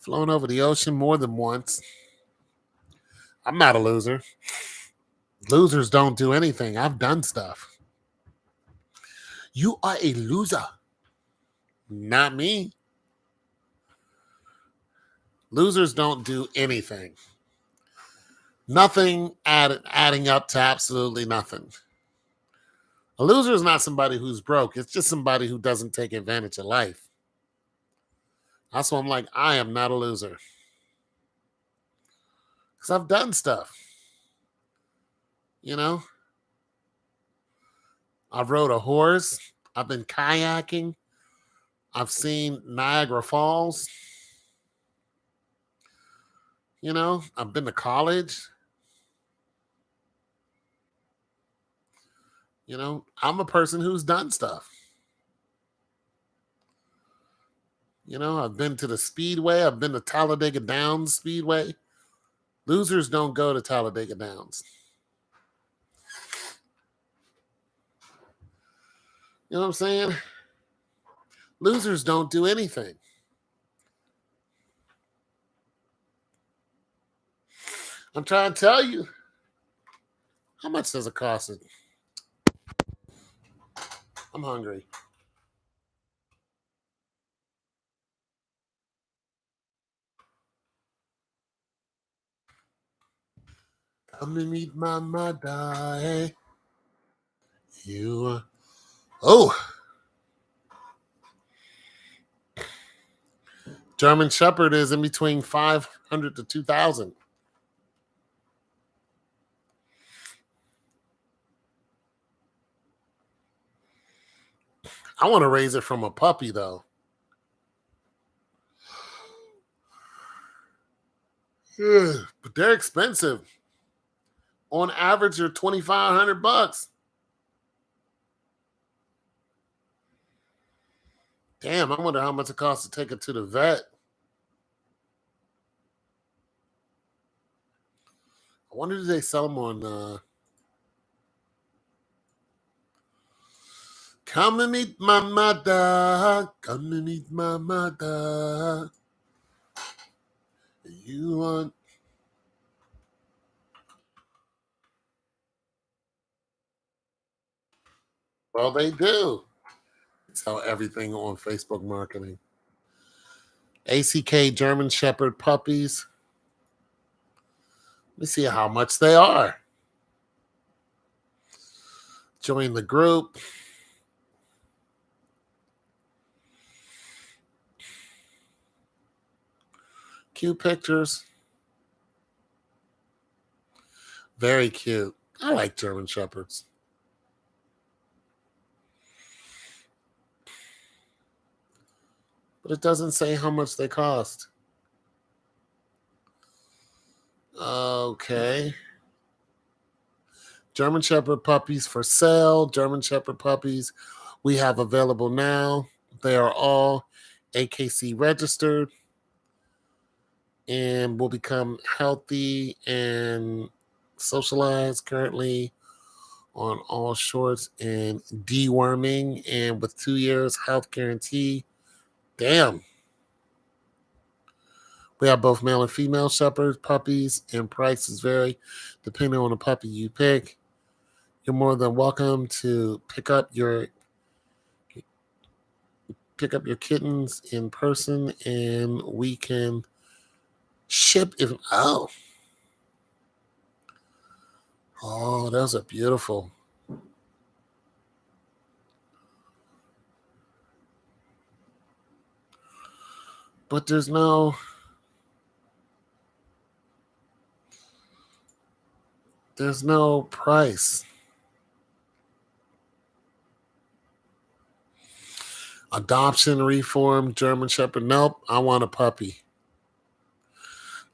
Flown over the ocean more than once. I'm not a loser. Losers don't do anything. I've done stuff. You are a loser. Not me. Losers don't do anything. Nothing adding up to absolutely nothing. A loser is not somebody who's broke. It's just somebody who doesn't take advantage of life. That's why I'm like, I am not a loser. Because I've done stuff. You know, I've rode a horse. I've been kayaking. I've seen Niagara Falls. You know, I've been to college. You know, I'm a person who's done stuff. You know, I've been to the Speedway. I've been to Talladega Downs Speedway. Losers don't go to Talladega Downs. You know what I'm saying? Losers don't do anything. I'm trying to tell you. How much does it cost? I'm hungry. Come and meet my mother. You. Oh, German Shepherd is in between 500 to 2,000. I want to raise it from a puppy though. Yeah, but they're expensive. On average, they're $2,500. Damn, I wonder how much it costs to take it to the vet. I wonder if they sell them on. Come and meet my mother. Come and meet my mother. You want. Well, they do. Sell everything on Facebook marketing. ACK German Shepherd puppies. Let me see how much they are. Join the group. Cute pictures. Very cute. I like German Shepherds. But it doesn't say how much they cost. Okay. German Shepherd puppies for sale. German Shepherd puppies we have available now. They are all AKC registered and will become healthy and socialized currently on all shorts and deworming and with 2 years health guarantee. Damn. We have both male and female shepherd puppies, and prices vary depending on the puppy you pick. You're more than welcome to pick up your kittens in person, and we can ship if those are beautiful. But there's no price. Adoption, reform, German Shepherd. Nope, I want a puppy.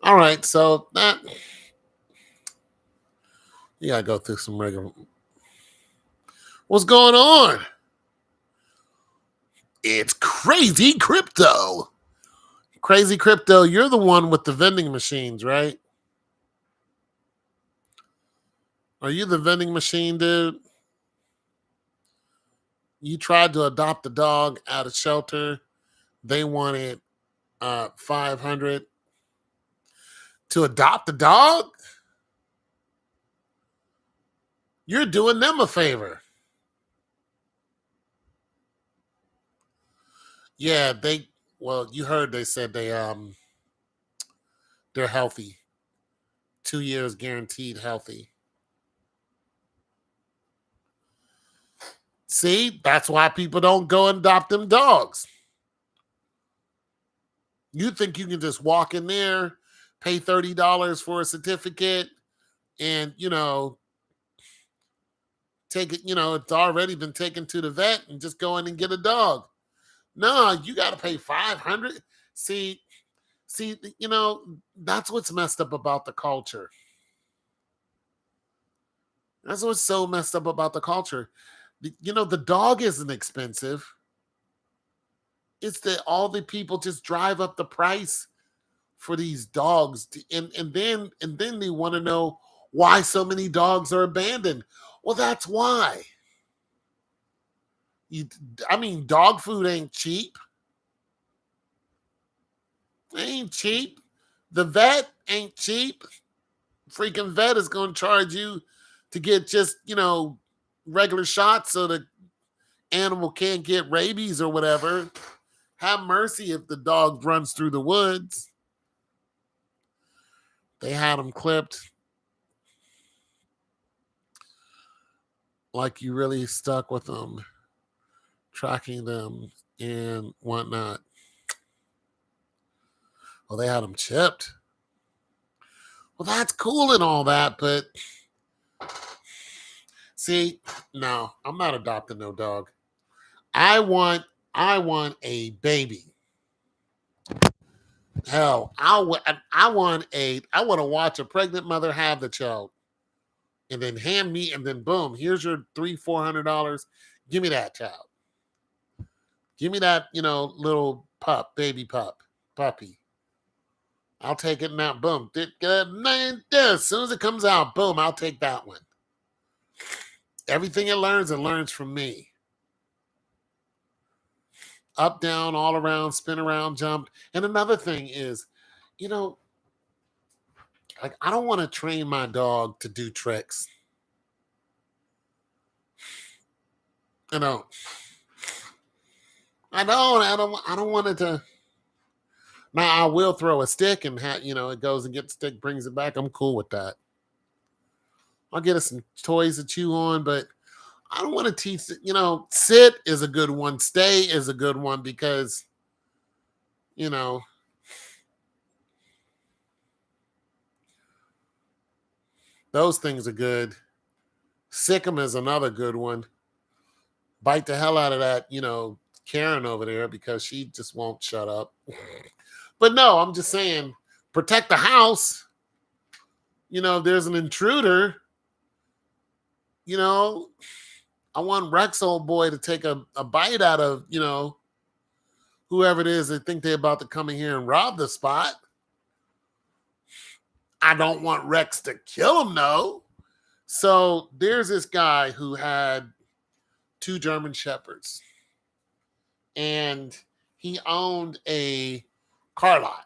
All right, so that you gotta go through some regular. What's going on? It's Crazy Crypto. Crazy Crypto, you're the one with the vending machines, right? Are you the vending machine dude? You tried to adopt a dog at a shelter. They wanted 500 to adopt a dog. You're doing them a favor. Yeah, you heard they said they're healthy. 2 years guaranteed healthy. See, that's why people don't go and adopt them dogs. You think you can just walk in there, pay $30 for a certificate, and take it, it's already been taken to the vet and just go in and get a dog. No, you got to pay 500. See, that's what's messed up about the culture. That's what's so messed up about the culture. The dog isn't expensive. It's that all the people just drive up the price for these dogs, and then they want to know why so many dogs are abandoned. Well, that's why. Dog food ain't cheap. It ain't cheap. The vet ain't cheap. Freaking vet is going to charge you to get just regular shots so the animal can't get rabies or whatever. Have mercy if the dog runs through the woods. They had them clipped. like you really stuck with them, tracking them and whatnot. Well, they had them chipped. Well, that's cool and all that, but see, no, I'm not adopting no dog. I want I want a baby. Hell, I want to watch a pregnant mother have the child, and then hand me, and then boom, here's your $300-400. Give me that child. Give me that, little baby puppy. I'll take it now. Boom. As soon as it comes out, boom, I'll take that one. Everything it learns from me. Up, down, all around, spin around, jump. And another thing is, you know, like I don't want to train my dog to do tricks. You know, I don't want it to. Now I will throw a stick and it goes and gets the stick, brings it back. I'm cool with that. I'll get us some toys to chew on, but I don't want to teach. Sit is a good one. Stay is a good one because you know those things are good. Sick 'em is another good one. Bite the hell out of that, Karen over there because she just won't shut up. But no, I'm just saying, protect the house. If there's an intruder, I want Rex old boy to take a bite out of, whoever it is that think they're about to come in here and rob the spot. I don't want Rex to kill him, though. So there's this guy who had 2 German Shepherds, and he owned a car lot.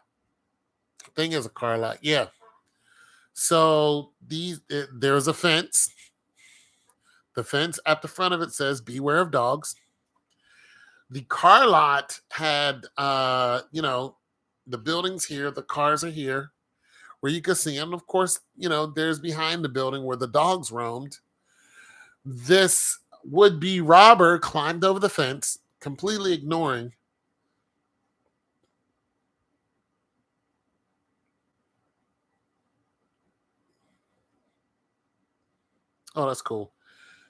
Thing is a car lot, yeah. So there's a fence. The fence at the front of it says "Beware of dogs." The car lot had, the buildings here, the cars are here, where you can see them. Of course, there's behind the building where the dogs roamed. This would-be robber climbed over the fence, completely ignoring. Oh, that's cool.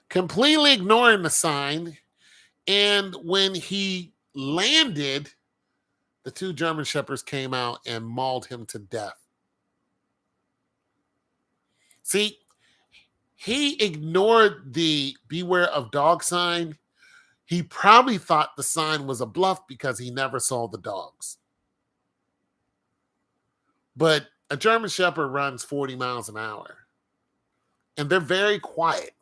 Completely ignoring the sign. And when he landed, the 2 German Shepherds came out and mauled him to death. See, he ignored the "Beware of dog" sign. He probably thought the sign was a bluff because he never saw the dogs. But a German Shepherd runs 40 miles an hour, and they're very quiet.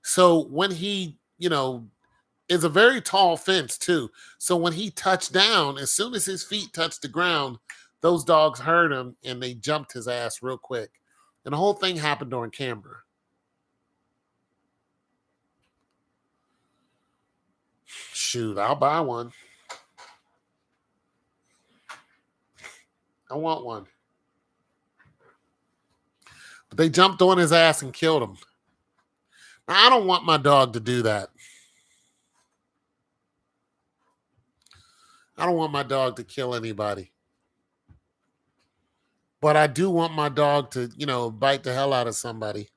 So when he, is a very tall fence too. So when he touched down, as soon as his feet touched the ground, those dogs heard him and they jumped his ass real quick. And the whole thing happened on camera. Shoot, I'll buy one. I want one. But they jumped on his ass and killed him. Now, I don't want my dog to do that. I don't want my dog to kill anybody. But I do want my dog to, bite the hell out of somebody.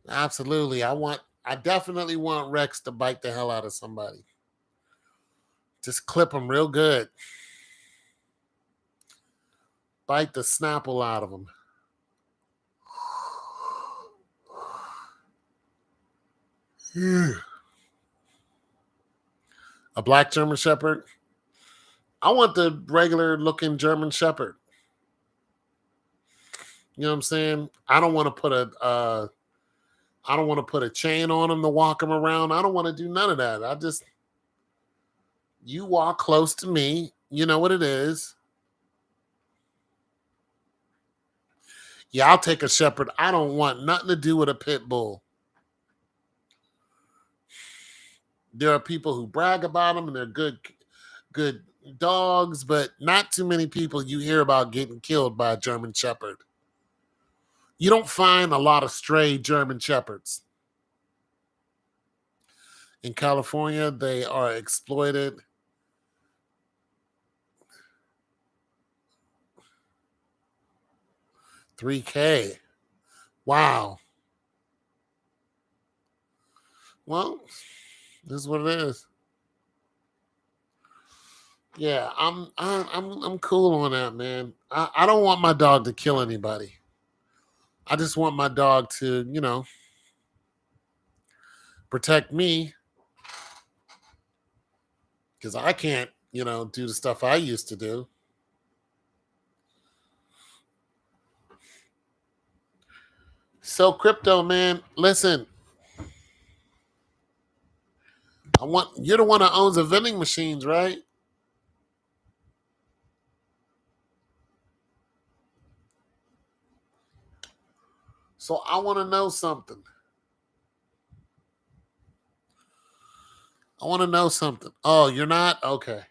Absolutely. I definitely want Rex to bite the hell out of somebody. Just clip him real good. Bite the snapple out of him. A black German Shepherd. I want the regular looking German Shepherd. You know what I'm saying? I don't want to put a chain on him to walk him around. I don't want to do none of that. You walk close to me. You know what it is. Yeah, I'll take a Shepherd. I don't want nothing to do with a pit bull. There are people who brag about them and they're good dogs, but not too many people you hear about getting killed by a German Shepherd. You don't find a lot of stray German Shepherds. In California, they are exploited. $3K. Wow. Well, this is what it is. Yeah, I'm cool on that, man. I don't want my dog to kill anybody. I just want my dog to, protect me because I can't, do the stuff I used to do. So crypto, man, listen. You're the one that owns the vending machines, right? So I want to know something. I want to know something. Oh, you're not? Okay.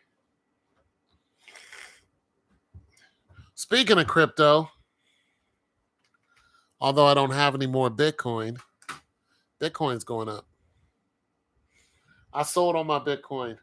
Speaking of crypto, although I don't have any more Bitcoin, Bitcoin's going up. I sold on my Bitcoin.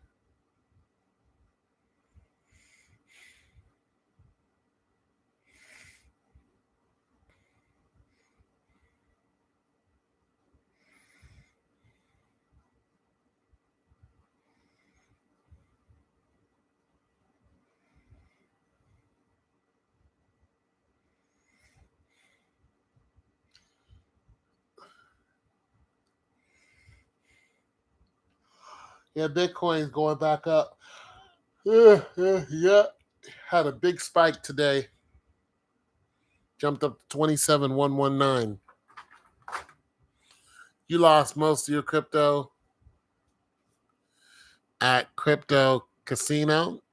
Yeah, Bitcoin's going back up. Yeah. Had a big spike today. Jumped up to 27,119. You lost most of your crypto at crypto casino.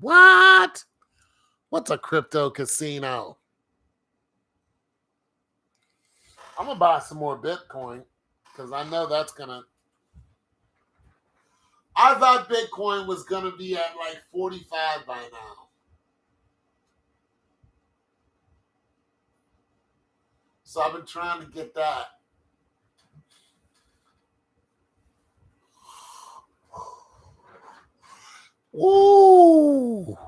What? What's a crypto casino? I'm gonna buy some more Bitcoin because I know that's gonna. I thought Bitcoin was gonna be at like 45 by now. So I've been trying to get that. Woo!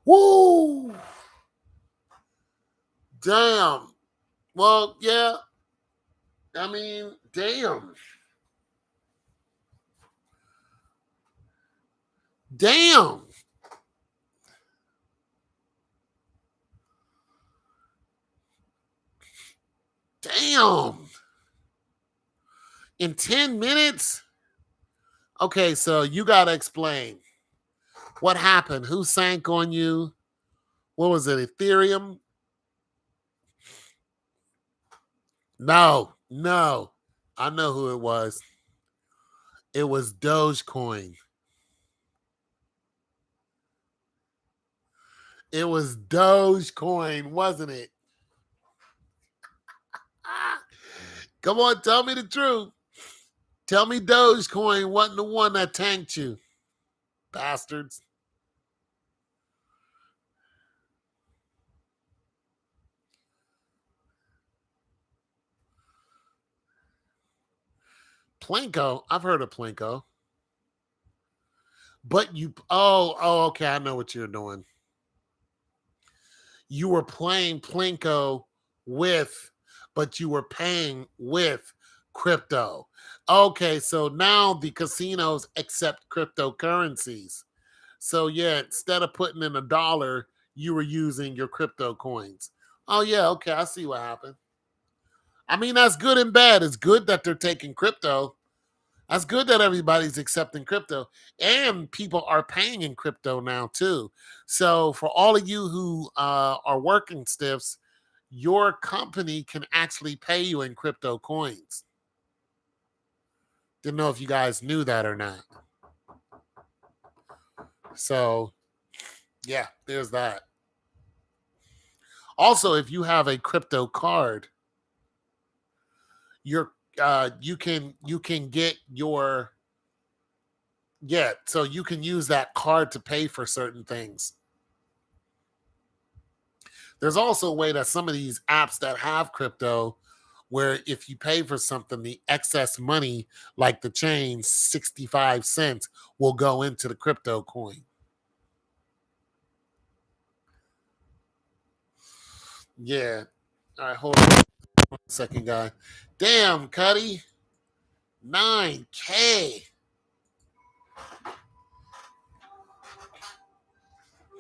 Woo! Damn. Well, yeah. I mean, damn. Damn. Damn. In 10 minutes? Okay, so you got to explain. What happened? Who sank on you? What was it? Ethereum? No, no. I know who it was. It was Dogecoin. It was Dogecoin, wasn't it? Ah, come on, tell me the truth. Tell me Dogecoin wasn't the one that tanked you, bastards. Plinko, I've heard of Plinko. But okay, I know what you're doing. You were playing Plinko but you were paying with crypto. Okay, so now the casinos accept cryptocurrencies. So yeah, instead of putting in $1, you were using your crypto coins. Oh yeah, okay, I see what happened. I mean, that's good and bad. It's good that they're taking crypto. That's good that everybody's accepting crypto and people are paying in crypto now too. So for all of you who are working stiffs, your company can actually pay you in crypto coins. Didn't know if you guys knew that or not. So yeah, there's that. Also, if you have a crypto card, you can get your so you can use that card to pay for certain things. There's also a way that some of these apps that have crypto, where if you pay for something, the excess money, like the change, 65 cents, will go into the crypto coin. Yeah. All right, hold on 1 second, guy. Damn, Cuddy. 9K.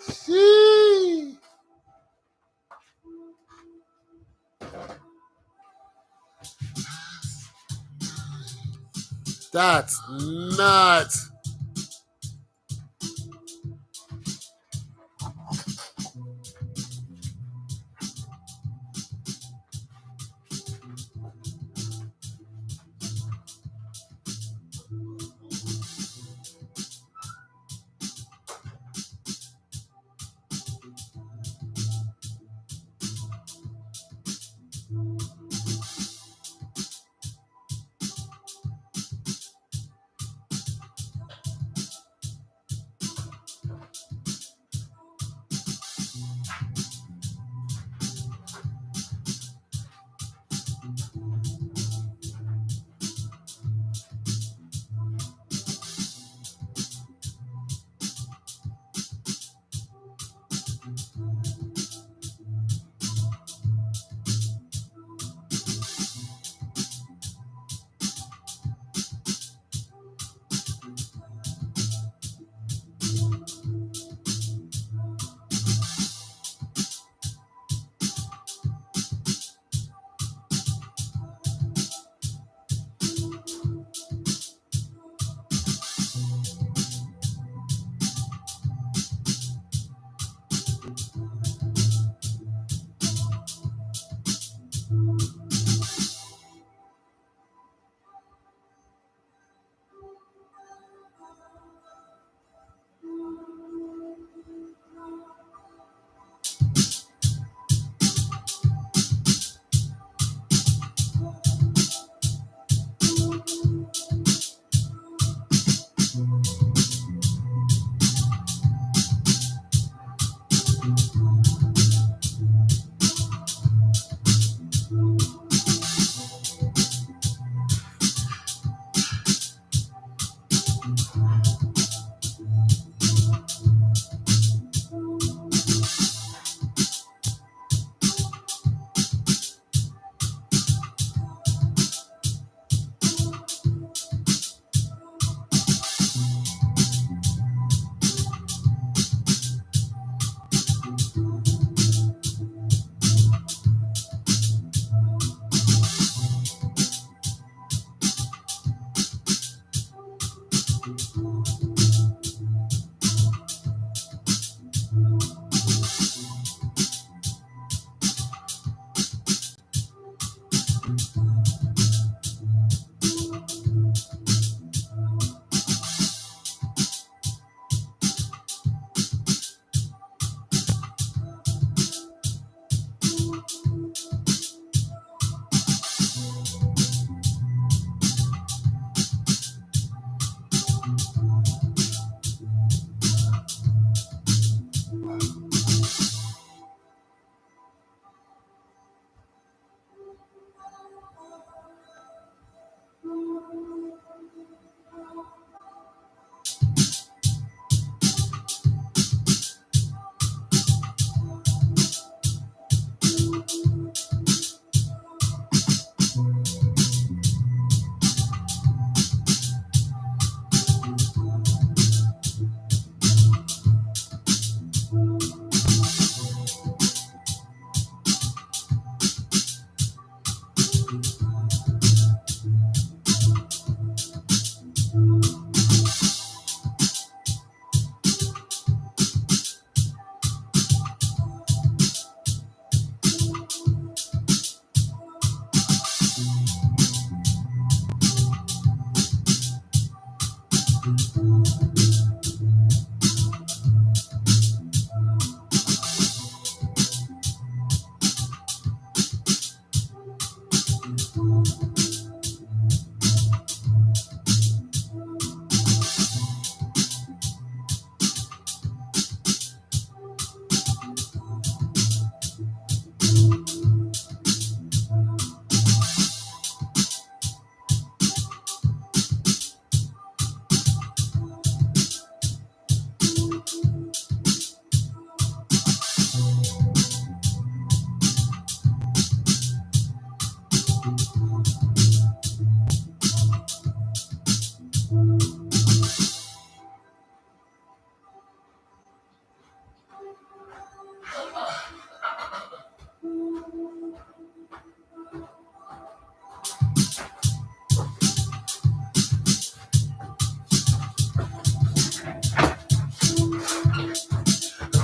Sheesh. That's nuts.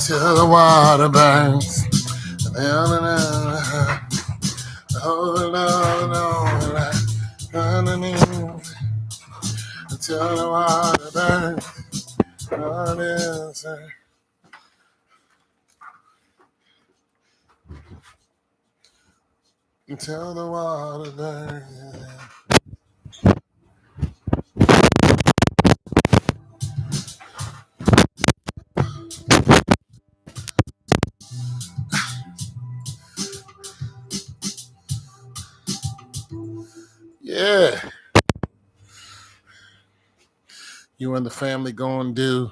till the water burns. Until the water burns. Until the water burns. Yeah. You and the family going to do.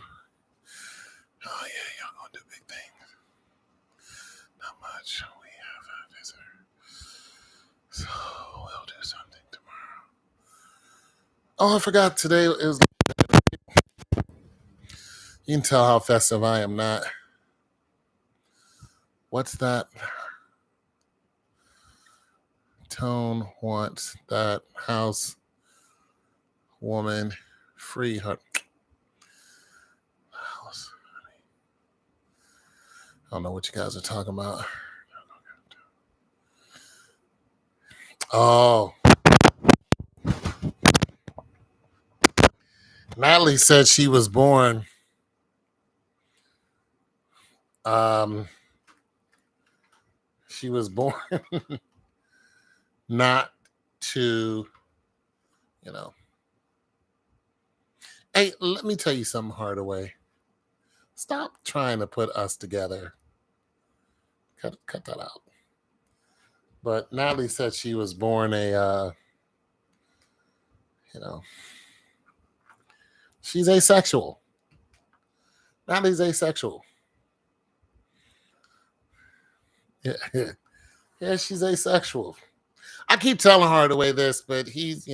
Oh, yeah, y'all going to do big things. Not much. We have a visitor. So we'll do something tomorrow. Oh, I forgot today. It was. You can tell how festive I am not. What's that? Tone wants that house woman free her house. I don't know what you guys are talking about. Oh. Natalie said she was born she was born not to, you know. Hey, let me tell you something, Hardaway. Stop trying to put us together. Cut that out. But Natalie said she was born she's asexual. Natalie's asexual. Yeah, yeah, she's asexual. I keep telling Hardaway this, but he's,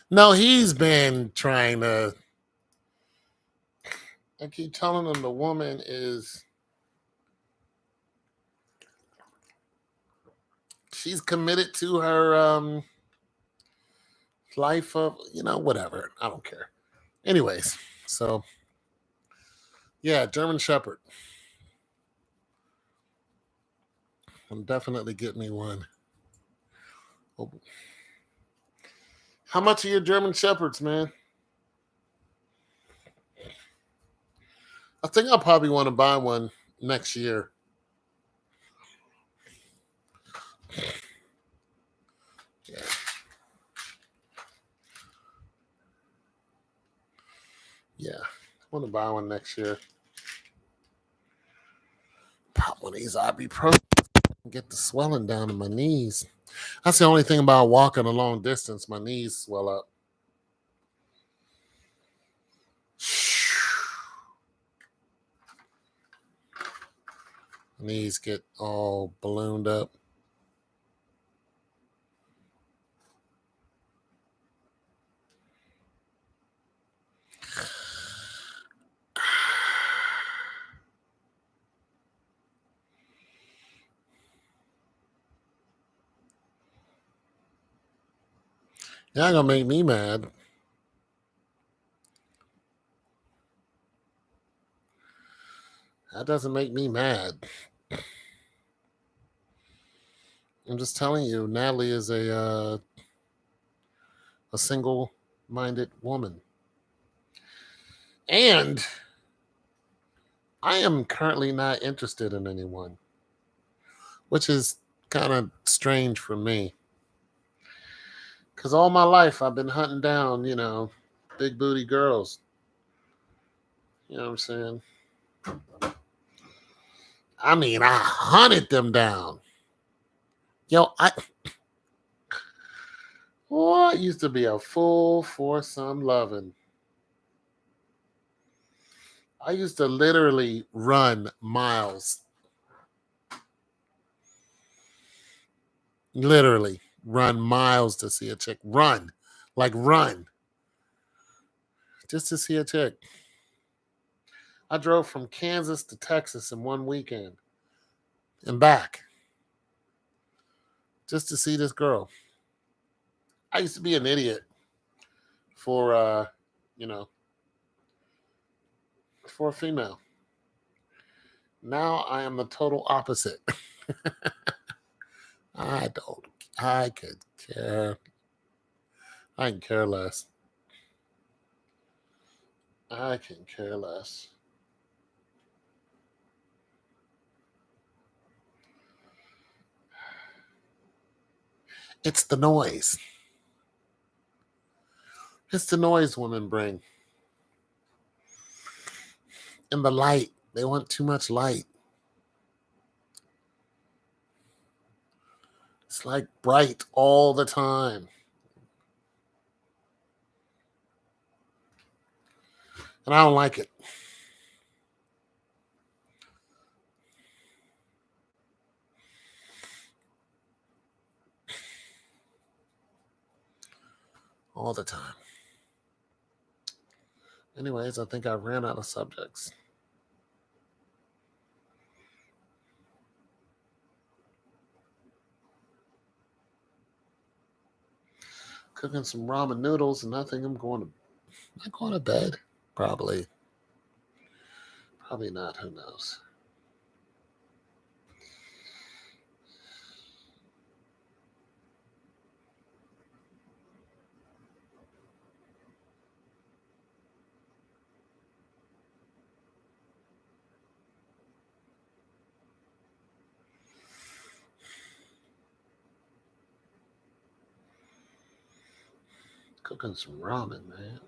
No, he's been trying to. I keep telling him the woman is. She's committed to her life of, whatever. I don't care. Anyways, so yeah, German Shepherd. I'm definitely getting me one. Oh. How much are your German Shepherds, man? I think I'll probably want to buy one next year. Yeah. Yeah. I want to buy one next year. Pop one of these ibuprofen and get the swelling down in my knees. That's the only thing about walking a long distance. My knees swell up. Knees get all ballooned up. Y'all gonna make me mad. That doesn't make me mad. I'm just telling you, Natalie is a single-minded woman, and I am currently not interested in anyone, which is kind of strange for me, because all my life I've been hunting down, big booty girls. You know what I'm saying? I mean, I hunted them down. I used to be a fool for some loving. I used to literally run miles. Literally run miles to see a chick. Run. Like run. Just to see a chick. I drove from Kansas to Texas in one weekend and back just to see this girl. I used to be an idiot. for you know, for a female. Now I am the total opposite. I don't. I could care. I can care less. I can care less. It's the noise. It's the noise women bring. And the light. They want too much light. It's like bright all the time. And I don't like it. All the time. Anyways, I think I ran out of subjects. Cooking some ramen noodles, and I think I'm going to bed. Probably not. Who knows? Cooking some ramen, man.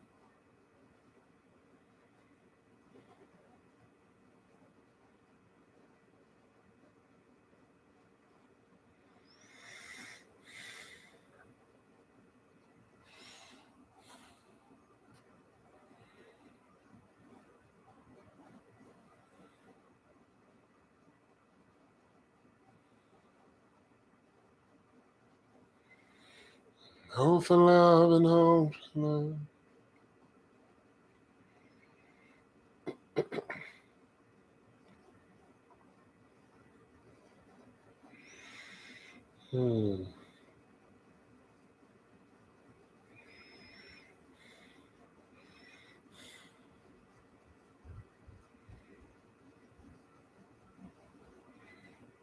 Home for love and home for love.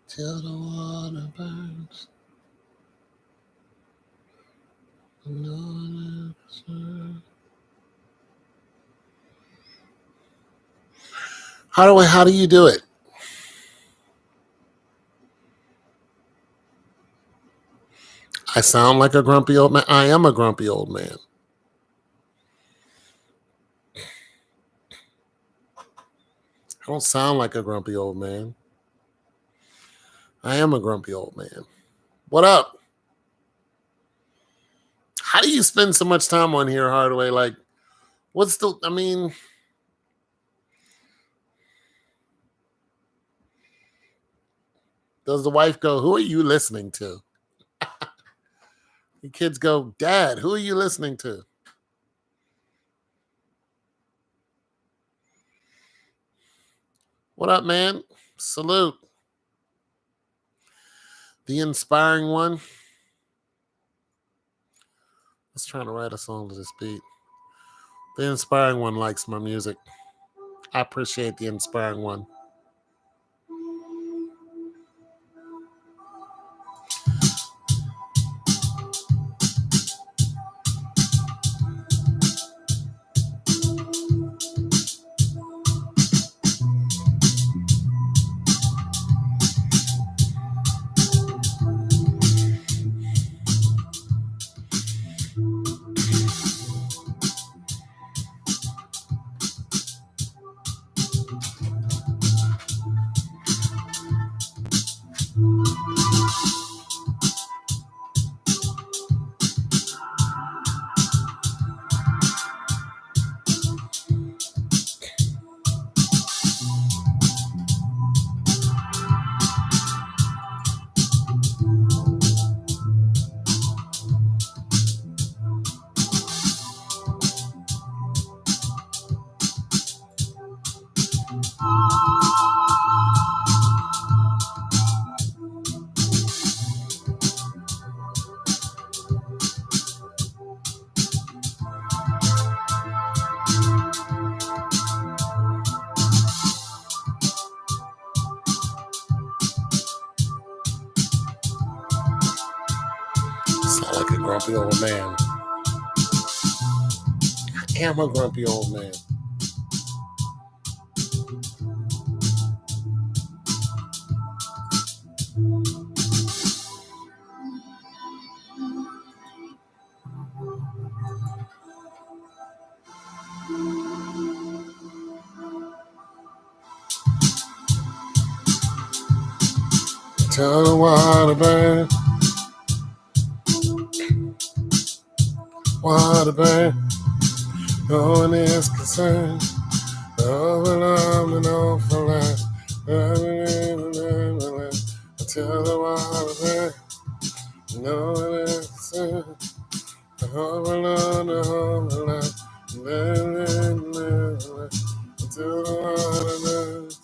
Till the water burns. How do you do it? I sound like a grumpy old man. I am a grumpy old man. I don't sound like a grumpy old man. I am a grumpy old man. What up? How do you spend so much time on here, Hardaway? Like, what's the, I mean, does the wife go, who are you listening to? The kids go, Dad, who are you listening to? What up, man? Salute. The inspiring one. Let's try to write a song to this beat. The inspiring one likes my music. I appreciate the inspiring one. Sound like a grumpy old man. I am a grumpy old man. Tell the water burn, water burn. No one is concerned. Overlove and overlap. Until the water burn. No one is concerned. Overlove and overlap. Until the water burns.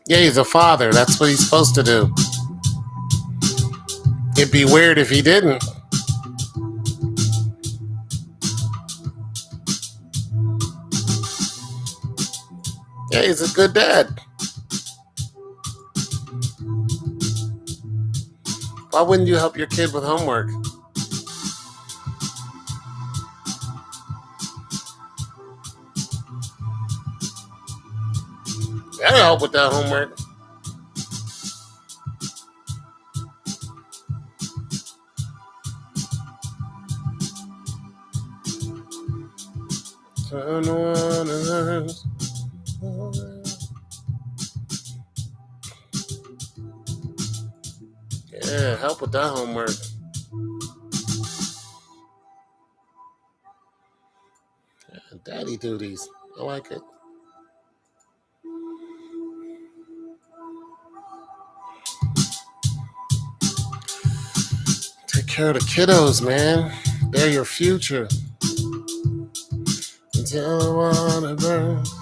Yeah, he's a father. That's what he's supposed to do. It'd be weird if he didn't. Yeah, he's a good dad. Why wouldn't you help your kid with homework? That'll help with that homework. Turn on and hers. Yeah, help with that homework. Yeah, daddy duties. I like it. Take care of the kiddos, man. They're your future. Until the water burns.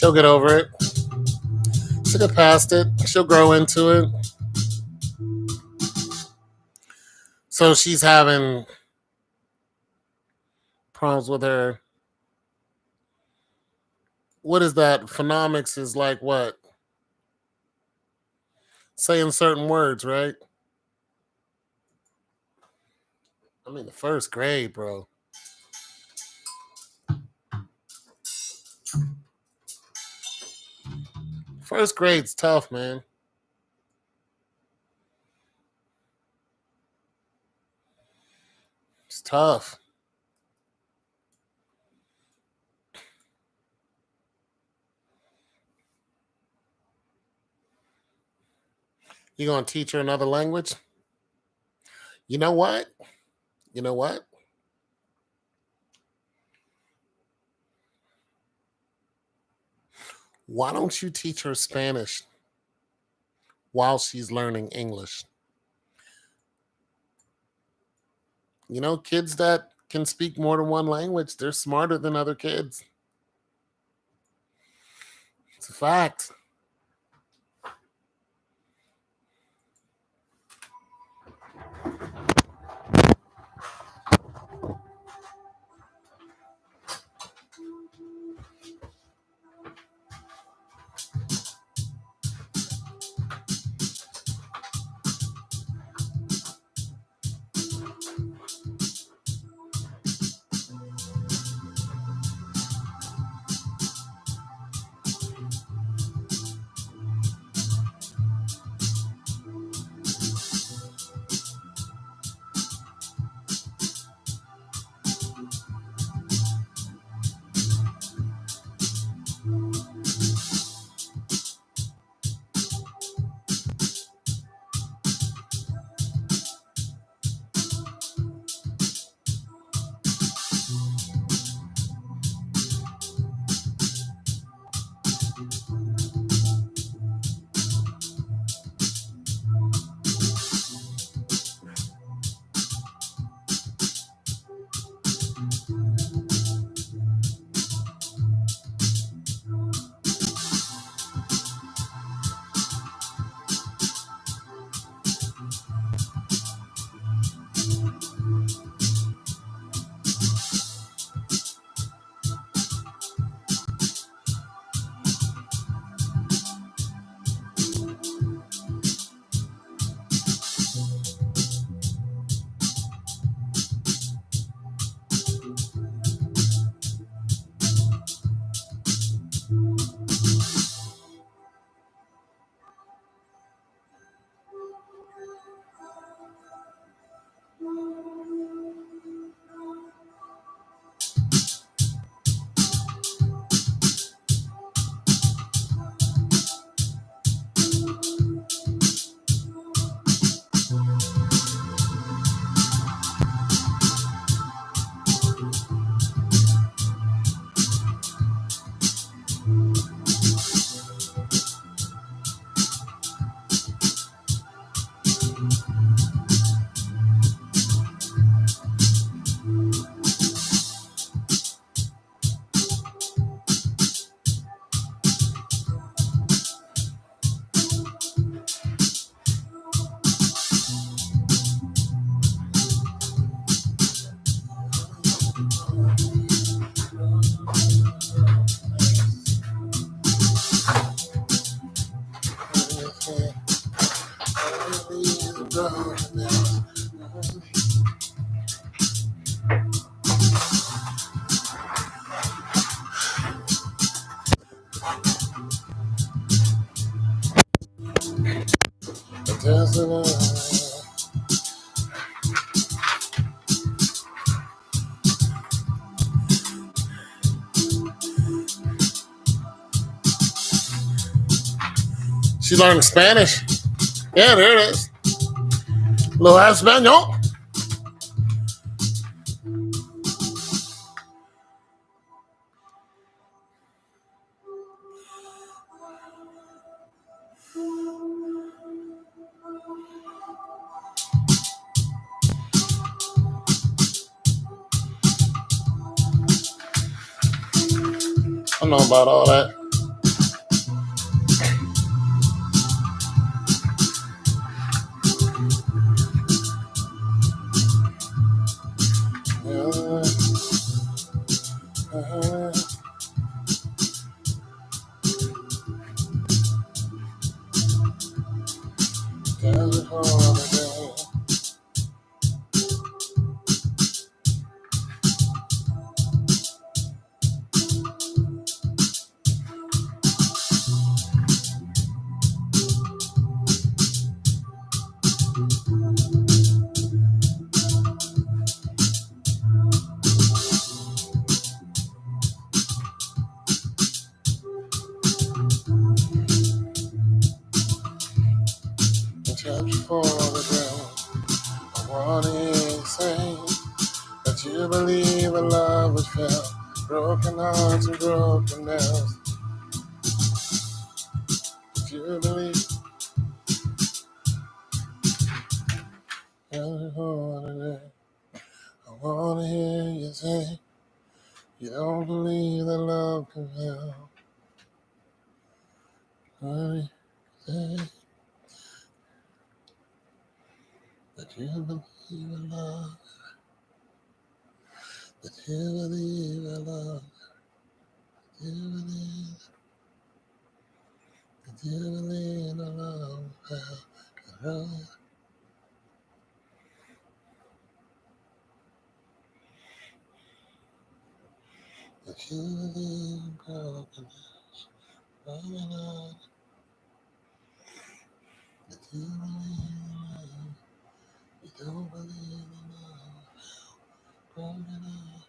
She'll get over it. She'll get past it. She'll grow into it. So she's having problems with her. What is that? Phonomics is like what? Saying certain words, right? I mean, the first grade, bro. First grade's tough, man. It's tough. You gonna teach her another language? You know what? You know what? Why don't you teach her Spanish while she's learning English? You know, kids that can speak more than one language, they're smarter than other kids. It's a fact. She learned Spanish. Yeah, there it is. Little Espanol. I don't know about all that. I wanna hear you say that you believe in love was felt, broken hearts and broken nails. That you believe every holiday. I wanna hear you say you don't believe that love can help. I say that you believe in love, that you believe in love, that you believe, that you believe in love can help. That you believe in brokenness, broken heart, that you believe in love, you don't believe in love, broken heart,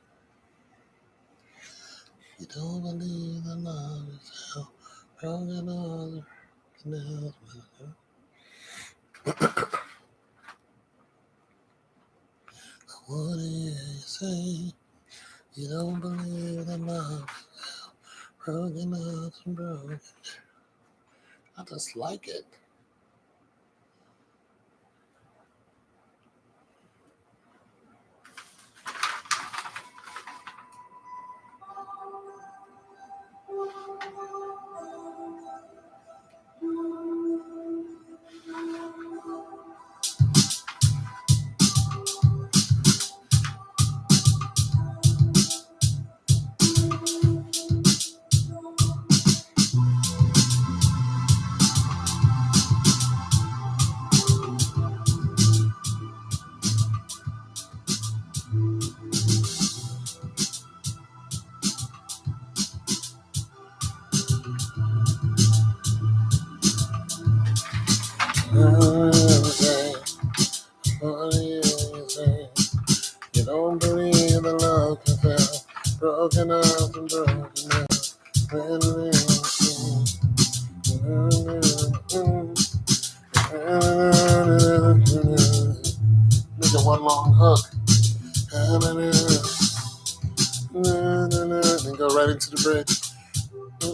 you don't believe in love is hell, broken heart, can help. I wanna hear you say you don't believe in love, broken hearts and broken. I just like it. You don't believe the love can fail, broken hearts and broken nails. Make it one long hook. And go right into the bridge. I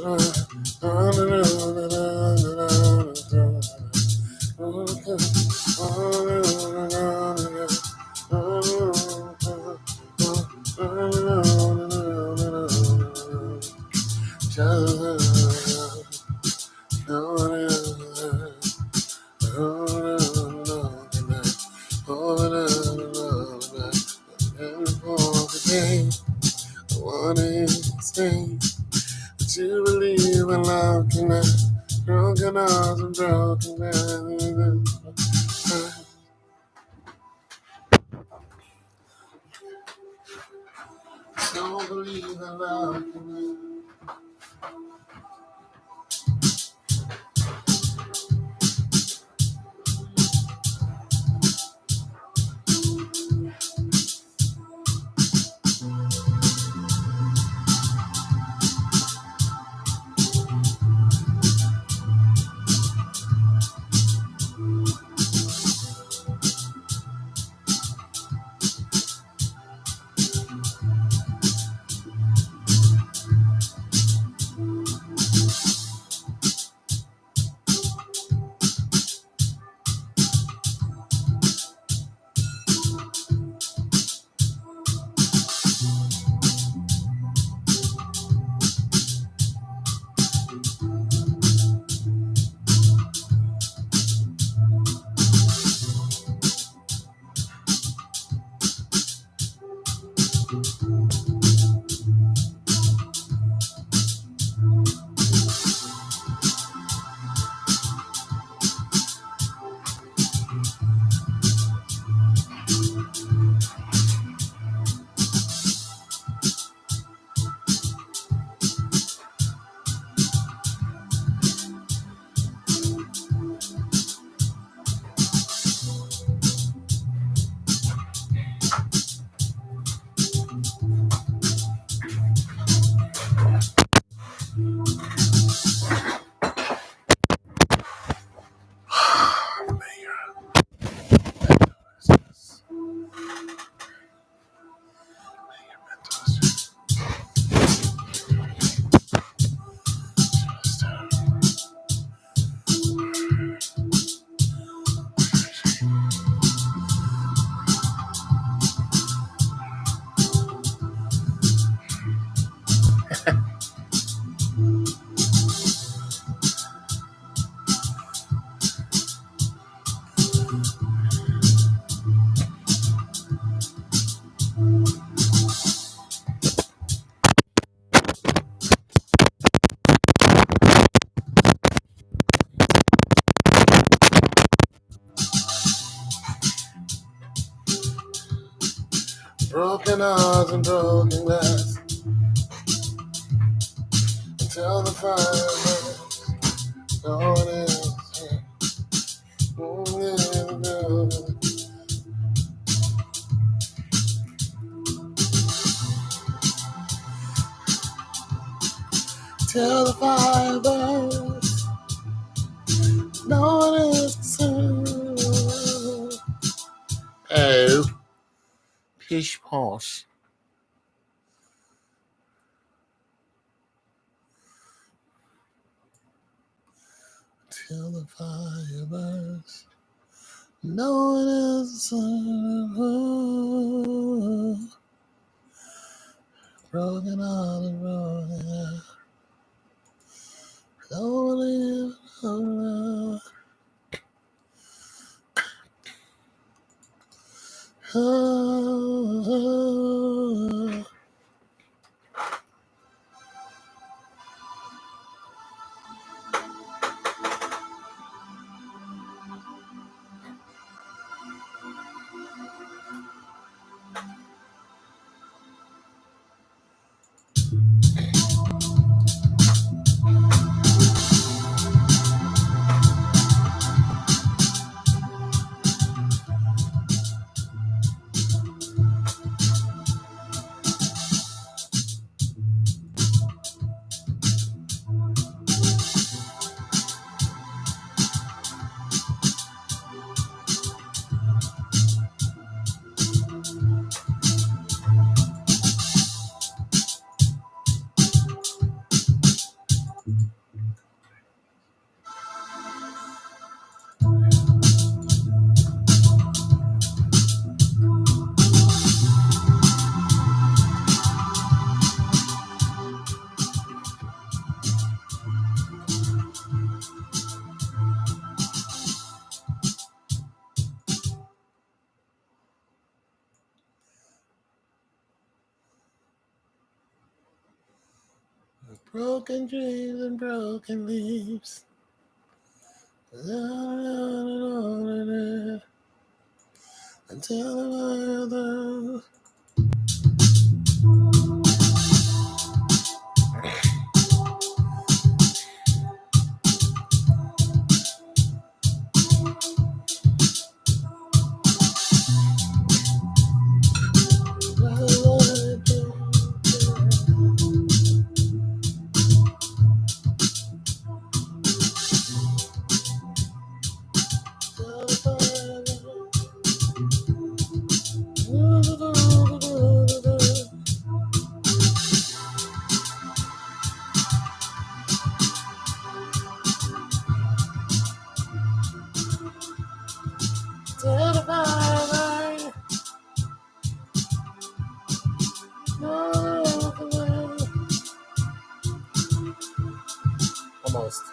wanna say that you believe in love can broken hearts and broken men. Don't believe in love can Broken hearts and broken glass. Until the fire burns. No one else. Till the fire burns. No one is concerned. Oh, pish posh. Till the fire burns. No one is concerned. Broken heart and broken. No one is around. Oh. Broken dreams and broken leaves. Until the weather. Almost.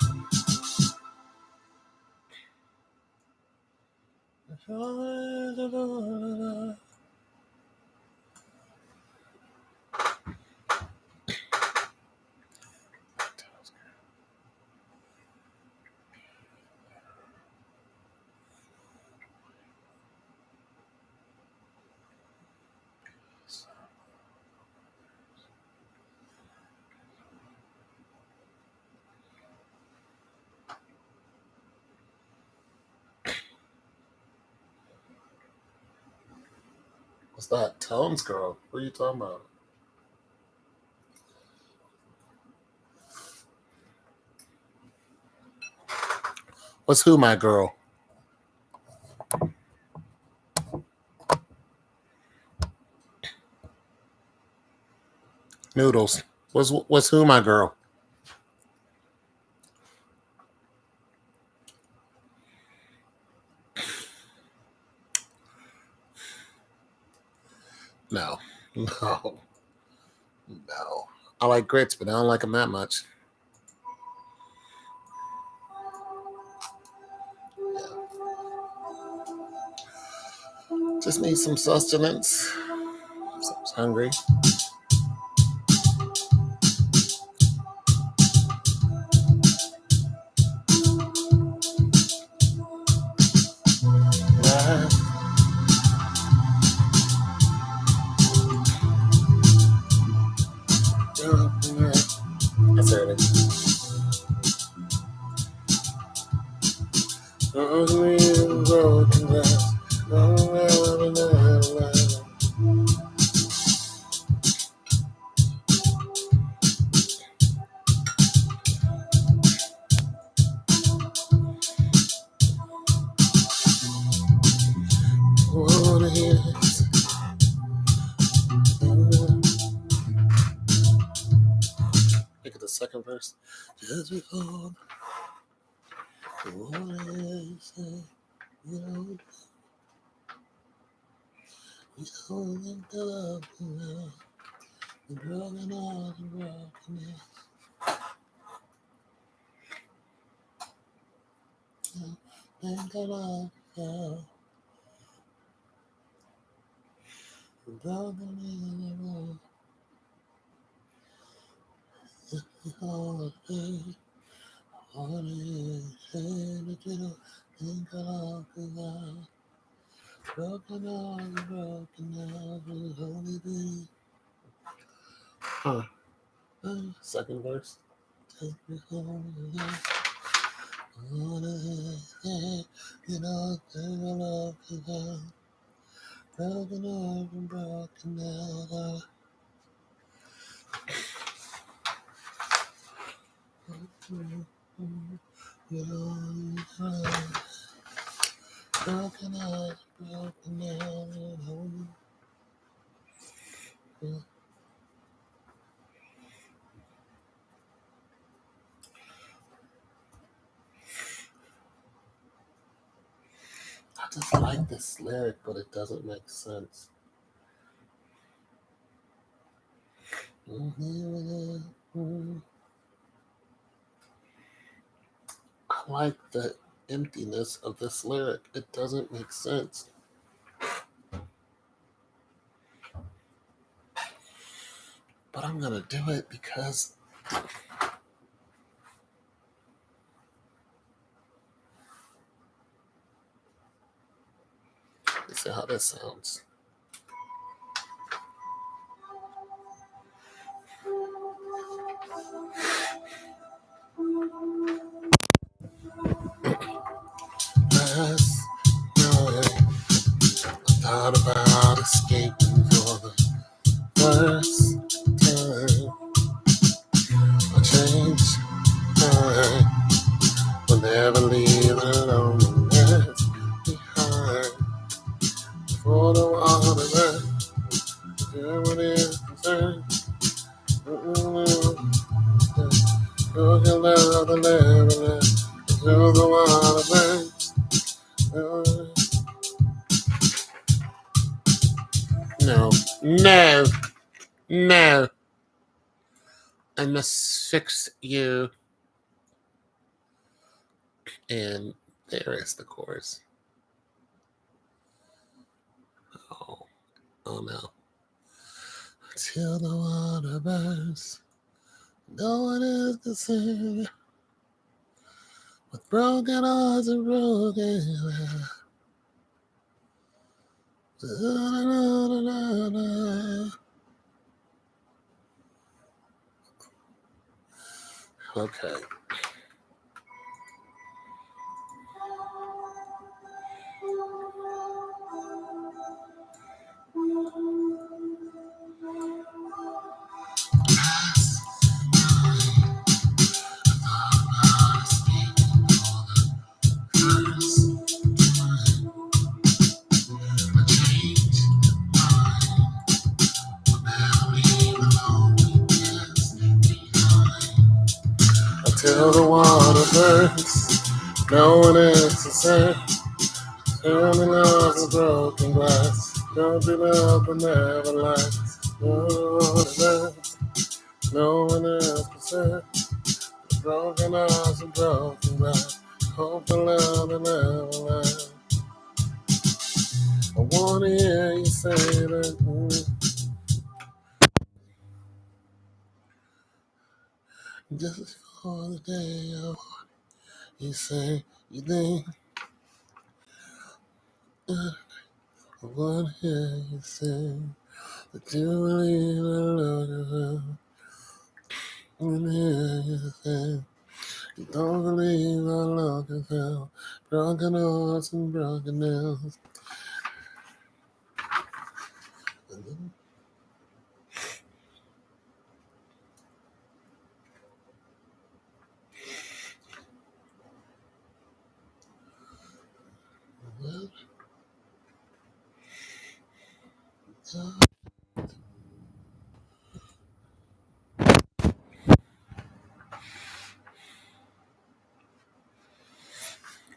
What's that? Tones girl. What are you talking about? What's who, my girl? Noodles. What's who, my girl? No. No. No. I like grits, but I don't like them that much. Yeah. Just need some sustenance. I'm hungry. Look at the second verse. Just before the water say, you know, you don't think that love enough. The broken heart and brokenness. Think I love you. The broken heart all the pain. All the shame that you don't think I love you. Broken heart and broken heart will only be. Huh. Second verse. Take me home tonight. All the shame, you don't think I love you. Broken heart and broken heart. You know, broken heart, broken heart. I just like this lyric, but it doesn't make sense. I like the emptiness of this lyric. It doesn't make sense. But I'm going to do it because let's see how this sounds. Last night, I thought about escaping for the first time. I changed my mind. Will never leave loneliness behind. For the water that everyone is concerned. You can never let until the water burns. No, no, no. I must fix you. And there is the chorus. Oh, oh no. Till the water burns. No one is the same. With broken hearts and broken lives. Okay. Until the water burns, no one is the same. Tell me love's a broken glass. Don't be love but never lasts. No one is the same. Broken hearts and broken glass. Hope the love will never last. I wanna hear you say that. Just for the day I want you say you think. I wanna hear you say that you believe I love you. I wanna hear you say Don't believe I look and feel broken hearts and broken nails.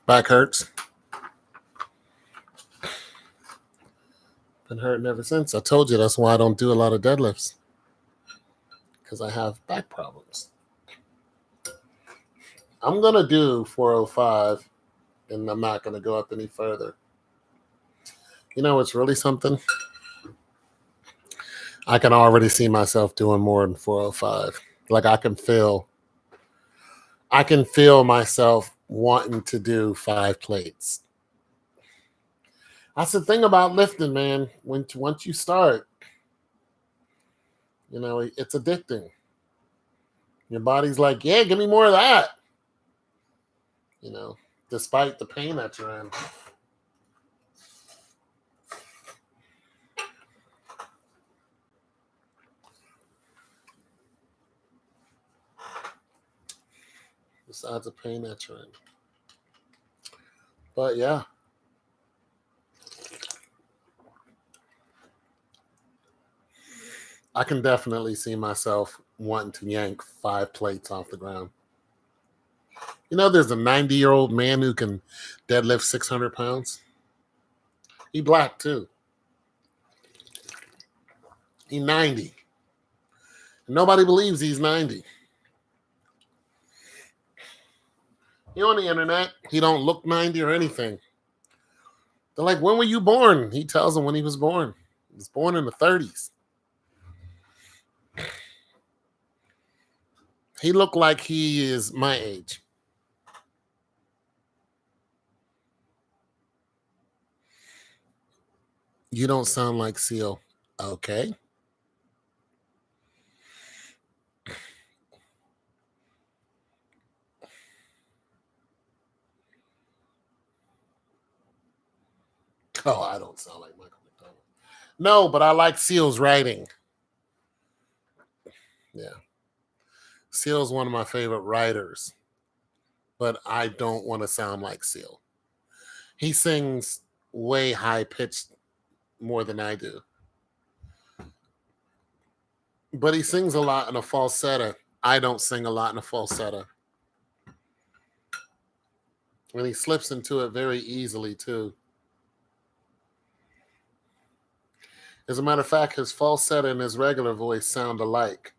Back hurts. Been hurting ever since. I told you that's why I don't do a lot of deadlifts. Because I have back problems. I'm going to do 405 and I'm not going to go up any further. You know what's really something? I can already see myself doing more than 405. Like I can feel myself wanting to do 5 plates. That's the thing about lifting, man. Once you start, it's addicting. Your body's like, yeah, give me more of that. Despite the pain that you're in. Besides the pain that you're in. But yeah. I can definitely see myself wanting to yank 5 plates off the ground. There's a 90-year-old man who can deadlift 600 pounds. He black too. He's 90. Nobody believes he's 90. He on the internet. He don't look 90 or anything. They're like, when were you born? He tells them when he was born. He was born in the 30s. He looked like he is my age. You don't sound like Seal. Okay. Oh, I don't sound like Michael McDonald. No, but I like Seal's writing. Yeah. Seal's one of my favorite writers. But I don't want to sound like Seal. He sings way high pitched more than I do. But he sings a lot in a falsetto. I don't sing a lot in a falsetto. And he slips into it very easily, too. As a matter of fact, his falsetto and his regular voice sound alike.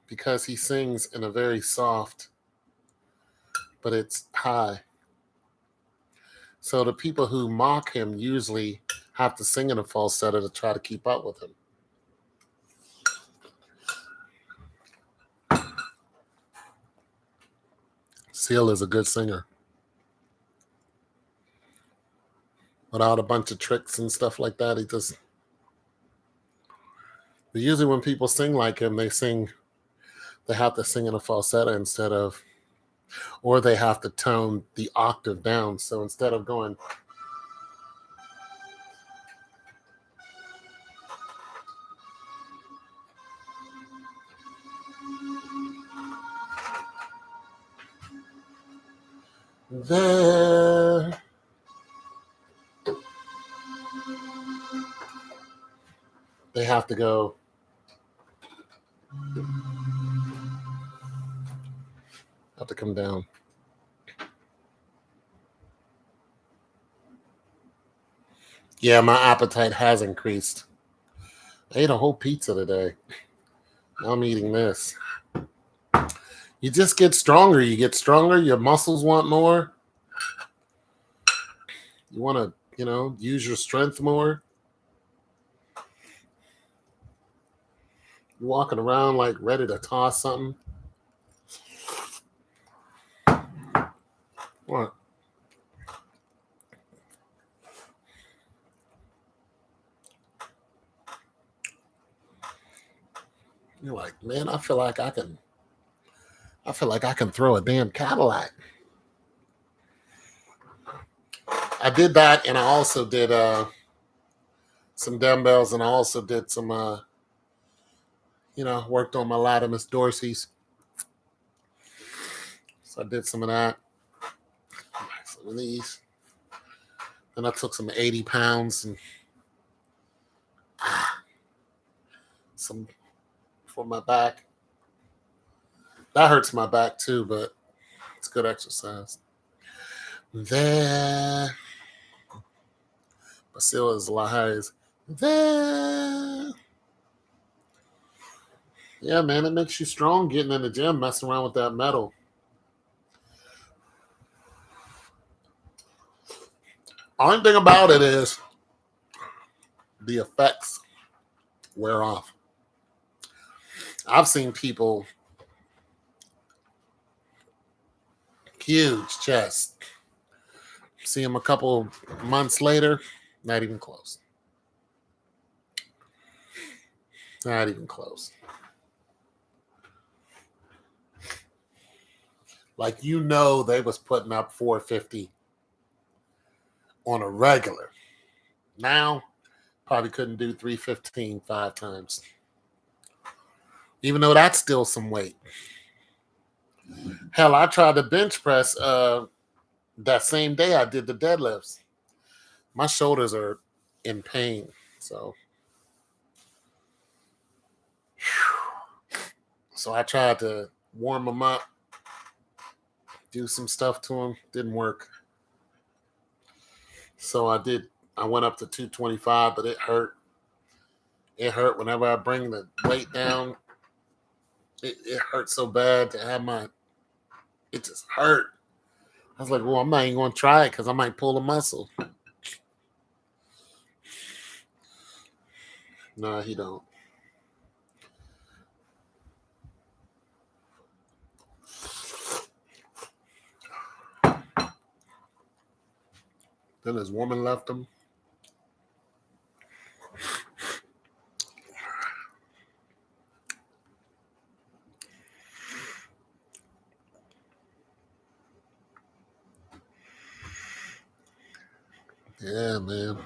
Because he sings in a very soft, but it's high. So the people who mock him usually have to sing in a falsetto to try to keep up with him. Seal is a good singer. Without a bunch of tricks and stuff like that, usually when people sing like him, they have to sing in a falsetto or they have to tone the octave down. So instead of going, there, they have to go, have to come down. Yeah, my appetite has increased. I ate a whole pizza today. Now I'm eating this. You just get stronger. You get stronger. Your muscles want more. You want to, use your strength more. You're walking around like ready to toss something. What? You're like, man, I feel like I can I feel like I can throw a damn Cadillac. I did that, and I also did some dumbbells, and I also did some, worked on my Latimus Dorsey's. So I did some of that. Some of these. Then I took some 80 pounds and some for my back. That hurts my back too, but it's good exercise. There, but still is a lot higher. There. Yeah, man, it makes you strong getting in the gym, messing around with that metal. Only thing about it is the effects wear off. I've seen people, huge chest, see them a couple months later, not even close. Not even close. Like, they was putting up 450 on a regular. Now, probably couldn't do 315 5 times. Even though that's still some weight. Hell, I tried to bench press that same day I did the deadlifts. My shoulders are in pain. So I tried to warm them up, do some stuff to them. Didn't work. So I went up to 225, but it hurt. It hurt whenever I bring the weight down. It hurt so bad to have it just hurt. I was like, well, I'm not even going to try it because I might pull a muscle. No, he don't. Then his woman left him. Yeah, man.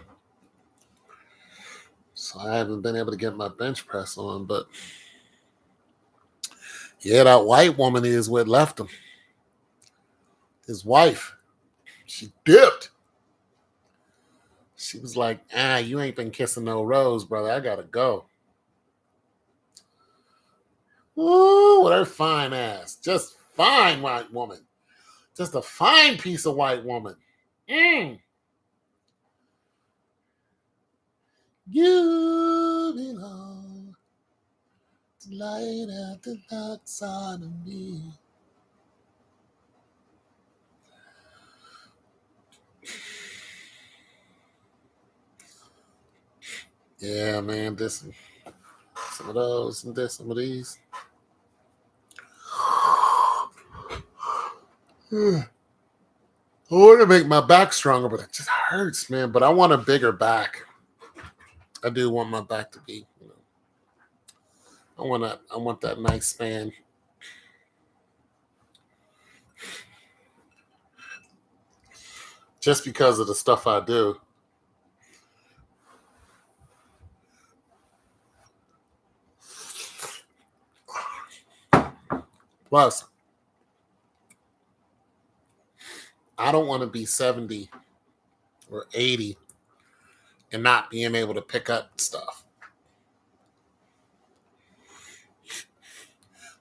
So I haven't been able to get my bench press on, but yeah, that white woman is what left him. His wife. She dipped. She was like, you ain't been kissing no rose, brother. I gotta go. Ooh, with her fine ass. Just fine white woman. Just a fine piece of white woman. You belong to light at the dark side of me. Yeah, man. This some of those and this, some of these. I want to make my back stronger, but it just hurts, man. But I want a bigger back. I do want my back to be, I want that nice span. Just because of the stuff I do. Plus, I don't want to be 70 or 80 and not being able to pick up stuff.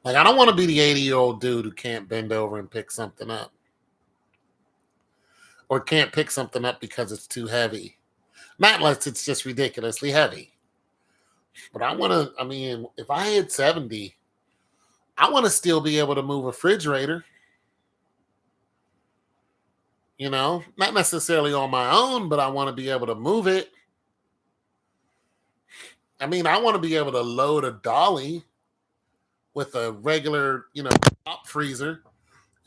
Like, I don't want to be the 80-year-old dude who can't bend over and pick something up. Or can't pick something up because it's too heavy. Not unless it's just ridiculously heavy. But if I hit 70, I want to still be able to move a refrigerator. Not necessarily on my own, but I want to be able to move it. I want to be able to load a dolly with a regular, top freezer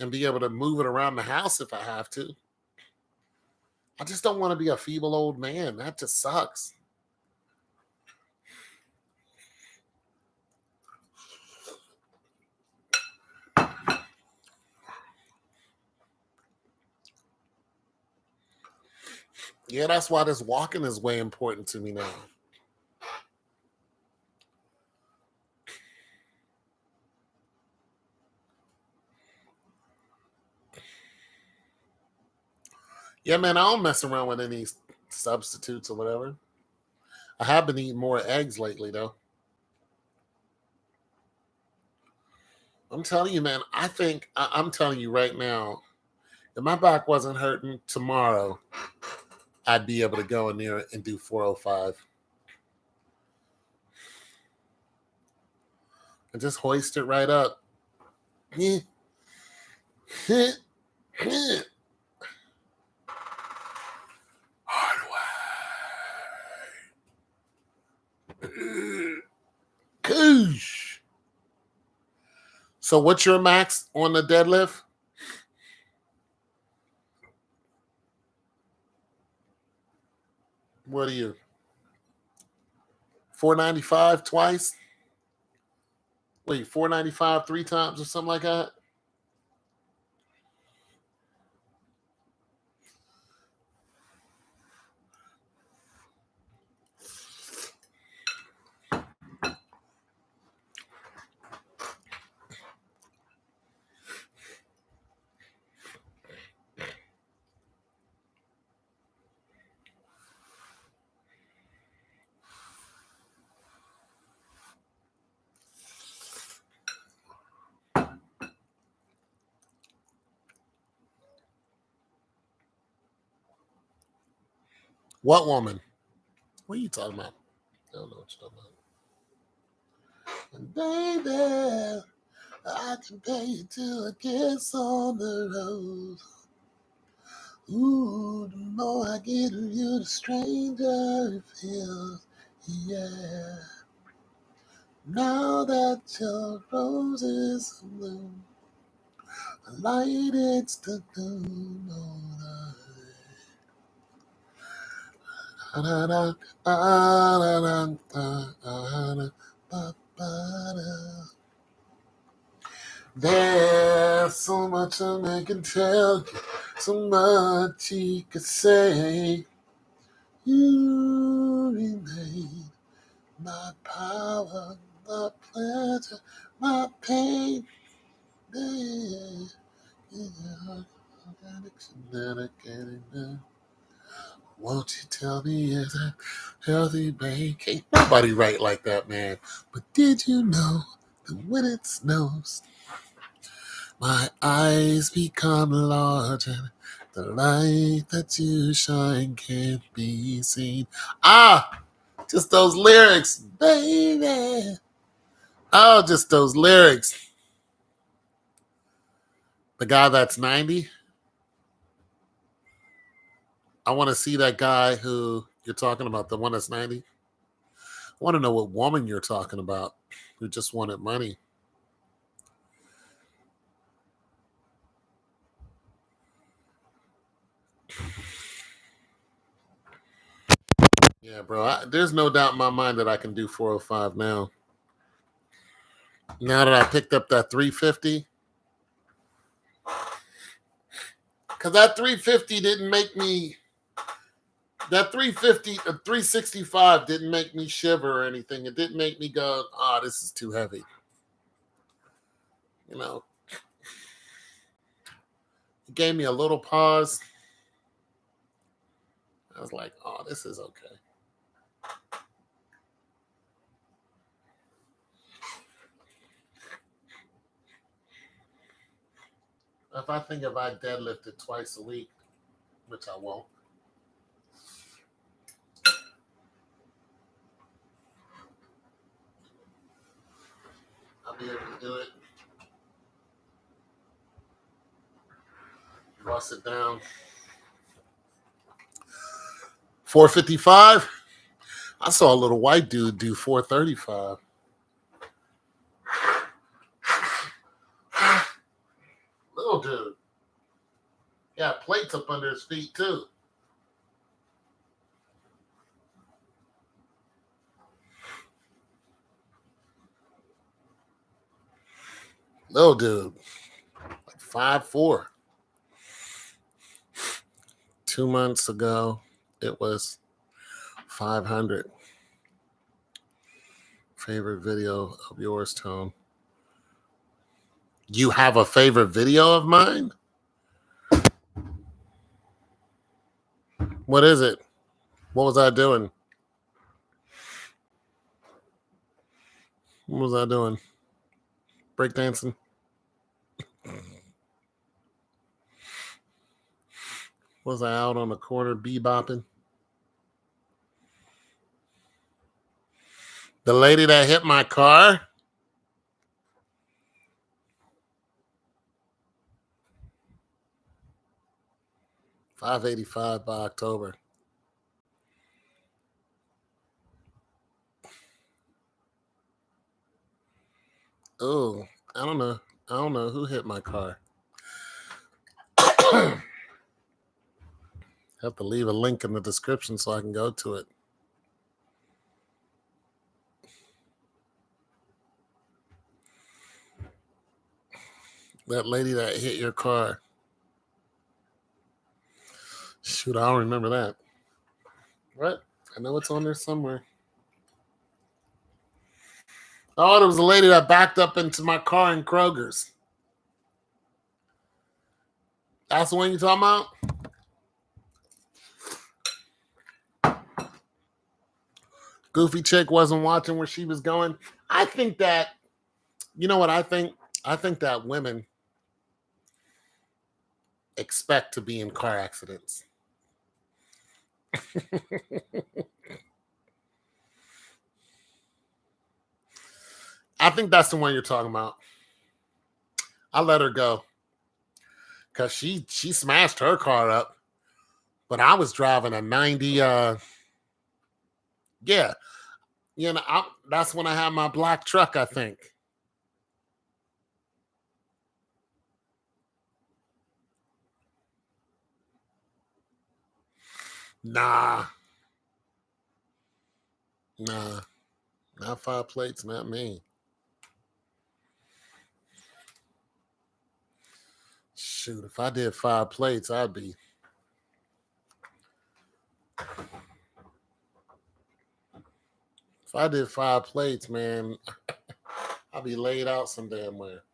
and be able to move it around the house if I have to. I just don't want to be a feeble old man. That just sucks. Yeah, that's why this walking is way important to me now. Yeah, man, I don't mess around with any substitutes or whatever. I have been eating more eggs lately, though. I'm telling you, man, I'm telling you right now, if my back wasn't hurting tomorrow, I'd be able to go in there and do 405 and just hoist it right up. Koosh. So, what's your max on the deadlift? What are you? 495 twice? Wait, 495 three times or something like that? What woman? What are you talking about? I don't know what you're talking about. Baby, I can pay you to a kiss on the road. Ooh, the more I get of you, the stranger it feels. Yeah. Now that your roses are bloom, the light it's the noon. There's so much a man can tell you, so much he could say. You remain my power, my pleasure, my pain. Yeah, yeah, yeah. Won't you tell me is that healthy, babe? Can't nobody write like that, man. But did you know that when it snows, my eyes become large and the light that you shine can't be seen? Ah, just those lyrics, baby. Oh, just those lyrics. The guy that's 90, I want to see that guy who you're talking about, the one that's 90. I want to know what woman you're talking about who just wanted money. Yeah, bro. There's no doubt in my mind that I can do 405 now. Now that I picked up that 350, because that 350 didn't make me, that 350, 365 didn't make me shiver or anything. It didn't make me go, oh, this is too heavy. You know, it gave me a little pause. I was like, oh, this is okay. If I deadlifted twice a week, which I won't, I'll be able to do it. Bust it down. 455. I saw a little white dude do 435. Little dude. Got plates up under his feet too. Little dude. Like 5'4". 2 months ago. it was 500. Favorite video of yours, Tone? You have a favorite video of mine? What is it? What was I doing? What was I doing? Breakdancing? Was I out on the corner bebopping? The lady that hit my car? $585 by October. Oh, I don't know. I don't know who hit my car. Have to leave a link in the description so I can go to it. That lady that hit your car. Shoot, I don't remember that. What? I know it's on there somewhere. Oh, there was a lady that backed up into my car in Kroger's. That's the one you're talking about? Goofy chick wasn't watching where she was going. I think that, you know what I think? I think that women expect to be in car accidents. I think that's the one you're talking about. I let her go because she smashed her car up, but I was driving a 90. Yeah, you know, that's when I had my black truck. I think. Nah, nah, not 5 plates, not me. Shoot, if I did 5 plates, I'd be. If I did 5 plates, man, I'd be laid out some damn where.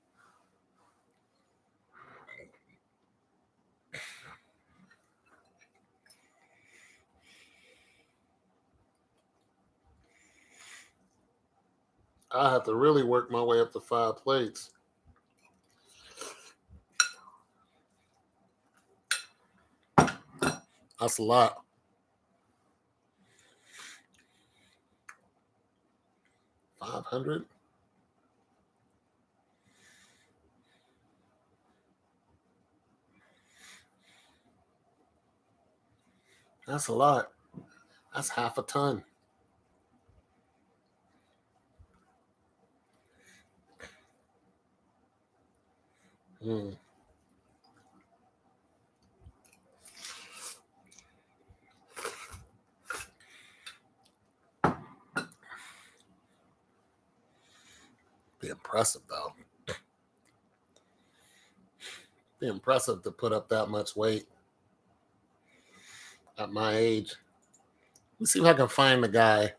I have to really work my way up to 5 plates. That's a lot. $500. That's a lot. That's half a ton. Hmm. Be impressive though. Be impressive to put up that much weight at my age. Let me see if I can find the guy.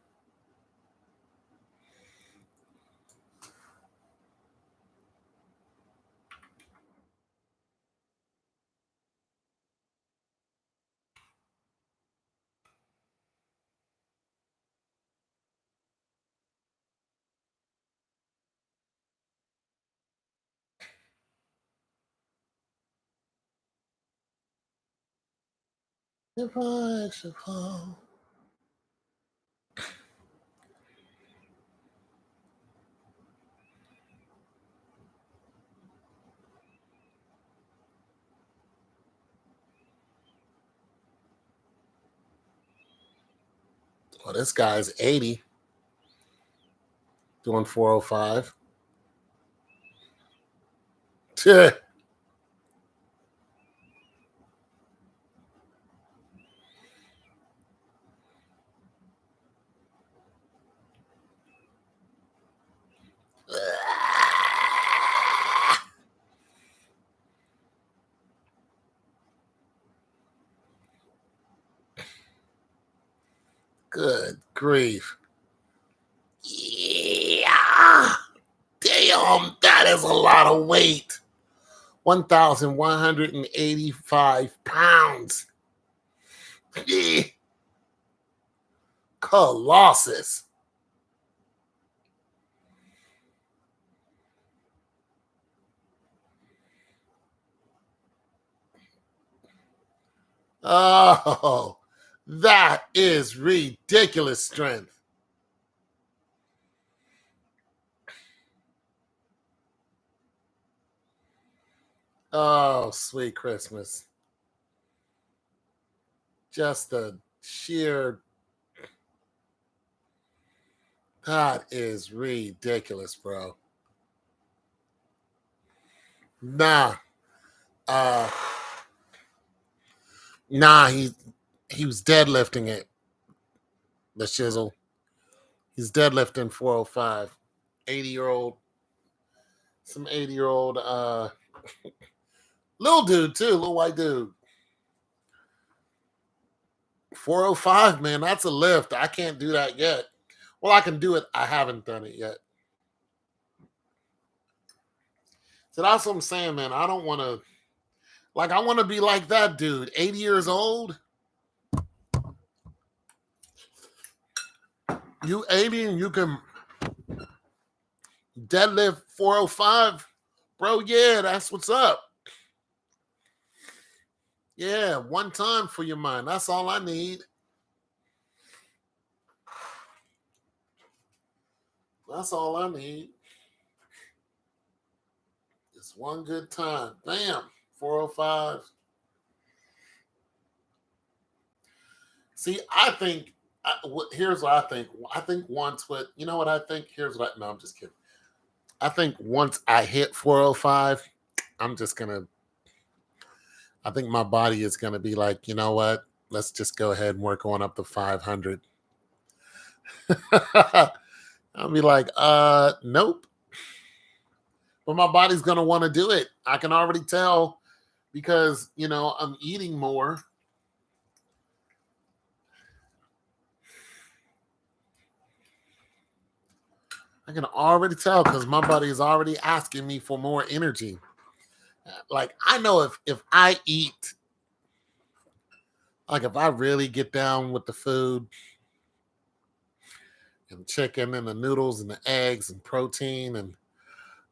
If I should fall. Well, this guy's 80, doing 405. Good grief. Yeah. Damn, that is a lot of weight. 1,185 pounds. Eh, Colossus. Oh, that is ridiculous strength. Oh, sweet Christmas. Just the sheer, that is ridiculous, bro. Nah. Uh nah, he was deadlifting it, the shizzle. He's deadlifting 405. 80-year-old, some 80-year-old little dude too, little white dude. 405, man, that's a lift. I can't do that yet. Well, I can do it. I haven't done it yet. So that's what I'm saying, man. I don't want to, like, I want to be like that dude, 80 years old. You 80 and you can deadlift 405, bro. Yeah, that's what's up. Yeah, one time for your mind. That's all I need. That's all I need. Just one good time. Bam, 405. See, I think, here's what I think. I think once what, you know what I think? Here's what I, no, I'm just kidding. I think once I hit 405, I'm just going to, I think my body is going to be like, you know what? Let's just go ahead and work on up to 500. I'll be like, nope. But my body's going to want to do it. I can already tell because, I'm eating more. I can already tell because my body is already asking me for more energy. Like I know if I eat, like if I really get down with the food and chicken and the noodles and the eggs and protein and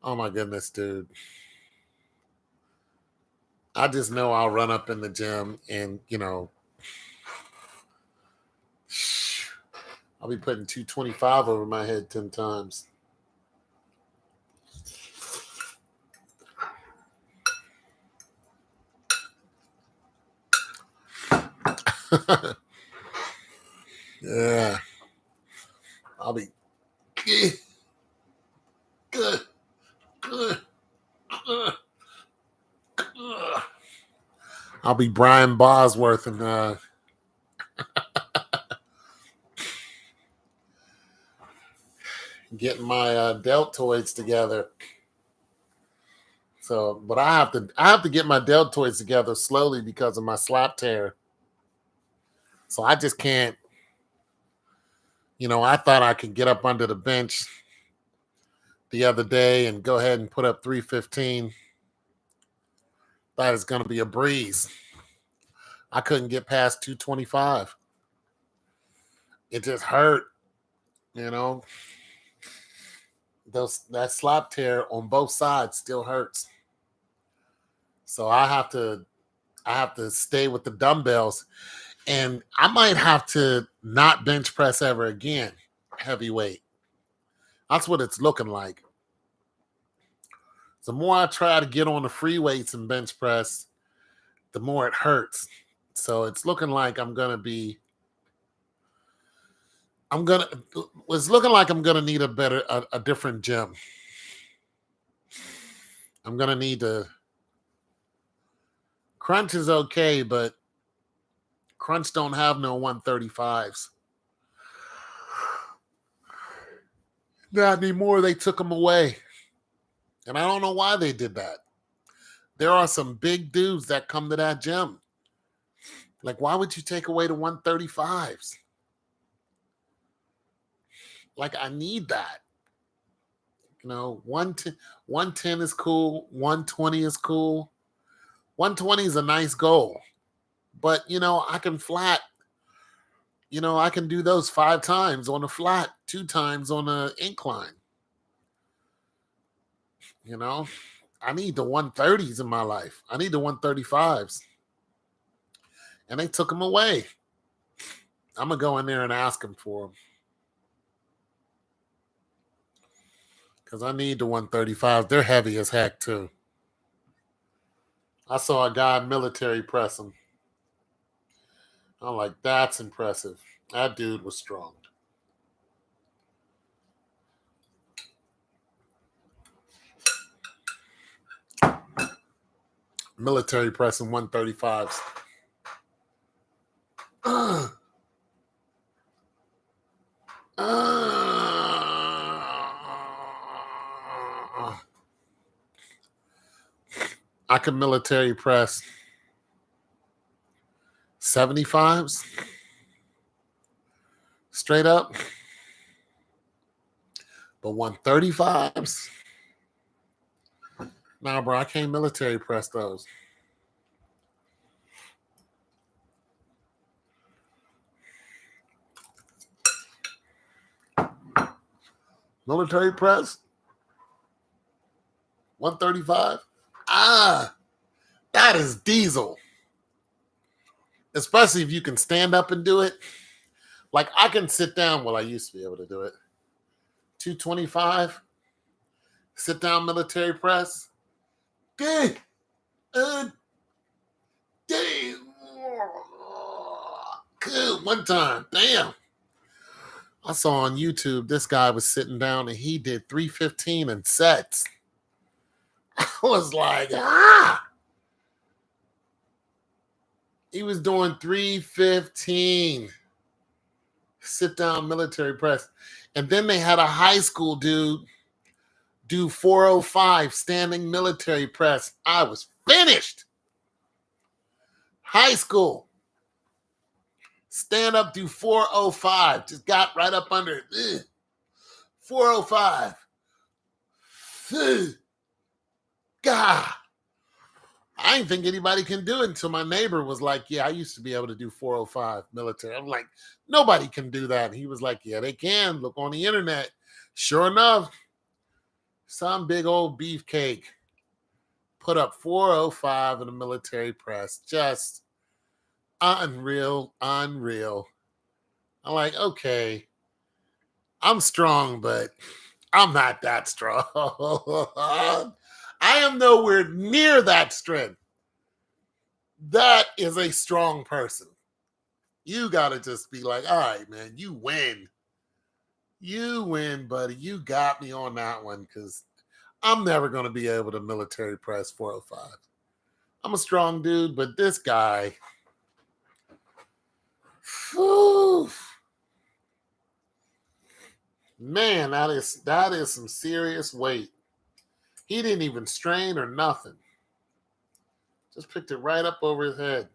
oh my goodness, dude. I just know I'll run up in the gym and I'll be putting 225 over my head 10 times. Yeah. I'll be good, good, good. I'll be Brian Bosworth and getting my deltoids together. So, but I have to get my deltoids together slowly because of my slap tear. So I just can't. I thought I could get up under the bench the other day and go ahead and put up 315. That is going to be a breeze. I couldn't get past 225. It just hurt, you know. That slap tear on both sides still hurts. So I have to stay with the dumbbells and I might have to not bench press ever again heavyweight. That's what it's looking like. The more I try to get on the free weights and bench press, the more it hurts. So it's looking like I'm gonna it's looking like I'm gonna need a different gym. I'm gonna need to crunch is okay, but crunch don't have no 135s. Not anymore. They took them away. And I don't know why they did that. There are some big dudes that come to that gym. Like, why would you take away the 135s? Like, I need that. 110 is cool. 120 is cool. 120 is a nice goal. But, I can do those 5 times on a flat, 2 times on an incline. You know, I need the 130s in my life. I need the 135s. And they took them away. I'm going to go in there and ask them for them. Because I need the 135s. They're heavy as heck, too. I saw a guy military press them. I'm like, that's impressive. That dude was strong. Military pressing 135s. I can military press 75s straight up, but 135s. Nah, bro, I can't military press those. Military press 135. That is diesel. Especially if you can stand up and do it. Like, I can sit down. Well, I used to be able to do it. 225. Sit down military press. Dang. Dang. Good. One time. Damn. I saw on YouTube this guy was sitting down and he did 315 in sets. I was like, He was doing 315 sit down military press. And then they had a high school dude do 405 standing military press. I was finished. High school. Stand up, do 405. Just got right up under it. 405. God. I didn't think anybody can do it until my neighbor was like, yeah, I used to be able to do 405 military. I'm like, nobody can do that. And he was like, yeah, they can. Look on the internet. Sure enough, some big old beefcake put up 405 in a military press. Just unreal. I'm like, okay, I'm strong, but I'm not that strong. I am nowhere near that strength. That is a strong person. You got to just be like, all right, man, you win. You win, buddy. You got me on that one because I'm never going to be able to military press 405. I'm a strong dude, but this guy, whew, man, that is some serious weight. He didn't even strain or nothing. Just picked it right up over his head.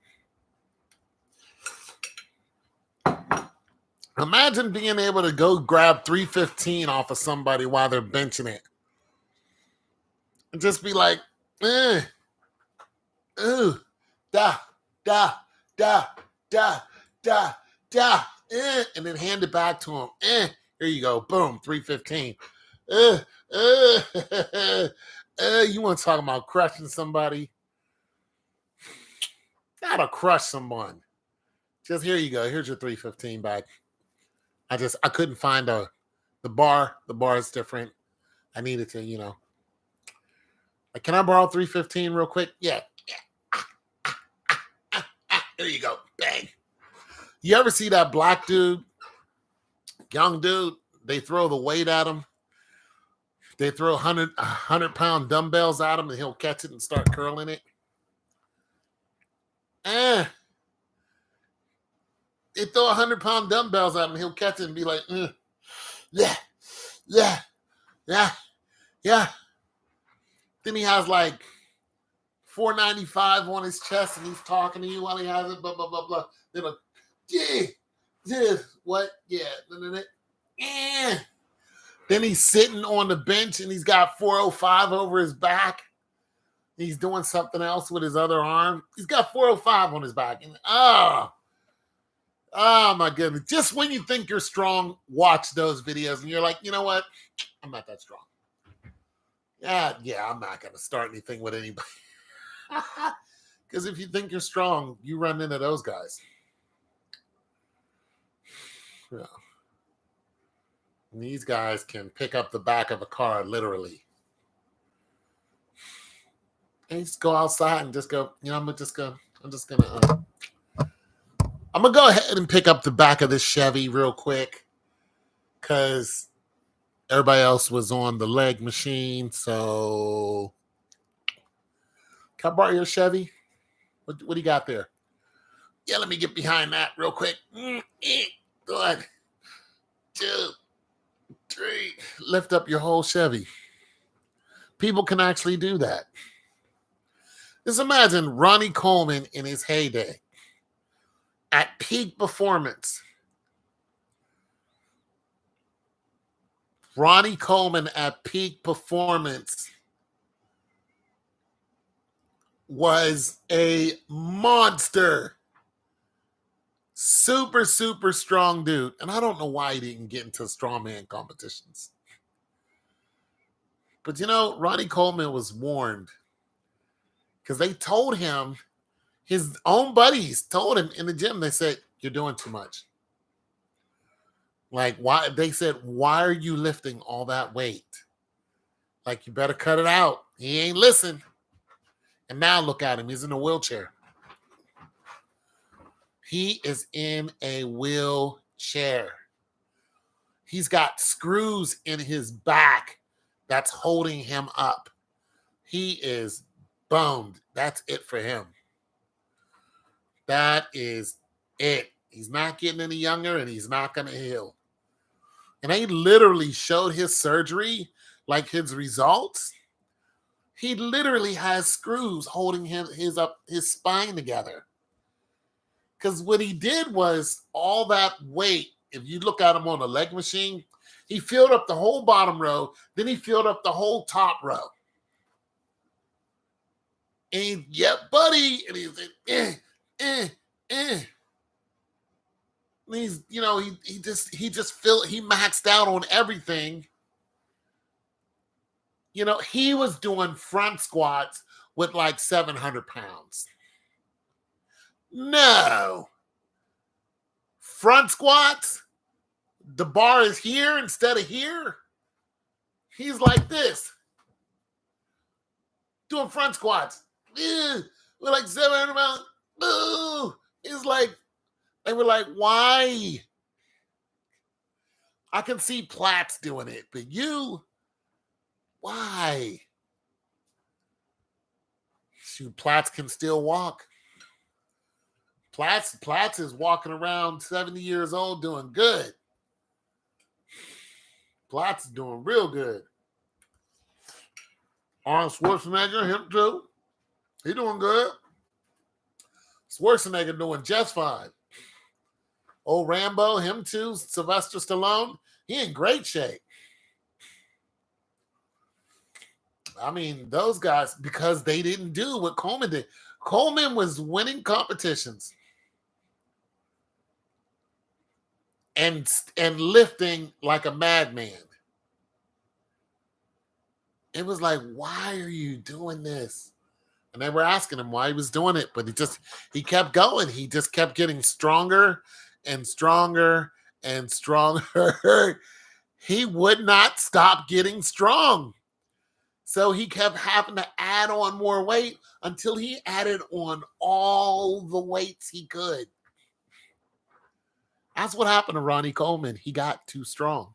Imagine being able to go grab 315 off of somebody while they're benching it. And just be like, da, da, da, da, da, and then hand it back to him. Here you go. Boom, 315. You want to talk about crushing somebody? Gotta crush someone. Just here you go. Here's your 315 back. I couldn't find the bar. The bar is different. I needed to, like, can I borrow 315 real quick? Yeah. There you go. Bang. You ever see that black dude, young dude? They throw the weight at him. They throw 100-pound dumbbells at him, and he'll catch it and start curling it. They throw 100-pound dumbbells at him, he'll catch it and be like, yeah. Then he has like 495 on his chest, and he's talking to you while he has it, blah, blah, blah, blah. Then what? Yeah. Then he's sitting on the bench and he's got 405 over his back. He's doing something else with his other arm. He's got 405 on his back. And oh my goodness. Just when you think you're strong, watch those videos and you're like, you know what? I'm not that strong. Yeah, I'm not going to start anything with anybody. Because if you think you're strong, you run into those guys. Yeah. And these guys can pick up the back of a car, literally. And just go outside and just go, I'm going to go ahead and pick up the back of this Chevy real quick because everybody else was on the leg machine. So, can I borrow your Chevy? What do you got there? Yeah, let me get behind that real quick. 1, 2, 3. Lift up your whole Chevy. People can actually do that. Just imagine Ronnie Coleman in his heyday at peak performance. Ronnie Coleman at peak performance was a monster. Super, super strong dude. And I don't know why he didn't get into strongman competitions. But Ronnie Coleman was warned because they told him, his own buddies told him in the gym, they said, you're doing too much. Like, why? They said, why are you lifting all that weight? Like, you better cut it out. He ain't listen. And now look at him. He's in a wheelchair. He is in a wheelchair. He's got screws in his back that's holding him up. He is boned. That's it for him. That is it. He's not getting any younger and he's not going to heal. And they literally showed his surgery, like his results. He literally has screws holding his spine together. Because what he did was all that weight, if you look at him on a leg machine, he filled up the whole bottom row, then he filled up the whole top row. And buddy. And he's like, And he's, he maxed out on everything. He was doing front squats with like 700 pounds. No. Front squats, the bar is here instead of here. He's like this. Doing front squats. With like 700 pounds. It's like, they were like, why? I can see Platts doing it, but you, why? Shoot, Platts can still walk. Platts is walking around 70 years old doing good. Platts is doing real good. Arnold Schwarzenegger, him too. He doing good. Schwarzenegger doing just fine. Old Rambo, him too. Sylvester Stallone, he in great shape. I mean, those guys, because they didn't do what Coleman did. Coleman was winning competitions and lifting like a madman. It was like, why are you doing this? And they were asking him why he was doing it, but he kept going. He just kept getting stronger and stronger and stronger. He would not stop getting strong. So he kept having to add on more weight until he added on all the weights he could. That's what happened to Ronnie Coleman. He got too strong.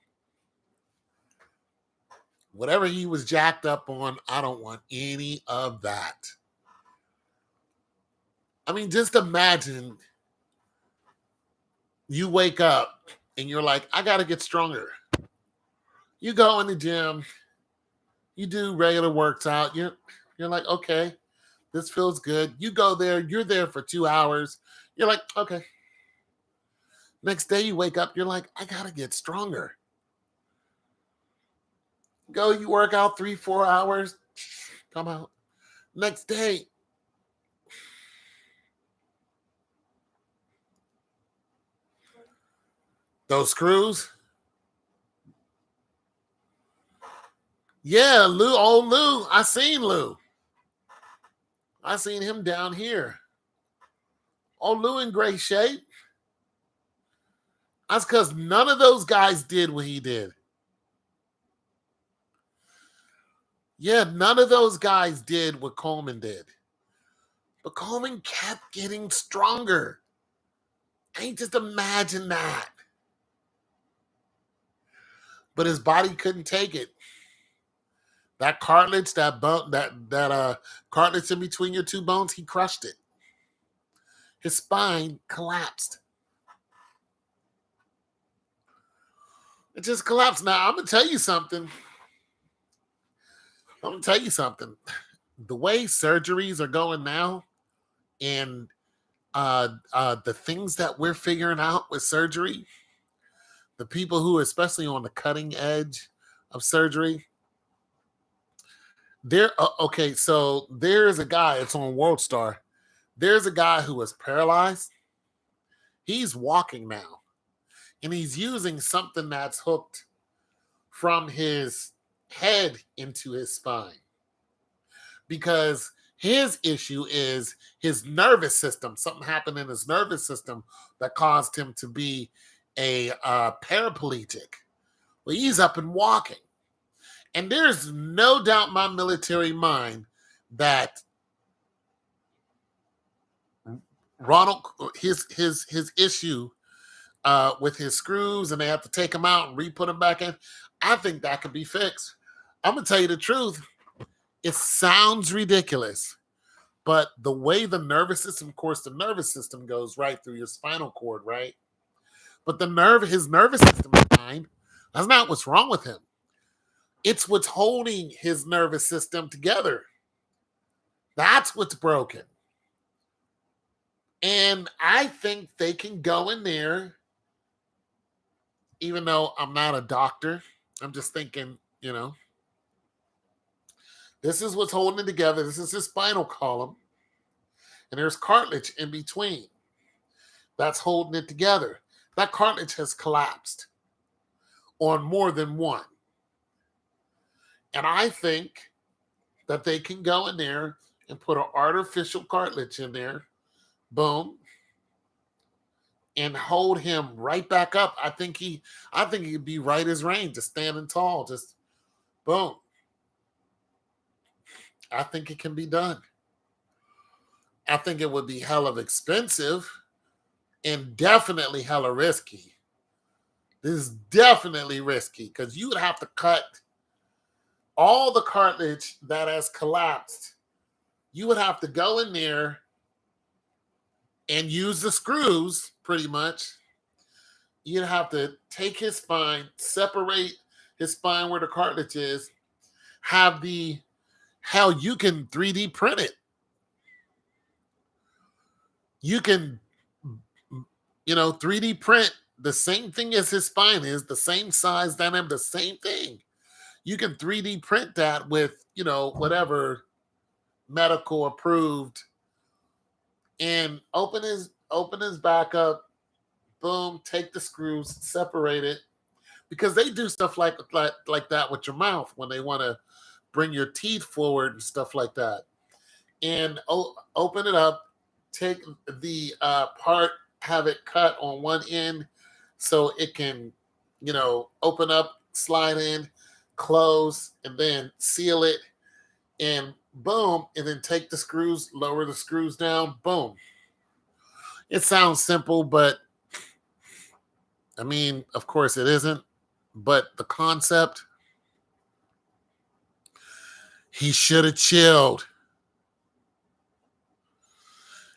Whatever he was jacked up on, I don't want any of that. I mean, just imagine you wake up and you're like, I got to get stronger. You go in the gym, you do regular works out. You're like, okay, this feels good. You go there, you're there for 2 hours. You're like, okay. Next day you wake up, you're like, I got to get stronger. go, you work out 3-4 hours, come out. Next day, those screws. Yeah, old Lou. I seen Lou. I seen him down here. Old Lou in great shape. That's because none of those guys did what he did. Yeah, none of those guys did what Coleman did. But Coleman kept getting stronger. I just imagine that. But his body couldn't take it. That cartilage, that bone, that cartilage in between your two bones, he crushed it. His spine collapsed. It just collapsed. Now, I'm going to tell you something. The way surgeries are going now and the things that we're figuring out with surgery, the people who are especially on the cutting edge of surgery, okay, so there's a guy, it's on World Star. There's a guy who was paralyzed. He's walking now. And he's using something that's hooked from his head into his spine. Because his issue is his nervous system. Something happened in his nervous system that caused him to be a paraplegic. Well, he's up and walking. And there's no doubt in my military mind that Ronald, his issue with his screws, and they have to take them out and re-put them back in, I think that could be fixed. I'm going to tell you the truth. It sounds ridiculous, but the way the nervous system, of course, the nervous system goes right through your spinal cord, right? But his nervous system is fine. That's not what's wrong with him. It's what's holding his nervous system together. That's what's broken. And I think they can go in there, even though I'm not a doctor. I'm just thinking, this is what's holding it together. This is his spinal column. And there's cartilage in between that's holding it together. That cartilage has collapsed on more than one. And I think that they can go in there and put an artificial cartilage in there, boom, and hold him right back up. I think he'd be right as rain, just standing tall, just boom. I think it can be done. I think it would be hella expensive and definitely hella risky. This is definitely risky because you would have to cut all the cartilage that has collapsed. You would have to go in there and use the screws, pretty much. You'd have to take his spine, separate his spine where the cartilage is, have how you can 3D print it. You can, 3D print the same thing as his spine is, the same size, dynamic, the same thing. You can 3D print that with, whatever medical approved, and open his back up, boom, take the screws, separate it, because they do stuff like that with your mouth when they want to bring your teeth forward and stuff like that. And open it up, take the part, have it cut on one end so it can, open up, slide in, close, and then seal it, and boom, and then take the screws, lower the screws down, boom. It sounds simple, but I mean, of course it isn't. But the concept, he should have chilled.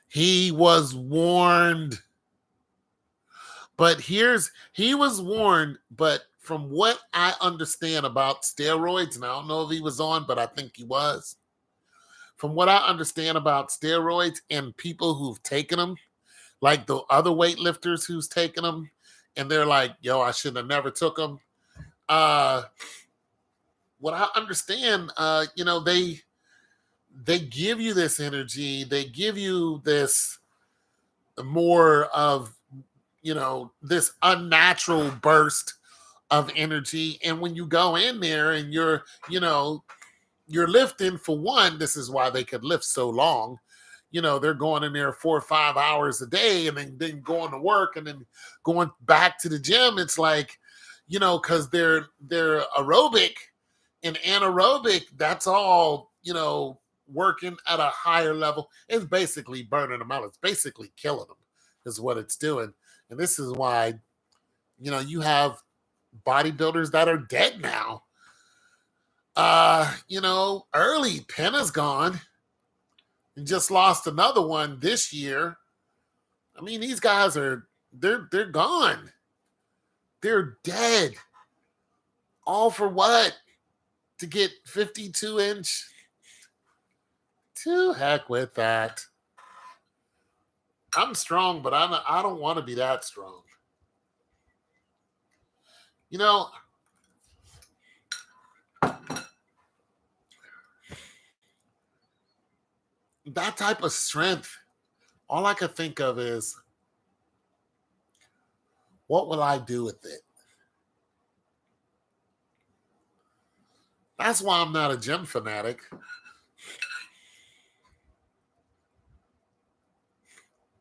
He was warned. But he was warned, but from what I understand about steroids, and I don't know if he was on, but I think he was. From what I understand about steroids and people who've taken them, like the other weightlifters who's taken them, and they're like, yo, I should have never took them. what I understand, they give you this energy, they give you this more of, this unnatural burst of energy. And when you go in there and you're lifting, for one, this is why they could lift so long. They're going in there 4 or 5 hours a day, and then going to work, and then going back to the gym. It's like, because they're aerobic and anaerobic, that's all, working at a higher level. It's basically burning them out. It's basically killing them, is what it's doing. And this is why, you have bodybuilders that are dead now. Early Penna's gone and just lost another one this year. I mean, these guys they're gone. They're dead. All for what? To get 52-inch? To heck with that. I'm strong, but I don't want to be that strong. That type of strength, all I could think of is, what will I do with it? That's why I'm not a gym fanatic.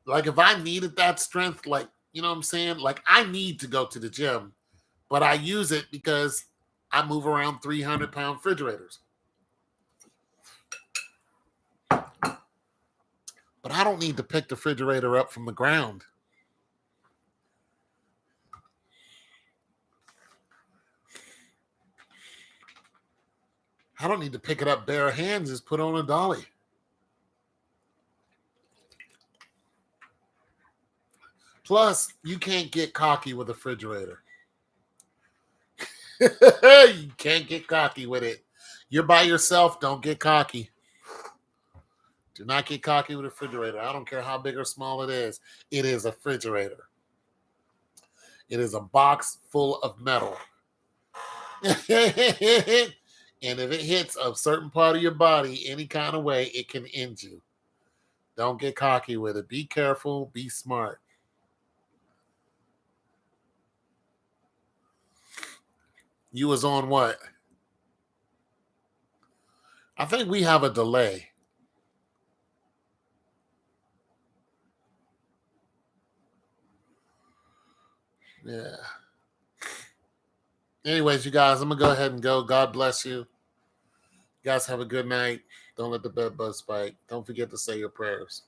Like, if I needed that strength, like, you know what I'm saying? Like, I need to go to the gym, but I use it because I move around 300-pound refrigerators. But I don't need to pick the refrigerator up from the ground. I don't need to pick it up bare hands, just put on a dolly. Plus, you can't get cocky with a refrigerator. You can't get cocky with it. You're by yourself, don't get cocky. Do not get cocky with a refrigerator. I don't care how big or small it is. It is a refrigerator. It is a box full of metal. And if it hits a certain part of your body any kind of way, it can end you. Don't get cocky with it. Be careful. Be smart. You was on what? I think we have a delay. Yeah. Anyways, you guys, I'm going to go ahead and go. God bless you. You guys have a good night. Don't let the bed bug spike. Don't forget to say your prayers.